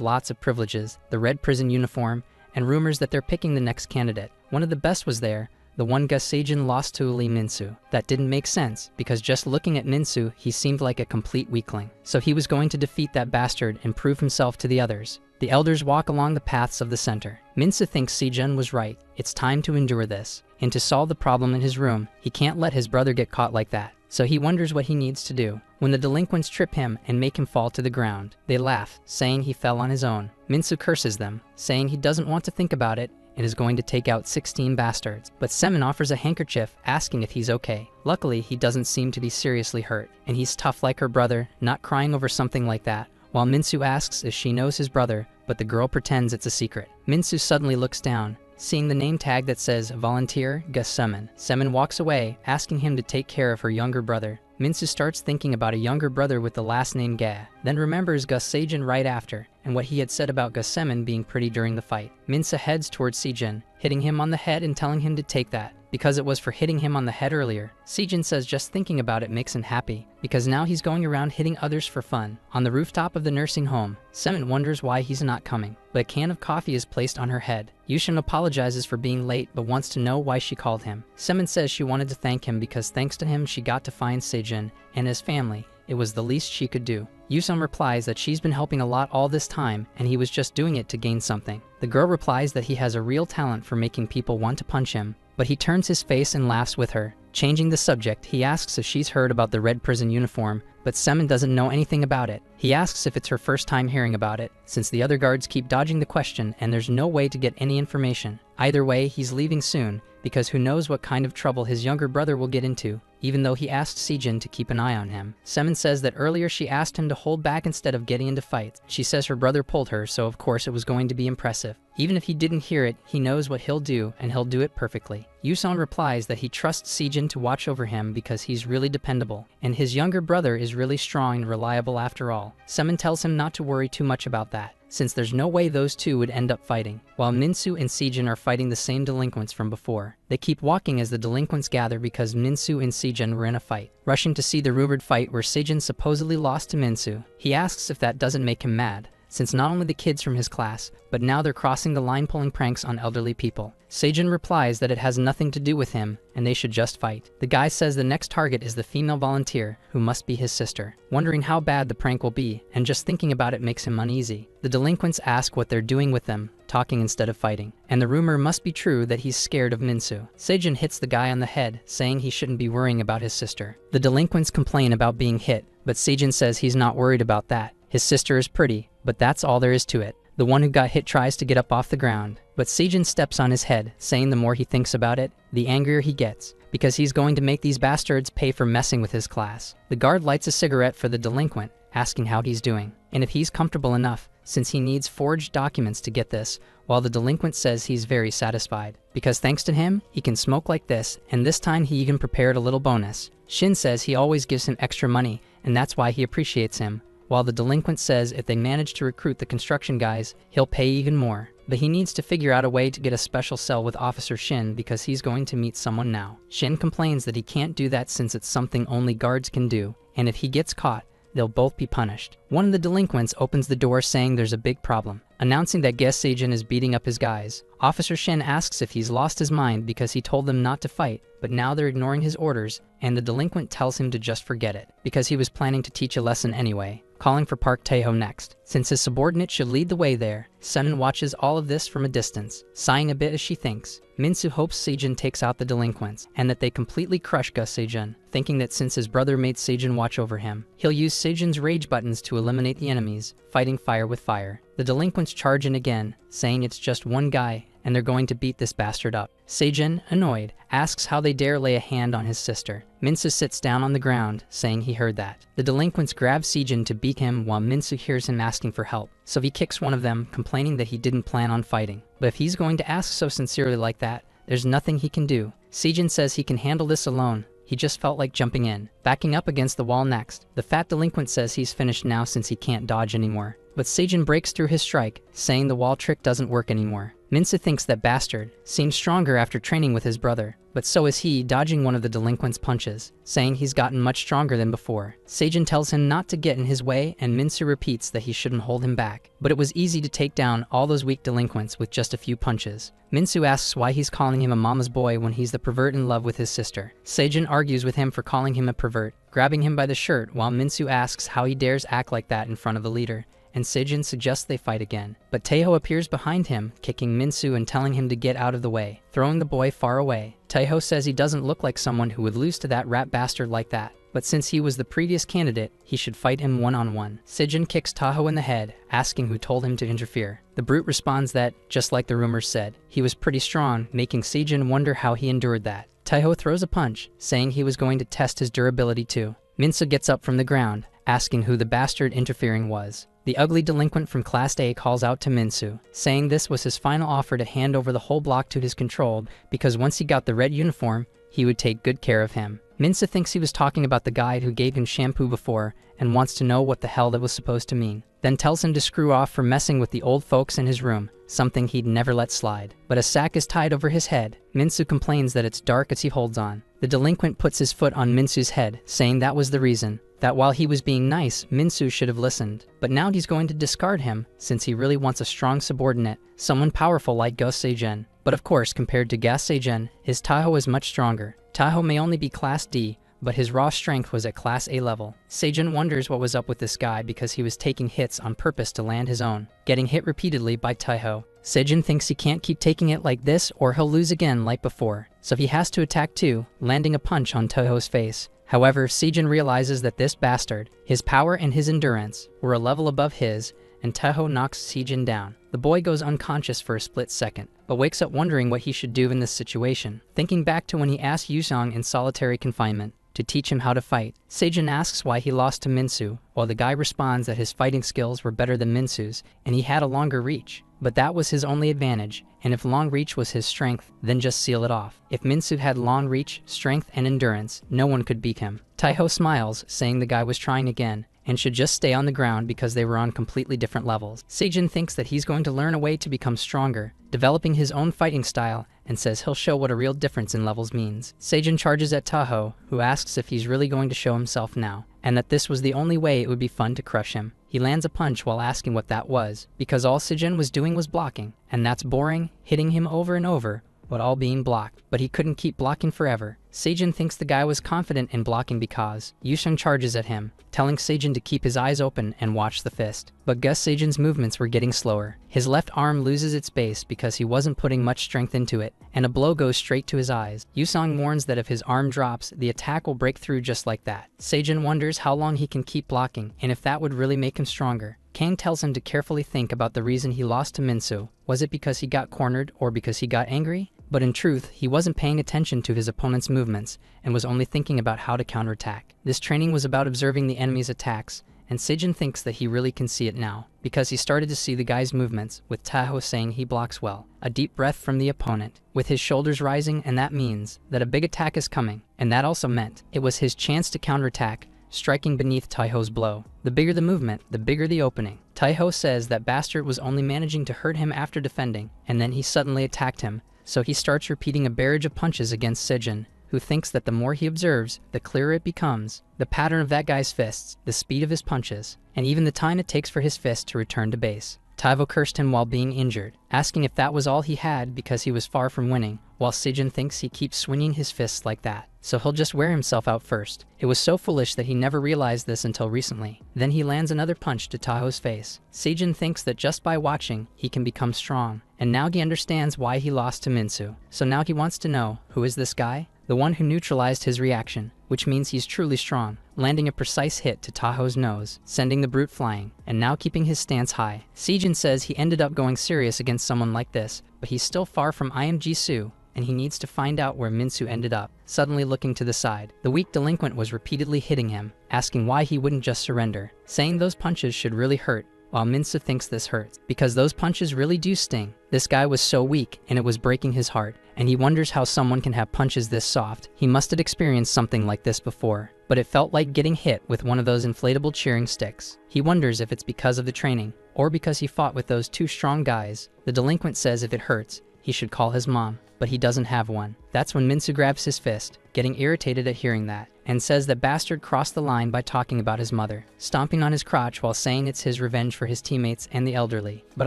lots of privileges, the red prison uniform, and rumors that they're picking the next candidate. One of the best was there, the one Gus Sejin lost to Lee Minsu. That didn't make sense, because just looking at Minsu, he seemed like a complete weakling. So he was going to defeat that bastard and prove himself to the others. The elders walk along the paths of the center. Minsu thinks Sejin was right. It's time to endure this. And to solve the problem in his room, he can't let his brother get caught like that. So he wonders what he needs to do. When the delinquents trip him and make him fall to the ground, they laugh, saying he fell on his own. Minsu curses them, saying he doesn't want to think about it and is going to take out 16 bastards. But Semin offers a handkerchief, asking if he's okay. Luckily, he doesn't seem to be seriously hurt, and he's tough like her brother, not crying over something like that, while Minsu asks if she knows his brother, but the girl pretends it's a secret. Minsu suddenly looks down, seeing the name tag that says Volunteer Gus Semin. Semin walks away, asking him to take care of her younger brother. Minsu starts thinking about a younger brother with the last name Ga, then remembers Gus Sejin right after, and what he had said about Gus Semin being pretty during the fight. Minsa heads towards Sejin, hitting him on the head and telling him to take that, because it was for hitting him on the head earlier. Sejin says just thinking about it makes him happy, because now he's going around hitting others for fun. On the rooftop of the nursing home, Semin wonders why he's not coming, but a can of coffee is placed on her head. Yushin apologizes for being late but wants to know why she called him. Semin says she wanted to thank him because thanks to him she got to find Sejin and his family. It was the least she could do. Yusung replies that she's been helping a lot all this time and he was just doing it to gain something. The girl replies that he has a real talent for making people want to punch him, but he turns his face and laughs with her. Changing the subject, he asks if she's heard about the red prison uniform, but Semin doesn't know anything about it. He asks if it's her first time hearing about it, since the other guards keep dodging the question and there's no way to get any information. Either way, he's leaving soon, because who knows what kind of trouble his younger brother will get into. even though he asked Sejin to keep an eye on him. Semin says that earlier she asked him to hold back instead of getting into fights. She says her brother pulled her, so of course it was going to be impressive. Even if he didn't hear it, he knows what he'll do, and he'll do it perfectly. Yuson replies that he trusts Sejin to watch over him because he's really dependable, and his younger brother is really strong and reliable after all. Semin tells him not to worry too much about that, since there's no way those two would end up fighting. While Minsu and Sejin are fighting the same delinquents from before, they keep walking as the delinquents gather because Minsu and Sejin were in a fight. Rushing to see the rumored fight where Sejin supposedly lost to Minsu, he asks if that doesn't make him mad, since not only the kids from his class, but now they're crossing the line pulling pranks on elderly people. Sejin replies that it has nothing to do with him, and they should just fight. The guy says the next target is the female volunteer, who must be his sister. Wondering how bad the prank will be, and just thinking about it makes him uneasy. The delinquents ask what they're doing with them, talking instead of fighting. And the rumor must be true that he's scared of Minsu. Sejin hits the guy on the head, saying he shouldn't be worrying about his sister. The delinquents complain about being hit, but Sejin says he's not worried about that. His sister is pretty, but that's all there is to it. The one who got hit tries to get up off the ground, but Sejin steps on his head, saying the more he thinks about it, the angrier he gets, because he's going to make these bastards pay for messing with his class. The guard lights a cigarette for the delinquent, asking how he's doing, and if he's comfortable enough, since he needs forged documents to get this, while the delinquent says he's very satisfied, because thanks to him, he can smoke like this, and this time he even prepared a little bonus. Shin says he always gives him extra money, and that's why he appreciates him, while the delinquent says if they manage to recruit the construction guys, he'll pay even more. But he needs to figure out a way to get a special cell with Officer Shin because he's going to meet someone now. Shin complains that he can't do that since it's something only guards can do, and if he gets caught, they'll both be punished. One of the delinquents opens the door saying there's a big problem, announcing that guest Sejin is beating up his guys. Officer Shin asks if he's lost his mind because he told them not to fight, but now they're ignoring his orders, and the delinquent tells him to just forget it, because he was planning to teach a lesson anyway, calling for Park Taeho next. Since his subordinate should lead the way there, Semin watches all of this from a distance, sighing a bit as she thinks. Minsu hopes Sejin takes out the delinquents, and that they completely crush Gus Sejin, thinking that since his brother made Sejin watch over him, he'll use Sejin's rage buttons to eliminate the enemies, fighting fire with fire. The delinquents charge in again, saying it's just one guy, and they're going to beat this bastard up. Sejin, annoyed, asks how they dare lay a hand on his sister. Minsu sits down on the ground, saying he heard that. The delinquents grab Sejin to beat him while Minsu hears him asking for help, so he kicks one of them, complaining that he didn't plan on fighting. But if he's going to ask so sincerely like that, there's nothing he can do. Sejin says he can handle this alone. He just felt like jumping in. Backing up against the wall next, the fat delinquent says he's finished now since he can't dodge anymore. But Sejin breaks through his strike, saying the wall trick doesn't work anymore. Minsu thinks that bastard seems stronger after training with his brother, but so is he, dodging one of the delinquent's punches, saying he's gotten much stronger than before. Sejin tells him not to get in his way, and Minsu repeats that he shouldn't hold him back. But it was easy to take down all those weak delinquents with just a few punches. Minsu asks why he's calling him a mama's boy when he's the pervert in love with his sister. Sejin argues with him for calling him a pervert, grabbing him by the shirt while Minsu asks how he dares act like that in front of the leader, and Sejin suggests they fight again. But Taeho appears behind him, kicking Minsu and telling him to get out of the way, throwing the boy far away. Taeho says he doesn't look like someone who would lose to that rat bastard like that, but since he was the previous candidate, he should fight him one-on-one. Sejin kicks Taeho in the head, asking who told him to interfere. The brute responds that, just like the rumors said, he was pretty strong, making Sejin wonder how he endured that. Taeho throws a punch, saying he was going to test his durability too. Minsu gets up from the ground, asking who the bastard interfering was. The ugly delinquent from Class A calls out to Minsu, saying this was his final offer to hand over the whole block to his controlled, because once he got the red uniform, he would take good care of him. Minsu thinks he was talking about the guy who gave him shampoo before, and wants to know what the hell that was supposed to mean. Then tells him to screw off for messing with the old folks in his room, something he'd never let slide. But a sack is tied over his head. Minsu complains that it's dark as he holds on. The delinquent puts his foot on Minsu's head, saying that was the reason. That while he was being nice, Minsu should have listened. But now he's going to discard him, since he really wants a strong subordinate, someone powerful like Go Seijen. But of course, compared to Gas Seijen, his Taeho is much stronger. Taeho may only be Class D, but his raw strength was at Class A level. Seijen wonders what was up with this guy because he was taking hits on purpose to land his own, getting hit repeatedly by Taeho. Seijen thinks he can't keep taking it like this or he'll lose again like before, so he has to attack too, landing a punch on Taeho's face. However, Seijen realizes that this bastard, his power and his endurance, were a level above his, and Taeho knocks Seijen down. The boy goes unconscious for a split second, but wakes up wondering what he should do in this situation, thinking back to when he asked Yusong in solitary confinement to teach him how to fight. Seijin asks why he lost to Minsu, while the guy responds that his fighting skills were better than Minsu's and he had a longer reach. But that was his only advantage, and if long reach was his strength, then just seal it off. If Minsu had long reach, strength, and endurance, no one could beat him. Taiho smiles, saying the guy was trying again, and should just stay on the ground because they were on completely different levels. Seijin thinks that he's going to learn a way to become stronger, developing his own fighting style, and says he'll show what a real difference in levels means. Seijin charges at Taho, who asks if he's really going to show himself now, and that this was the only way it would be fun to crush him. He lands a punch while asking what that was, because all Seijin was doing was blocking, and that's boring, hitting him over and over, but all being blocked. But he couldn't keep blocking forever. Seijin thinks the guy was confident in blocking because Yusheng charges at him, telling Seijin to keep his eyes open and watch the fist. But Gus Seijin's movements were getting slower. His left arm loses its base because he wasn't putting much strength into it, and a blow goes straight to his eyes. Yusong warns that if his arm drops, the attack will break through just like that. Seijin wonders how long he can keep blocking, and if that would really make him stronger. Kang tells him to carefully think about the reason he lost to Minsu. Was it because he got cornered or because he got angry? But in truth, he wasn't paying attention to his opponent's movements and was only thinking about how to counterattack. This training was about observing the enemy's attacks, and Seijin thinks that he really can see it now, because he started to see the guy's movements, with Taho saying he blocks well. A deep breath from the opponent, with his shoulders rising, and that means that a big attack is coming, and that also meant it was his chance to counterattack, striking beneath Taiho's blow. The bigger the movement, the bigger the opening. Taiho says that Bastard was only managing to hurt him after defending, and then he suddenly attacked him, so he starts repeating a barrage of punches against Seijin, who thinks that the more he observes, the clearer it becomes. The pattern of that guy's fists, the speed of his punches, and even the time it takes for his fist to return to base. Taivo cursed him while being injured, asking if that was all he had because he was far from winning, while Seijin thinks he keeps swinging his fists like that, so he'll just wear himself out first. It was so foolish that he never realized this until recently. Then he lands another punch to Taho's face. Seijin thinks that just by watching, he can become strong, and now he understands why he lost to Minsu. So now he wants to know, who is this guy? The one who neutralized his reaction, which means he's truly strong, landing a precise hit to Taho's nose, sending the brute flying, and now keeping his stance high. Seijin says he ended up going serious against someone like this, but he's still far from Jisoo, and he needs to find out where Minsu ended up. Suddenly looking to the side, the weak delinquent was repeatedly hitting him, asking why he wouldn't just surrender, saying those punches should really hurt, while Minsu thinks this hurts, because those punches really do sting. This guy was so weak, and it was breaking his heart, and he wonders how someone can have punches this soft. He must have experienced something like this before, but it felt like getting hit with one of those inflatable cheering sticks. He wonders if it's because of the training, or because he fought with those two strong guys. The delinquent says if it hurts, he should call his mom, but he doesn't have one. That's when Minsu grabs his fist, getting irritated at hearing that, and says that Bastard crossed the line by talking about his mother, stomping on his crotch while saying it's his revenge for his teammates and the elderly. But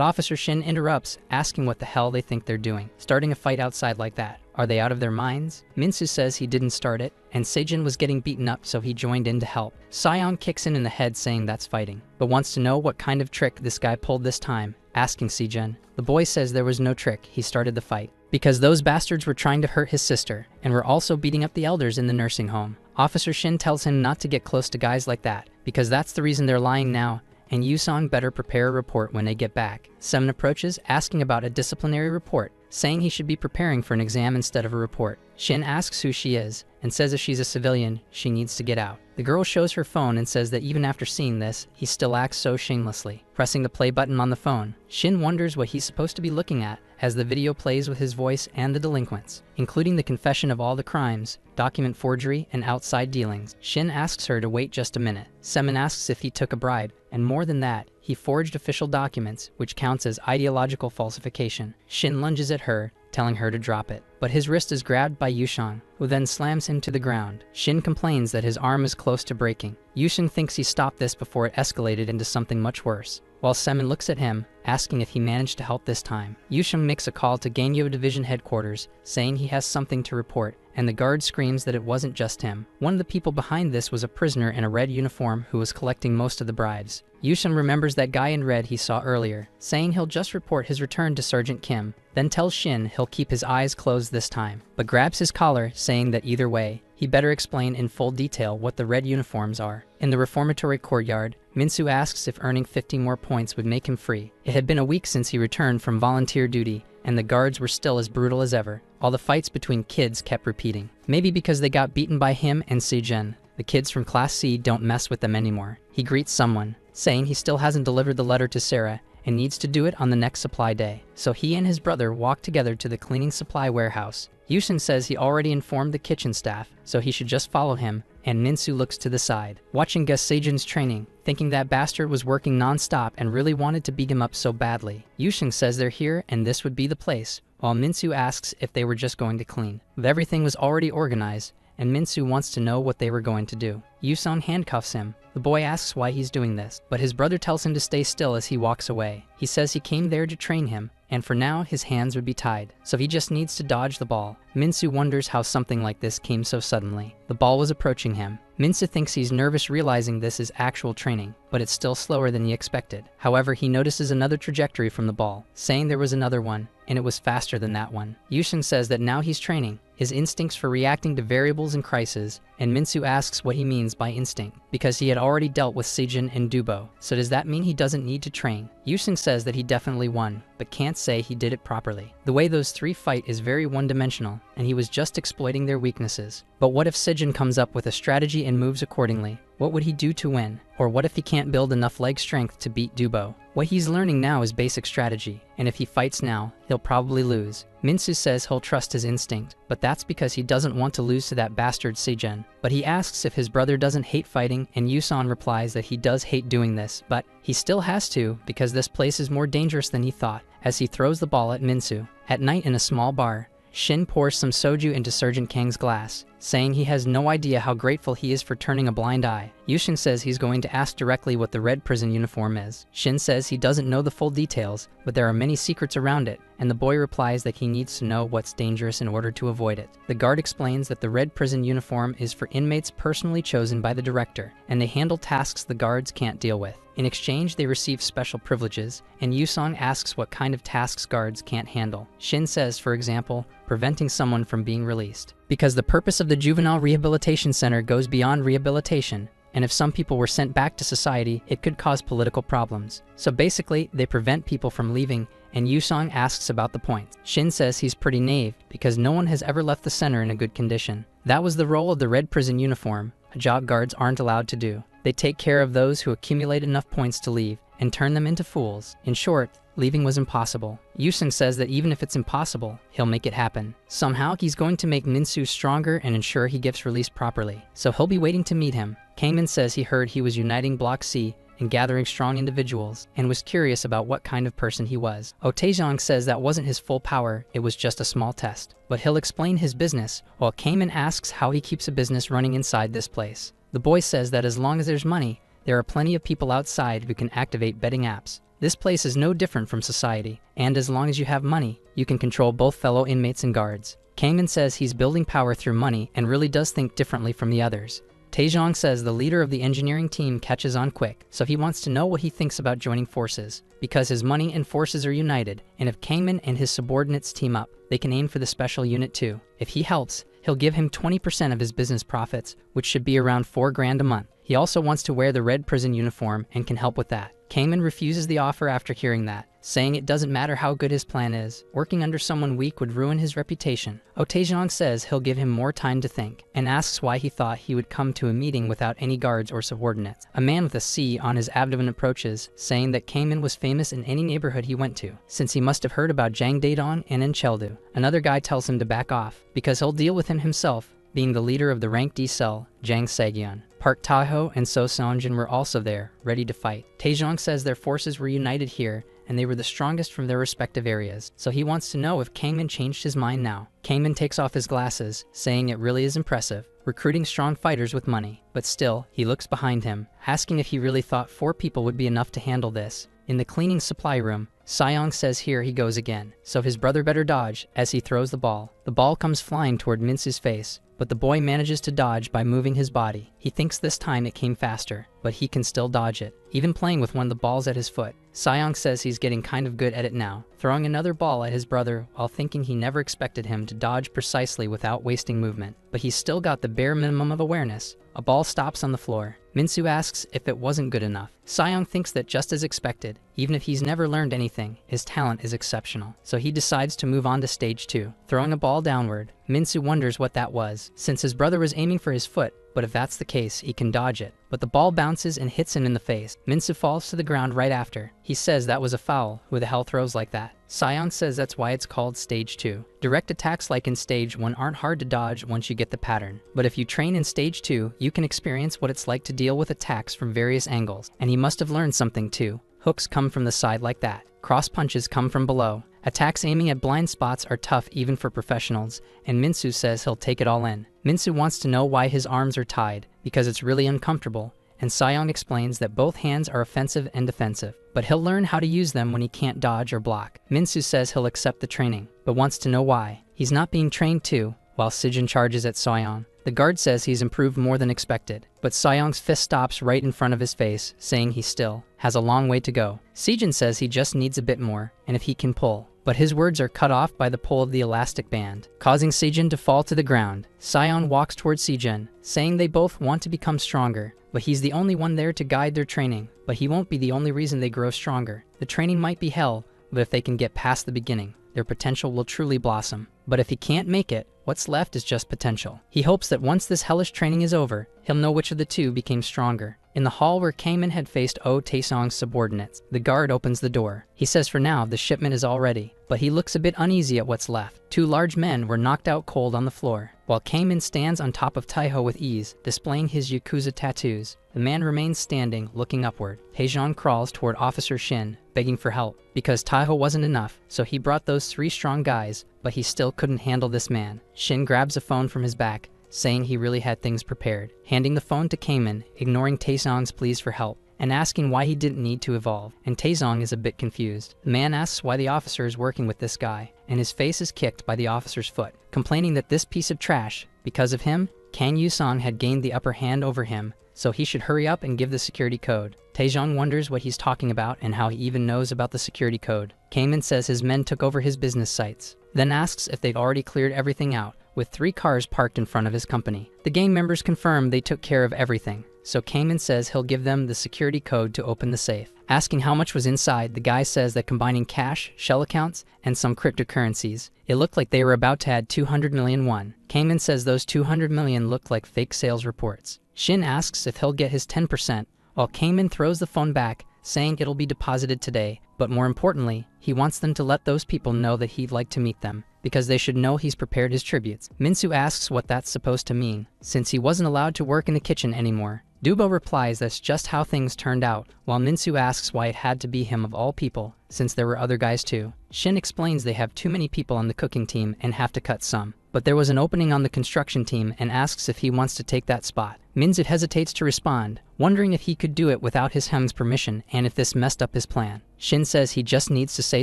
Officer Shin interrupts, asking what the hell they think they're doing, starting a fight outside like that. Are they out of their minds? Minsu says he didn't start it, and Seijin was getting beaten up so he joined in to help. Sion kicks in the head saying that's fighting, but wants to know what kind of trick this guy pulled this time, asking Seijin. The boy says there was no trick, he started the fight, because those bastards were trying to hurt his sister, and were also beating up the elders in the nursing home. Officer Shin tells him not to get close to guys like that, because that's the reason they're lying now, and Yusong better prepare a report when they get back. Semin approaches, asking about a disciplinary report, saying he should be preparing for an exam instead of a report. Shin asks who she is, and says if she's a civilian, she needs to get out. The girl shows her phone and says that even after seeing this, he still acts so shamelessly. Pressing the play button on the phone, Shin wonders what he's supposed to be looking at as the video plays with his voice and the delinquents, including the confession of all the crimes, document forgery, and outside dealings. Shin asks her to wait just a minute. Semin asks if he took a bribe, and more than that, he forged official documents, which counts as ideological falsification. Shin lunges at her, telling her to drop it, but his wrist is grabbed by Yushang, who then slams him to the ground. Shin complains that his arm is close to breaking. Yushang thinks he stopped this before it escalated into something much worse, while Semin looks at him, asking if he managed to help this time. Yushang makes a call to Gangyo Division headquarters, saying he has something to report, and the guard screams that it wasn't just him. One of the people behind this was a prisoner in a red uniform who was collecting most of the bribes. Yushang remembers that guy in red he saw earlier, saying he'll just report his return to Sergeant Kim, then tells Shin he'll keep his eyes closed this time, but grabs his collar, saying that either way, he better explain in full detail what the red uniforms are. In the reformatory courtyard, Minsu asks if earning 50 more points would make him free. It had been a week since he returned from volunteer duty, and the guards were still as brutal as ever. All the fights between kids kept repeating. Maybe because they got beaten by him and Sejin, the kids from Class C don't mess with them anymore. He greets someone, saying he still hasn't delivered the letter to Sarah and needs to do it on the next supply day. So he and his brother walk together to the cleaning supply warehouse. Yushin says he already informed the kitchen staff, so he should just follow him, and Minsu looks to the side, watching Gus Sejin's training, thinking that bastard was working non-stop and really wanted to beat him up so badly. Yushin says they're here and this would be the place, while Minsu asks if they were just going to clean. But everything was already organized, and Minsu wants to know what they were going to do. Yuson handcuffs him. The boy asks why he's doing this, but his brother tells him to stay still as he walks away. He says he came there to train him, and for now his hands would be tied, so he just needs to dodge the ball. Minsu wonders how something like this came so suddenly. The ball was approaching him. Minsu thinks he's nervous realizing this is actual training, but it's still slower than he expected. However, he notices another trajectory from the ball, saying there was another one, and it was faster than that one. Yushin says that now he's training, his instincts for reacting to variables and crises, and Minsu asks what he means by instinct, because he had already dealt with Sejin and Dubo. So does that mean he doesn't need to train? Yushin says that he definitely won, but can't say he did it properly. The way those three fight is very one-dimensional, and he was just exploiting their weaknesses. But what if Sejin comes up with a strategy and moves accordingly? What would he do to win? Or what if he can't build enough leg strength to beat Dubo? What he's learning now is basic strategy, and if he fights now, he'll probably lose. Minsu says he'll trust his instinct, but that's because he doesn't want to lose to that bastard Sejin. But he asks if his brother doesn't hate fighting, and Yuson replies that he does hate doing this, but he still has to because this place is more dangerous than he thought, as he throws the ball at Minsu. At night in a small bar, Shin pours some soju into Sergeant Kang's glass, saying he has no idea how grateful he is for turning a blind eye. Yushin says he's going to ask directly what the red prison uniform is. Shin says he doesn't know the full details, but there are many secrets around it, and the boy replies that he needs to know what's dangerous in order to avoid it. The guard explains that the red prison uniform is for inmates personally chosen by the director, and they handle tasks the guards can't deal with. In exchange, they receive special privileges, and Yusong asks what kind of tasks guards can't handle. Shin says, for example, preventing someone from being released. Because the purpose of the Juvenile Rehabilitation Center goes beyond rehabilitation, and if some people were sent back to society, it could cause political problems. So basically, they prevent people from leaving, and Yusong asks about the point. Shin says he's pretty naive, because no one has ever left the center in a good condition. That was the role of the red prison uniform, a job guards aren't allowed to do. They take care of those who accumulate enough points to leave, and turn them into fools. In short, leaving was impossible. Yusung says that even if it's impossible, he'll make it happen. Somehow, he's going to make Minsu stronger and ensure he gets released properly. So he'll be waiting to meet him. Kangman says he heard he was uniting Block C and gathering strong individuals, and was curious about what kind of person he was. Taejong says that wasn't his full power, it was just a small test. But he'll explain his business, while Kangman asks how he keeps a business running inside this place. The boy says that as long as there's money, there are plenty of people outside who can activate betting apps. This place is no different from society, and as long as you have money, you can control both fellow inmates and guards. Kangman says he's building power through money and really does think differently from the others. Taejong says the leader of the engineering team catches on quick, so he wants to know what he thinks about joining forces, because his money and forces are united, and if Kangman and his subordinates team up, they can aim for the special unit too. If he helps, he'll give him 20% of his business profits, which should be around $4 grand a month. He also wants to wear the red prison uniform and can help with that. Kangman refuses the offer after hearing that, saying it doesn't matter how good his plan is, working under someone weak would ruin his reputation. Taejong says he'll give him more time to think, and asks why he thought he would come to a meeting without any guards or subordinates. A man with a C on his abdomen approaches, saying that Kangman was famous in any neighborhood he went to, since he must have heard about Jang Daedong and Encheldu. Another guy tells him to back off, because he'll deal with him himself, being the leader of the Rank D cell, Jang Saegyeon. Park Taeho and So Seonjin were also there, ready to fight. Taejong says their forces were united here, and they were the strongest from their respective areas, so he wants to know if Kangman changed his mind now. Kangman takes off his glasses, saying it really is impressive, recruiting strong fighters with money. But still, he looks behind him, asking if he really thought 4 people would be enough to handle this. In the cleaning supply room, Seong says here he goes again, so his brother better dodge as he throws the ball. The The ball comes flying toward Minsu's face, but the boy manages to dodge by moving his body. He thinks this time it came faster, but he can still dodge it, even playing with one of the balls at his foot. Seyong says he's getting kind of good at it now, throwing another ball at his brother while thinking he never expected him to dodge precisely without wasting movement. But he's still got the bare minimum of awareness. A ball stops on the floor. Minsu asks if it wasn't good enough. Seyong thinks that just as expected, even if he's never learned anything, his talent is exceptional. So he decides to move on to stage 2. Throwing a ball downward, Minsu wonders what that was, since his brother was aiming for his foot, but if that's the case, he can dodge it. But the ball bounces and hits him in the face. Minsu falls to the ground right after. He says that was a foul. Who the hell throws like that? Seyong says that's why it's called stage 2. Direct attacks like in stage 1 aren't hard to dodge once you get the pattern. But if you train in stage 2, you can experience what it's like to deal with attacks from various angles. And he must have learned something too. Hooks come from the side like that. Cross punches come from below. Attacks aiming at blind spots are tough even for professionals, and Minsu says he'll take it all in. Minsu wants to know why his arms are tied, because it's really uncomfortable, and Seyong explains that both hands are offensive and defensive, but he'll learn how to use them when he can't dodge or block. Minsu says he'll accept the training, but wants to know why. He's not being trained too, while Sijin charges at Seyong. The guard says he's improved more than expected, but Seyong's fist stops right in front of his face, saying he still has a long way to go. Sijin says he just needs a bit more, and if he can pull. But his words are cut off by the pull of the elastic band, causing Sijin to fall to the ground. Seyong walks towards Sijin, saying they both want to become stronger, but he's the only one there to guide their training. But he won't be the only reason they grow stronger. The training might be hell, but if they can get past the beginning, their potential will truly blossom. But if he can't make it, what's left is just potential. He hopes that once this hellish training is over, he'll know which of the two became stronger. In the hall where Kamen had faced Taesong's subordinates, the guard opens the door. He says for now the shipment is all ready, but he looks a bit uneasy at what's left. 2 large men were knocked out cold on the floor, while Kamen stands on top of Taiho with ease, displaying his Yakuza tattoos. The man remains standing, looking upward. Taejong crawls toward Officer Shin, begging for help, because Taiho wasn't enough, so he brought those 3 strong guys, but he still couldn't handle this man. Shin grabs a phone from his back, saying he really had things prepared, handing the phone to Kamen, ignoring Taesong's pleas for help, and asking why he didn't need to evolve, and Taesong is a bit confused. The man asks why the officer is working with this guy, and his face is kicked by the officer's foot, complaining that this piece of trash, because of him, Kang Yusong had gained the upper hand over him, so he should hurry up and give the security code. Taejong wonders what he's talking about and how he even knows about the security code. Kamen says his men took over his business sites, then asks if they've already cleared everything out, with 3 cars parked in front of his company. The gang members confirm they took care of everything, so Kamen says he'll give them the security code to open the safe. Asking how much was inside, the guy says that combining cash, shell accounts, and some cryptocurrencies, it looked like they were about to add 200 million won. Kamen says those 200 million looked like fake sales reports. Shin asks if he'll get his 10%, while Kamen throws the phone back, saying it'll be deposited today, but more importantly, he wants them to let those people know that he'd like to meet them, because they should know he's prepared his tributes. Minsu asks what that's supposed to mean, since he wasn't allowed to work in the kitchen anymore. Dubo replies that's just how things turned out, while Minsu asks why it had to be him of all people, since there were other guys too. Shin explains they have too many people on the cooking team and have to cut some. But there was an opening on the construction team and asks if he wants to take that spot. Minsu hesitates to respond, wondering if he could do it without his hem's permission and if this messed up his plan. Shin says he just needs to say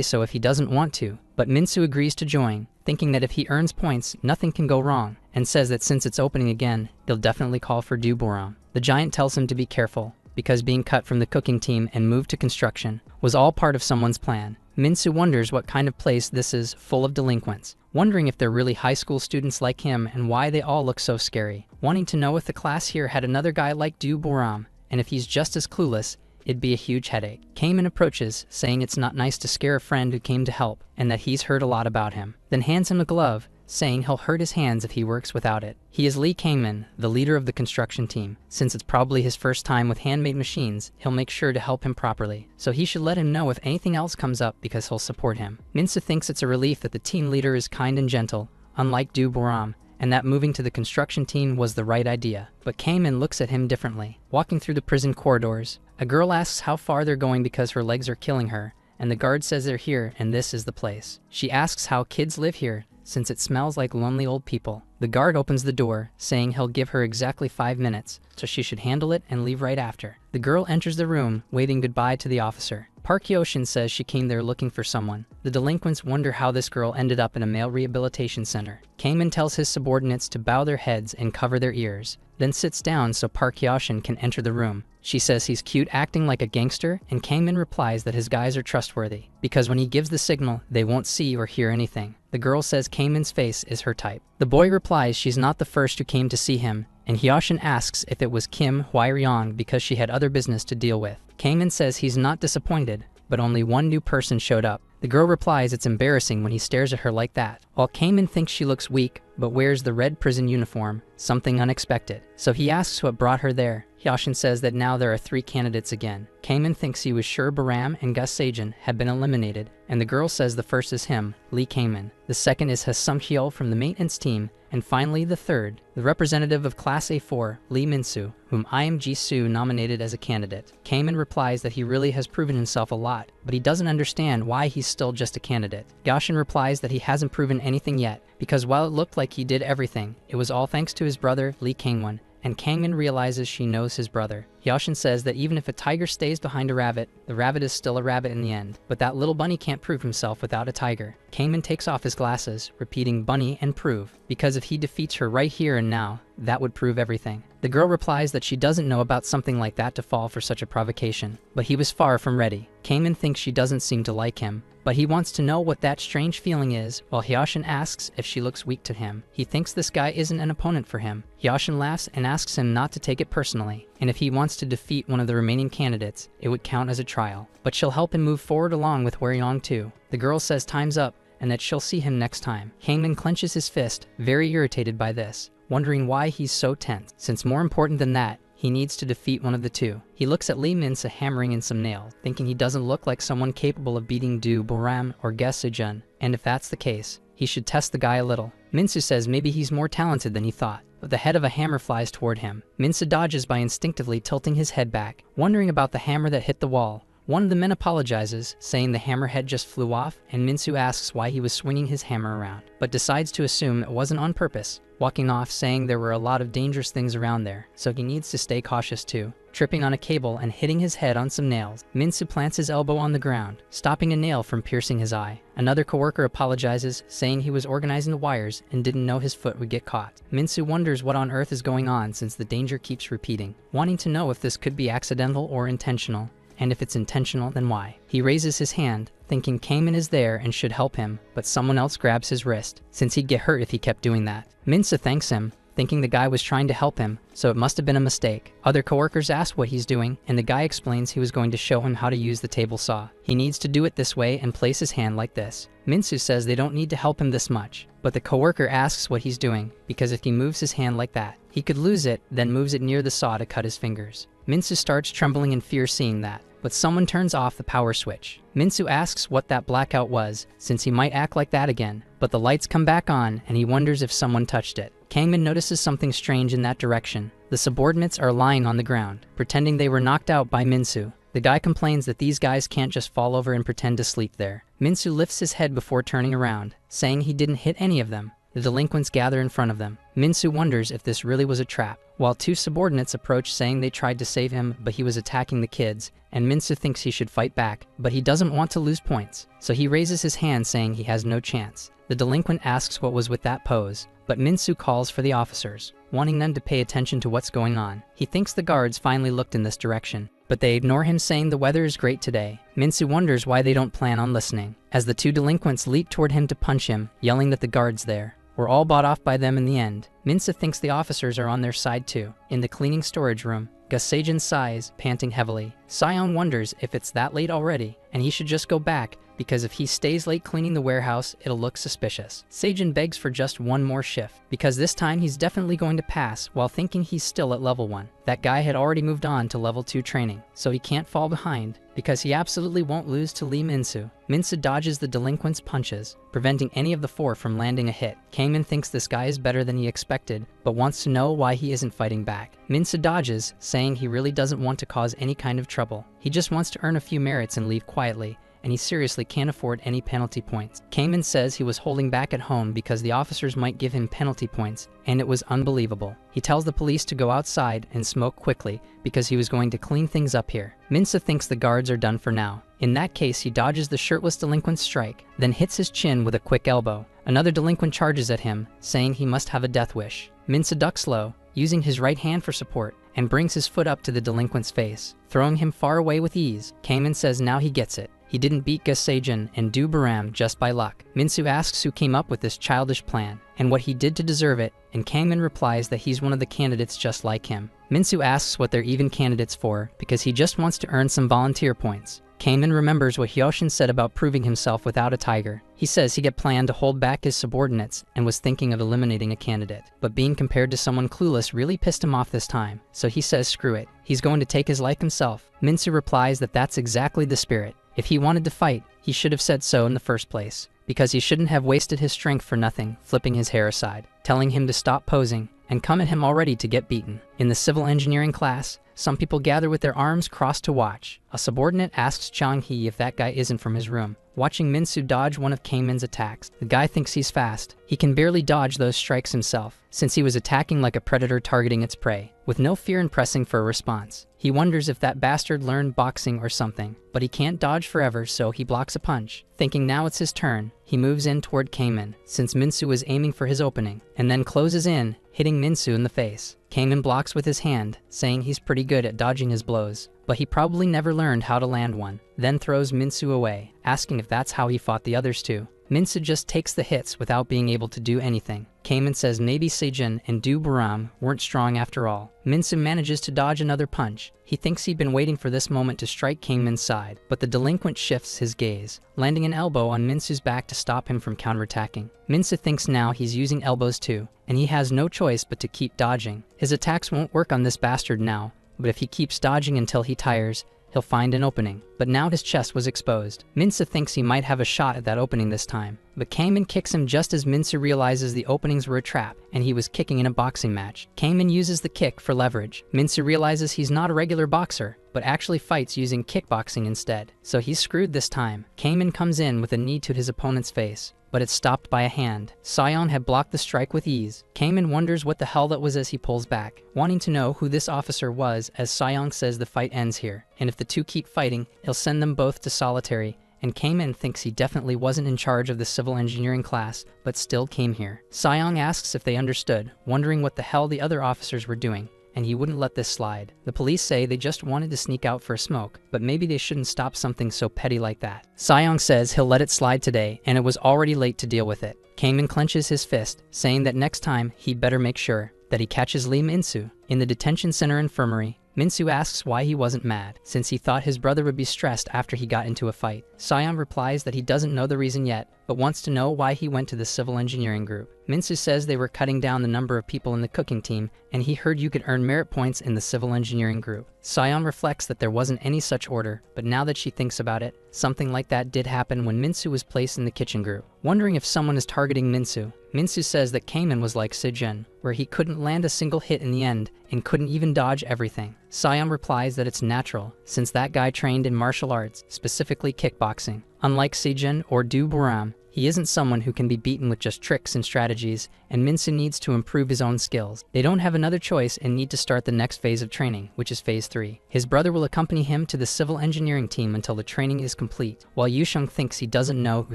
so if he doesn't want to, but Minsu agrees to join, thinking that if he earns points, nothing can go wrong, and says that since it's opening again, he'll definitely call for Duboram. The giant tells him to be careful, because being cut from the cooking team and moved to construction was all part of someone's plan. Minsu wonders what kind of place this is, full of delinquents, wondering if they're really high school students like him and why they all look so scary, wanting to know if the class here had another guy like Du Boram, and if he's just as clueless, it'd be a huge headache. Kamen approaches, saying it's not nice to scare a friend who came to help, and that he's heard a lot about him, then hands him a glove, saying he'll hurt his hands if he works without it. He is Lee Kamen, the leader of the construction team. Since it's probably his first time with handmade machines, he'll make sure to help him properly, so he should let him know if anything else comes up because he'll support him. Minsu thinks it's a relief that the team leader is kind and gentle, unlike Du Boram, and that moving to the construction team was the right idea. But Kamen looks at him differently. Walking through the prison corridors, a girl asks how far they're going because her legs are killing her, and the guard says they're here and this is the place. She asks how kids live here, since it smells like lonely old people. The guard opens the door, saying he'll give her exactly 5 minutes, so she should handle it and leave right after. The girl enters the room, waving goodbye to the officer. Park Hyoshin says she came there looking for someone. The delinquents wonder how this girl ended up in a male rehabilitation center. Kangmin tells his subordinates to bow their heads and cover their ears, then sits down so Park Hyoshin can enter the room. She says he's cute acting like a gangster, and Kangmin replies that his guys are trustworthy, because when he gives the signal, they won't see or hear anything. The girl says Kangmin's face is her type. The boy replies she's not the first who came to see him, and Hyoshin asks if it was Kim Hwairyong because she had other business to deal with. Kangmin says he's not disappointed, but only one new person showed up. The girl replies it's embarrassing when he stares at her like that. While Kangmin thinks she looks weak, but wears the red prison uniform, something unexpected. So he asks what brought her there. Hyoshin says that now there are 3 candidates again. Kangmin thinks he was sure Baram and Gus Sejin had been eliminated, and the girl says the first is him, Lee Kangmin. The second is Ha-Sung Hyul from the maintenance team, and finally the third, the representative of Class A4, Lee Min-soo, whom Im Ji-soo nominated as a candidate. Kangmin replies that he really has proven himself a lot, but he doesn't understand why he's still just a candidate. Hyoshin replies that he hasn't proven anything yet, because while it looked like he did everything, it was all thanks to his brother, Lee Kangwon, and Kangmin realizes she knows his brother. Hyoshin says that even if a tiger stays behind a rabbit, the rabbit is still a rabbit in the end. But that little bunny can't prove himself without a tiger. Kangmin takes off his glasses, repeating bunny and prove, because if he defeats her right here and now, that would prove everything. The girl replies that she doesn't know about something like that to fall for such a provocation, but he was far from ready. Kangmin thinks she doesn't seem to like him, but he wants to know what that strange feeling is, while Hyoshin asks if she looks weak to him. He thinks this guy isn't an opponent for him. Hyoshin laughs and asks him not to take it personally, and if he wants to defeat one of the remaining candidates, it would count as a trial. But she'll help him move forward along with Hwairyong too. The girl says time's up, and that she'll see him next time. Kangmin clenches his fist, very irritated by this, wondering why he's so tense, since more important than that, he needs to defeat one of the two. He looks at Lee Min-soo hammering in some nails, thinking he doesn't look like someone capable of beating Do Boram or Gus Sejun, and if that's the case, he should test the guy a little. Min-soo says maybe he's more talented than he thought, but the head of a hammer flies toward him. Min-soo dodges by instinctively tilting his head back, wondering about the hammer that hit the wall. One of the men apologizes, saying the hammerhead just flew off, and Min-soo asks why he was swinging his hammer around, but decides to assume it wasn't on purpose, walking off saying there were a lot of dangerous things around there, so he needs to stay cautious too. Tripping on a cable and hitting his head on some nails, Min-soo plants his elbow on the ground, stopping a nail from piercing his eye. Another coworker apologizes, saying he was organizing the wires and didn't know his foot would get caught. Min-soo wonders what on earth is going on since the danger keeps repeating, wanting to know if this could be accidental or intentional. And if it's intentional, then why? He raises his hand, thinking Kangmin is there and should help him, but someone else grabs his wrist, since he'd get hurt if he kept doing that. Min-soo thanks him, thinking the guy was trying to help him, so it must have been a mistake. Other coworkers ask what he's doing, and the guy explains he was going to show him how to use the table saw. He needs to do it this way and place his hand like this. Min-soo says they don't need to help him this much, but the coworker asks what he's doing, because if he moves his hand like that, he could lose it, then moves it near the saw to cut his fingers. Min-soo starts trembling in fear seeing that, but someone turns off the power switch. Min-soo asks what that blackout was, since he might act like that again, but the lights come back on and he wonders if someone touched it. Kangmin notices something strange in that direction. The subordinates are lying on the ground, pretending they were knocked out by Min-soo. The guy complains that these guys can't just fall over and pretend to sleep there. Min-soo lifts his head before turning around, saying he didn't hit any of them. The delinquents gather in front of them. Min-soo wonders if this really was a trap, while 2 subordinates approach saying they tried to save him but he was attacking the kids, and Min-soo thinks he should fight back, but he doesn't want to lose points, so he raises his hand saying he has no chance. The delinquent asks what was with that pose, but Min-soo calls for the officers, wanting them to pay attention to what's going on. He thinks the guards finally looked in this direction, but they ignore him saying the weather is great today. Min-soo wonders why they don't plan on listening, as the 2 delinquents leap toward him to punch him, yelling that the guards there were all bought off by them in the end. Min-soo thinks the officers are on their side too. In the cleaning storage room, Gus Sejin sighs, panting heavily. Sion wonders if it's that late already, and he should just go back, because if he stays late cleaning the warehouse, it'll look suspicious. Sejin begs for just one more shift, because this time he's definitely going to pass while thinking he's still at level 1. That guy had already moved on to level 2 training, so he can't fall behind, because he absolutely won't lose to Lee Min-soo. Min-soo dodges the delinquent's punches, preventing any of the 4 from landing a hit. Kangmin thinks this guy is better than he expected, but wants to know why he isn't fighting back. Min-soo dodges, saying he really doesn't want to cause any kind of trouble. He just wants to earn a few merits and leave quietly, and he seriously can't afford any penalty points. Kangmin says he was holding back at home because the officers might give him penalty points, and it was unbelievable. He tells the police to go outside and smoke quickly because he was going to clean things up here. Min-soo thinks the guards are done for now, In that case, he dodges the shirtless delinquent's strike, then hits his chin with a quick elbow. Another delinquent charges at him, saying he must have a death wish. Minsu ducks low, using his right hand for support, and brings his foot up to the delinquent's face, throwing him far away with ease. Kamen says now he gets it. He didn't beat Gaseijin and Do Baram just by luck. Minsu asks who came up with this childish plan, and what he did to deserve it, and Kamen replies that he's one of the candidates just like him. Minsu asks what they're even candidates for, because he just wants to earn some volunteer points. Kamen remembers what Hyoshin said about proving himself without a tiger. He says he had planned to hold back his subordinates and was thinking of eliminating a candidate. But being compared to someone clueless really pissed him off this time, so he says screw it. He's going to take his life himself. Minsu replies that that's exactly the spirit. If he wanted to fight, he should have said so in the first place, because he shouldn't have wasted his strength for nothing, flipping his hair aside, telling him to stop posing, and come at him already to get beaten. In the civil engineering class, some people gather with their arms crossed to watch. A subordinate asks Chang-hee if that guy isn't from his room. Watching Minsu dodge one of Kamen's attacks, the guy thinks he's fast. He can barely dodge those strikes himself, since he was attacking like a predator targeting its prey, with no fear in pressing for a response. He wonders if that bastard learned boxing or something, but he can't dodge forever, so he blocks a punch. Thinking now it's his turn, he moves in toward Kamen, since Minsu is aiming for his opening, and then closes in, hitting Minsu in the face. Kamen blocks with his hand, saying he's pretty good at dodging his blows, but he probably never learned how to land one, then throws Minsu away, asking if that's how he fought the others too. Minsu just takes the hits without being able to do anything. Kamen says maybe Seijin and Do Baram weren't strong after all. Minsu manages to dodge another punch. He thinks he'd been waiting for this moment to strike Kamen's side, but the delinquent shifts his gaze, landing an elbow on Minsu's back to stop him from counterattacking. Minsu thinks now he's using elbows too, and he has no choice but to keep dodging. His attacks won't work on this bastard now, but if he keeps dodging until he tires, he'll find an opening. But now his chest was exposed. Minsu thinks he might have a shot at that opening this time, but Kamen kicks him just as Minsu realizes the openings were a trap, and he was kicking in a boxing match. Kamen uses the kick for leverage. Minsu realizes he's not a regular boxer, but actually fights using kickboxing instead, so he's screwed this time. Kamen comes in with a knee to his opponent's face, but it's stopped by a hand. Sion had blocked the strike with ease. Kamen wonders what the hell that was as he pulls back, wanting to know who this officer was, as Sion says the fight ends here, and if the two keep fighting, he'll send them both to solitary, and Kamen thinks he definitely wasn't in charge of the civil engineering class, but still came here. Sion asks if they understood, wondering what the hell the other officers were doing, and he wouldn't let this slide. The police say they just wanted to sneak out for a smoke, but maybe they shouldn't stop something so petty like that. Sion says he'll let it slide today, and it was already late to deal with it. Kamen clenches his fist, saying that next time he better make sure that he catches Lee Minsu. In the detention center infirmary, Minsu asks why he wasn't mad, since he thought his brother would be stressed after he got into a fight. Sion replies that he doesn't know the reason yet, but wants to know why he went to the civil engineering group. Minsu says they were cutting down the number of people in the cooking team, and he heard you could earn merit points in the civil engineering group. Sion reflects that there wasn't any such order, but now that she thinks about it, something like that did happen when Minsu was placed in the kitchen group. Wondering if someone is targeting Minsu, Minsu says that Kamen was like Seijin, where he couldn't land a single hit in the end, and couldn't even dodge everything. Sion replies that it's natural, since that guy trained in martial arts, specifically kickboxing. Unlike Seijin or Do Baram, he isn't someone who can be beaten with just tricks and strategies, and Minsu needs to improve his own skills. They don't have another choice and need to start the next phase of training, which is phase 3. His brother will accompany him to the civil engineering team until the training is complete, while Yusheng thinks he doesn't know who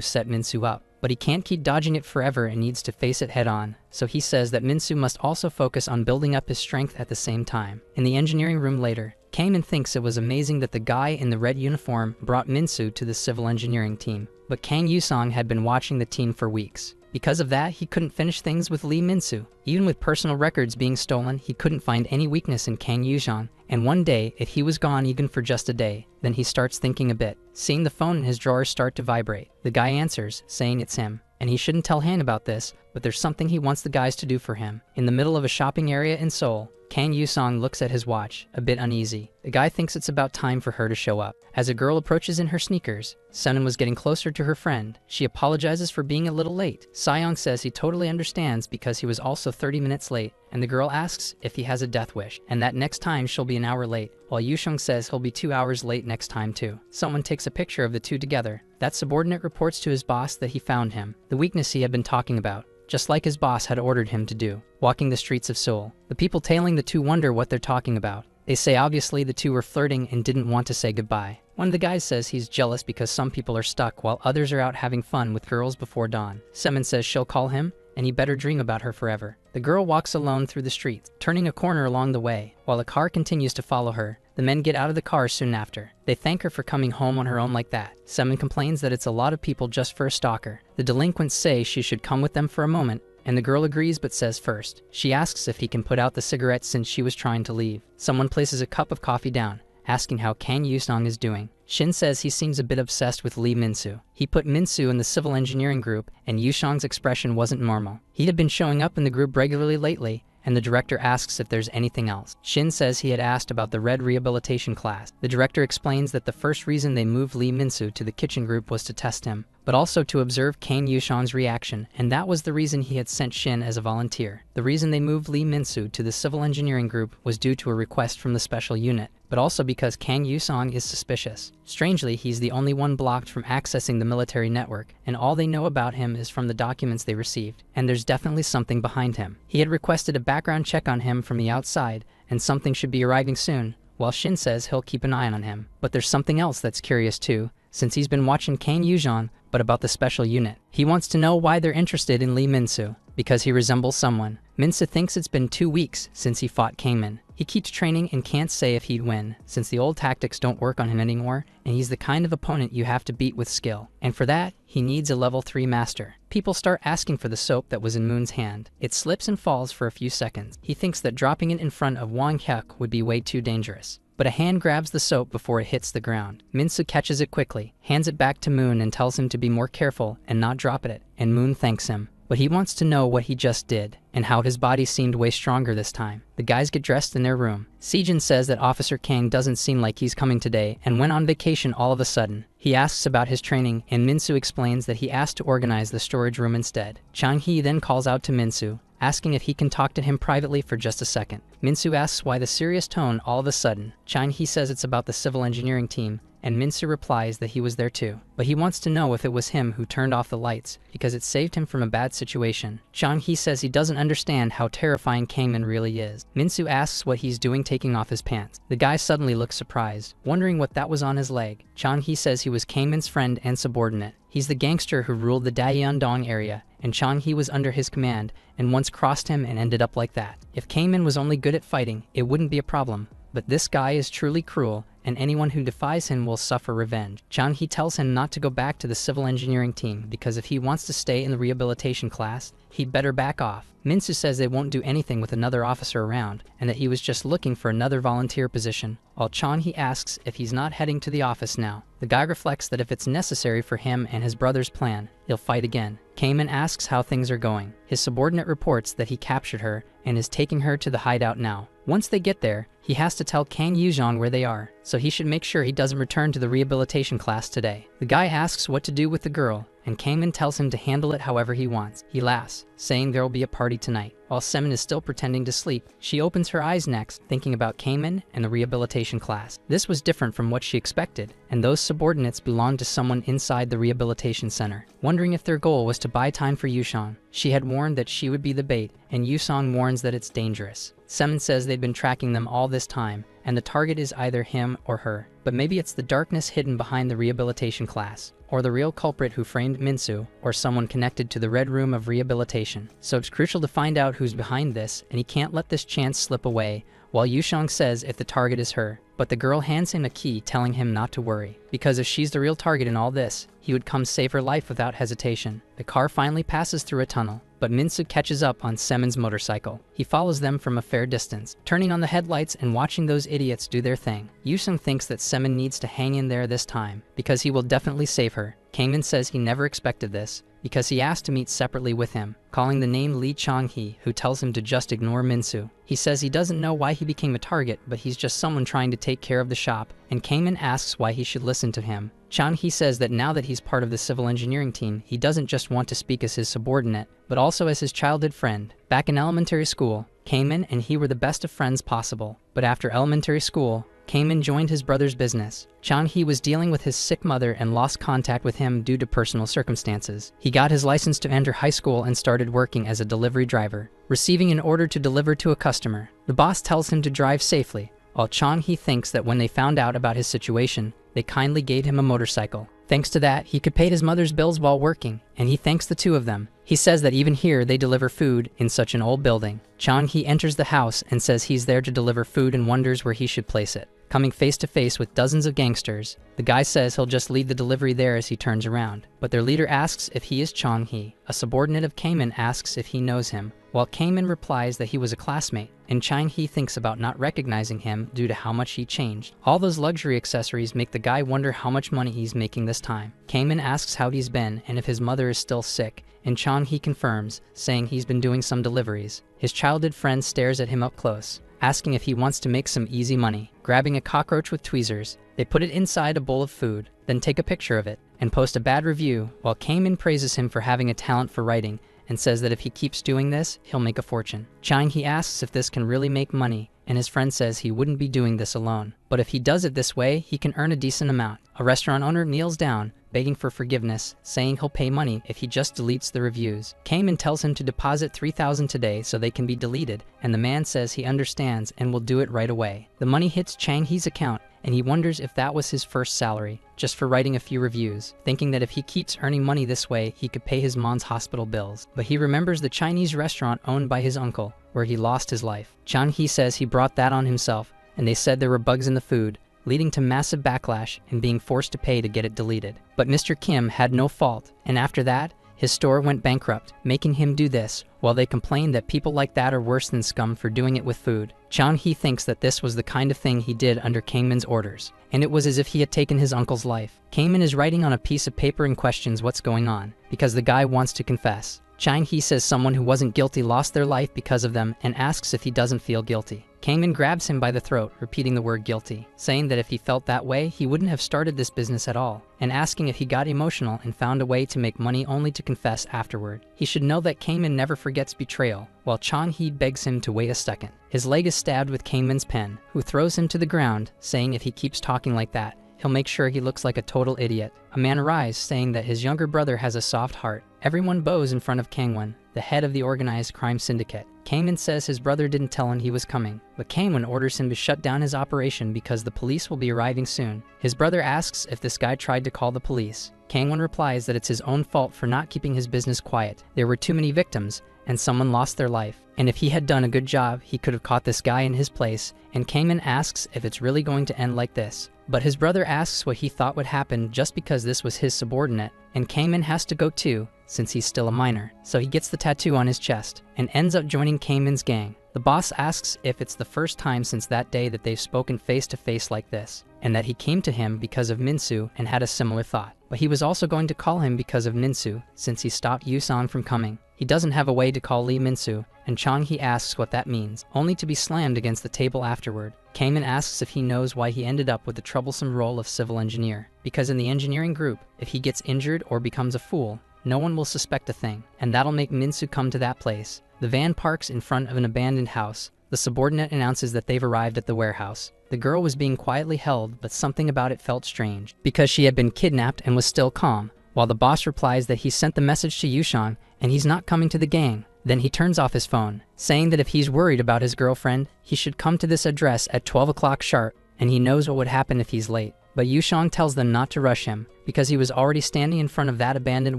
set Minsu up. But he can't keep dodging it forever and needs to face it head on, so he says that Minsu must also focus on building up his strength at the same time. In the engineering room later, Kamen thinks it was amazing that the guy in the red uniform brought Minsu to the civil engineering team, but Kang Yusong had been watching the team for weeks. Because of that, he couldn't finish things with Lee Minsu. Even with personal records being stolen, he couldn't find any weakness in Kang Yusong, and one day, if he was gone even for just a day, then he starts thinking a bit, seeing the phone in his drawer start to vibrate. The guy answers, saying it's him, and he shouldn't tell Han about this, but there's something he wants the guys to do for him. In the middle of a shopping area in Seoul, Kang Yusong looks at his watch, a bit uneasy. The guy thinks it's about time for her to show up. As a girl approaches in her sneakers, Senan was getting closer to her friend. She apologizes for being a little late. Seong says he totally understands because he was also 30 minutes late, and the girl asks if he has a death wish, and that next time she'll be an hour late, while Yusheng says he'll be 2 hours late next time too. Someone takes a picture of the two together. That subordinate reports to his boss that he found him, the weakness he had been talking about, just like his boss had ordered him to do, walking the streets of Seoul. The people tailing the two wonder what they're talking about. They say obviously the two were flirting and didn't want to say goodbye. One of the guys says he's jealous because some people are stuck while others are out having fun with girls before dawn. Semin says she'll call him, and he better dream about her forever. The girl walks alone through the streets, turning a corner along the way, while a car continues to follow her. The men get out of the car soon after. They thank her for coming home on her own like that. Semin complains that it's a lot of people just for a stalker. The delinquents say she should come with them for a moment, and the girl agrees but says first. She asks if he can put out the cigarette since she was trying to leave. Someone places a cup of coffee down, asking how Kang Yusong is doing. Shin says he seems a bit obsessed with Lee Minsu. He put Minsu in the civil engineering group, and Yusong's expression wasn't normal. He had been showing up in the group regularly lately, and the director asks if there's anything else. Shin says he had asked about the red rehabilitation class. The director explains that the first reason they moved Lee Minsu to the kitchen group was to test him, but also to observe Kang Yusong's reaction, and that was the reason he had sent Shin as a volunteer. The reason they moved Lee Minsu to the civil engineering group was due to a request from the special unit, but also because Kang Yusong is suspicious. Strangely, he's the only one blocked from accessing the military network, and all they know about him is from the documents they received, and there's definitely something behind him. He had requested a background check on him from the outside, and something should be arriving soon, while Shin says he'll keep an eye on him. But there's something else that's curious too, since he's been watching Kang Yusong, but about the special unit. He wants to know why they're interested in Lee Minsu, because he resembles someone. Minsu thinks it's been 2 weeks since he fought Kangmin. He keeps training and can't say if he'd win, since the old tactics don't work on him anymore, and he's the kind of opponent you have to beat with skill. And for that, he needs a level 3 master. People start asking for the soap that was in Moon's hand. It slips and falls for a few seconds. He thinks that dropping it in front of Wang Hyuk would be way too dangerous. But a hand grabs the soap before it hits the ground. Minsu catches it quickly, hands it back to Moon and tells him to be more careful and not drop it, and Moon thanks him. But he wants to know what he just did, and how his body seemed way stronger this time. The guys get dressed in their room. Sejin says that Officer Kang doesn't seem like he's coming today and went on vacation all of a sudden. He asks about his training, and Minsu explains that he asked to organize the storage room instead. Chang-hee then calls out to Minsu, asking if he can talk to him privately for just a second. Minsu asks why the serious tone all of a sudden. Chang-hee says it's about the civil engineering team, and Minsu replies that he was there too. But he wants to know if it was him who turned off the lights, because it saved him from a bad situation. Chang-hee says he doesn't understand how terrifying Kangmin really is. Minsu asks what he's doing taking off his pants. The guy suddenly looks surprised, wondering what that was on his leg. Chang-hee says he was Kangmin's friend and subordinate. He's the gangster who ruled the Daeyeon-dong area, and Chang-hee was under his command, and once crossed him and ended up like that. If Kangmin was only good at fighting, it wouldn't be a problem. But this guy is truly cruel, and anyone who defies him will suffer revenge. Chang-hee tells him not to go back to the civil engineering team, because if he wants to stay in the rehabilitation class, he'd better back off. Minsu says they won't do anything with another officer around, and that he was just looking for another volunteer position, while Chang-hee asks if he's not heading to the office now. The guy reflects that if it's necessary for him and his brother's plan, he'll fight again. Kangmin asks how things are going. His subordinate reports that he captured her and is taking her to the hideout now. Once they get there, he has to tell Kang Yusong where they are, so he should make sure he doesn't return to the rehabilitation class today. The guy asks what to do with the girl, and Kangmin tells him to handle it however he wants. He laughs, saying there will be a party tonight. While Semin is still pretending to sleep, she opens her eyes next, thinking about Kangmin and the rehabilitation class. This was different from what she expected, and those subordinates belonged to someone inside the rehabilitation center. Wondering if their goal was to buy time for Yusong, she had warned that she would be the bait, and Yusong warns that it's dangerous. Semin says they've been tracking them all this time, and the target is either him or her. But maybe it's the darkness hidden behind the rehabilitation class, or the real culprit who framed Minsu, or someone connected to the Red Room of Rehabilitation. So it's crucial to find out who's behind this, and he can't let this chance slip away, while Yusong says if the target is her. But the girl hands him a key telling him not to worry, because if she's the real target in all this, he would come save her life without hesitation. The car finally passes through a tunnel, but Minsu catches up on Semin's motorcycle. He follows them from a fair distance, turning on the headlights and watching those idiots do their thing. Yusung thinks that Semin needs to hang in there this time, because he will definitely save her. Kangmin says he never expected this, because he asked to meet separately with him, calling the name Lee Chang-hee, who tells him to just ignore Minsu. He says he doesn't know why he became a target, but he's just someone trying to take care of the shop, and Kangmin asks why he should listen to him. Chang-hee says that now that he's part of the civil engineering team, he doesn't just want to speak as his subordinate, but also as his childhood friend. Back in elementary school, Kangmin and he were the best of friends possible, but after elementary school, Kangmin joined his brother's business. Chang-hee was dealing with his sick mother and lost contact with him due to personal circumstances. He got his license to enter high school and started working as a delivery driver, receiving an order to deliver to a customer. The boss tells him to drive safely, while Chang-hee thinks that when they found out about his situation, they kindly gave him a motorcycle. Thanks to that, he could pay his mother's bills while working, and he thanks the two of them. He says that even here they deliver food in such an old building. Chang-hee enters the house and says he's there to deliver food and wonders where he should place it. Coming face to face with dozens of gangsters, the guy says he'll just leave the delivery there as he turns around. But their leader asks if he is Chang-hee. A subordinate of Kamen asks if he knows him, while Kamen replies that he was a classmate, and Chang-hee thinks about not recognizing him due to how much he changed. All those luxury accessories make the guy wonder how much money he's making this time. Kamen asks how he's been and if his mother is still sick, and Chang-hee confirms, saying he's been doing some deliveries. His childhood friend stares at him up close, asking if he wants to make some easy money. Grabbing a cockroach with tweezers, they put it inside a bowl of food, then take a picture of it, and post a bad review, while Kamen praises him for having a talent for writing, and says that if he keeps doing this, he'll make a fortune. Chang-hee asks if this can really make money, and his friend says he wouldn't be doing this alone. But if he does it this way, he can earn a decent amount. A restaurant owner kneels down, begging for forgiveness, saying he'll pay money if he just deletes the reviews. Kamen tells him to deposit 3,000 today so they can be deleted, and the man says he understands and will do it right away. The money hits Chang-hee's account, and he wonders if that was his first salary, just for writing a few reviews, thinking that if he keeps earning money this way, he could pay his mom's hospital bills. But he remembers the Chinese restaurant owned by his uncle, where he lost his life. Chang-hee says he brought that on himself, and they said there were bugs in the food, leading to massive backlash and being forced to pay to get it deleted. But Mr. Kim had no fault, and after that, his store went bankrupt, making him do this, while they complained that people like that are worse than scum for doing it with food. Chang-hee thinks that this was the kind of thing he did under Kamen's orders, and it was as if he had taken his uncle's life. Kamen is writing on a piece of paper and questions what's going on, because the guy wants to confess. Chang-hee says someone who wasn't guilty lost their life because of them and asks if he doesn't feel guilty. Kamen grabs him by the throat, repeating the word guilty, saying that if he felt that way, he wouldn't have started this business at all, and asking if he got emotional and found a way to make money only to confess afterward. He should know that Kamen never forgets betrayal, while Chang-hee begs him to wait a second. His leg is stabbed with Kamen's pen, who throws him to the ground, saying if he keeps talking like that, he'll make sure he looks like a total idiot. A man arrives, saying that his younger brother has a soft heart. Everyone bows in front of Kangwon, the head of the organized crime syndicate. Kamen says his brother didn't tell him he was coming, but Kangwon orders him to shut down his operation because the police will be arriving soon. His brother asks if this guy tried to call the police. Kangwon replies that it's his own fault for not keeping his business quiet. There were too many victims, and someone lost their life. And if he had done a good job, he could have caught this guy in his place, and Kamen asks if it's really going to end like this. But his brother asks what he thought would happen just because this was his subordinate, and Kamen has to go too, since he's still a minor. So he gets the tattoo on his chest, and ends up joining Kamen's gang. The boss asks if it's the first time since that day that they've spoken face to face like this, and that he came to him because of Minsu and had a similar thought. But he was also going to call him because of Minsu, since he stopped Yusan from coming. He doesn't have a way to call Lee Minsu, and Chang-hee asks what that means, only to be slammed against the table afterward. Kamen asks if he knows why he ended up with the troublesome role of civil engineer. Because in the engineering group, if he gets injured or becomes a fool, no one will suspect a thing, and that'll make Minsu come to that place. The van parks in front of an abandoned house. The subordinate announces that they've arrived at the warehouse. The girl was being quietly held, but something about it felt strange, because she had been kidnapped and was still calm, while the boss replies that he sent the message to Yushan and he's not coming to the gang. Then he turns off his phone, saying that if he's worried about his girlfriend, he should come to this address at 12 o'clock sharp, and he knows what would happen if he's late. But Yushan tells them not to rush him, because he was already standing in front of that abandoned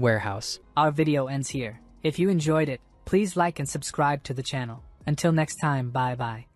warehouse. Our video ends here. If you enjoyed it, please like and subscribe to the channel. Until next time, bye bye.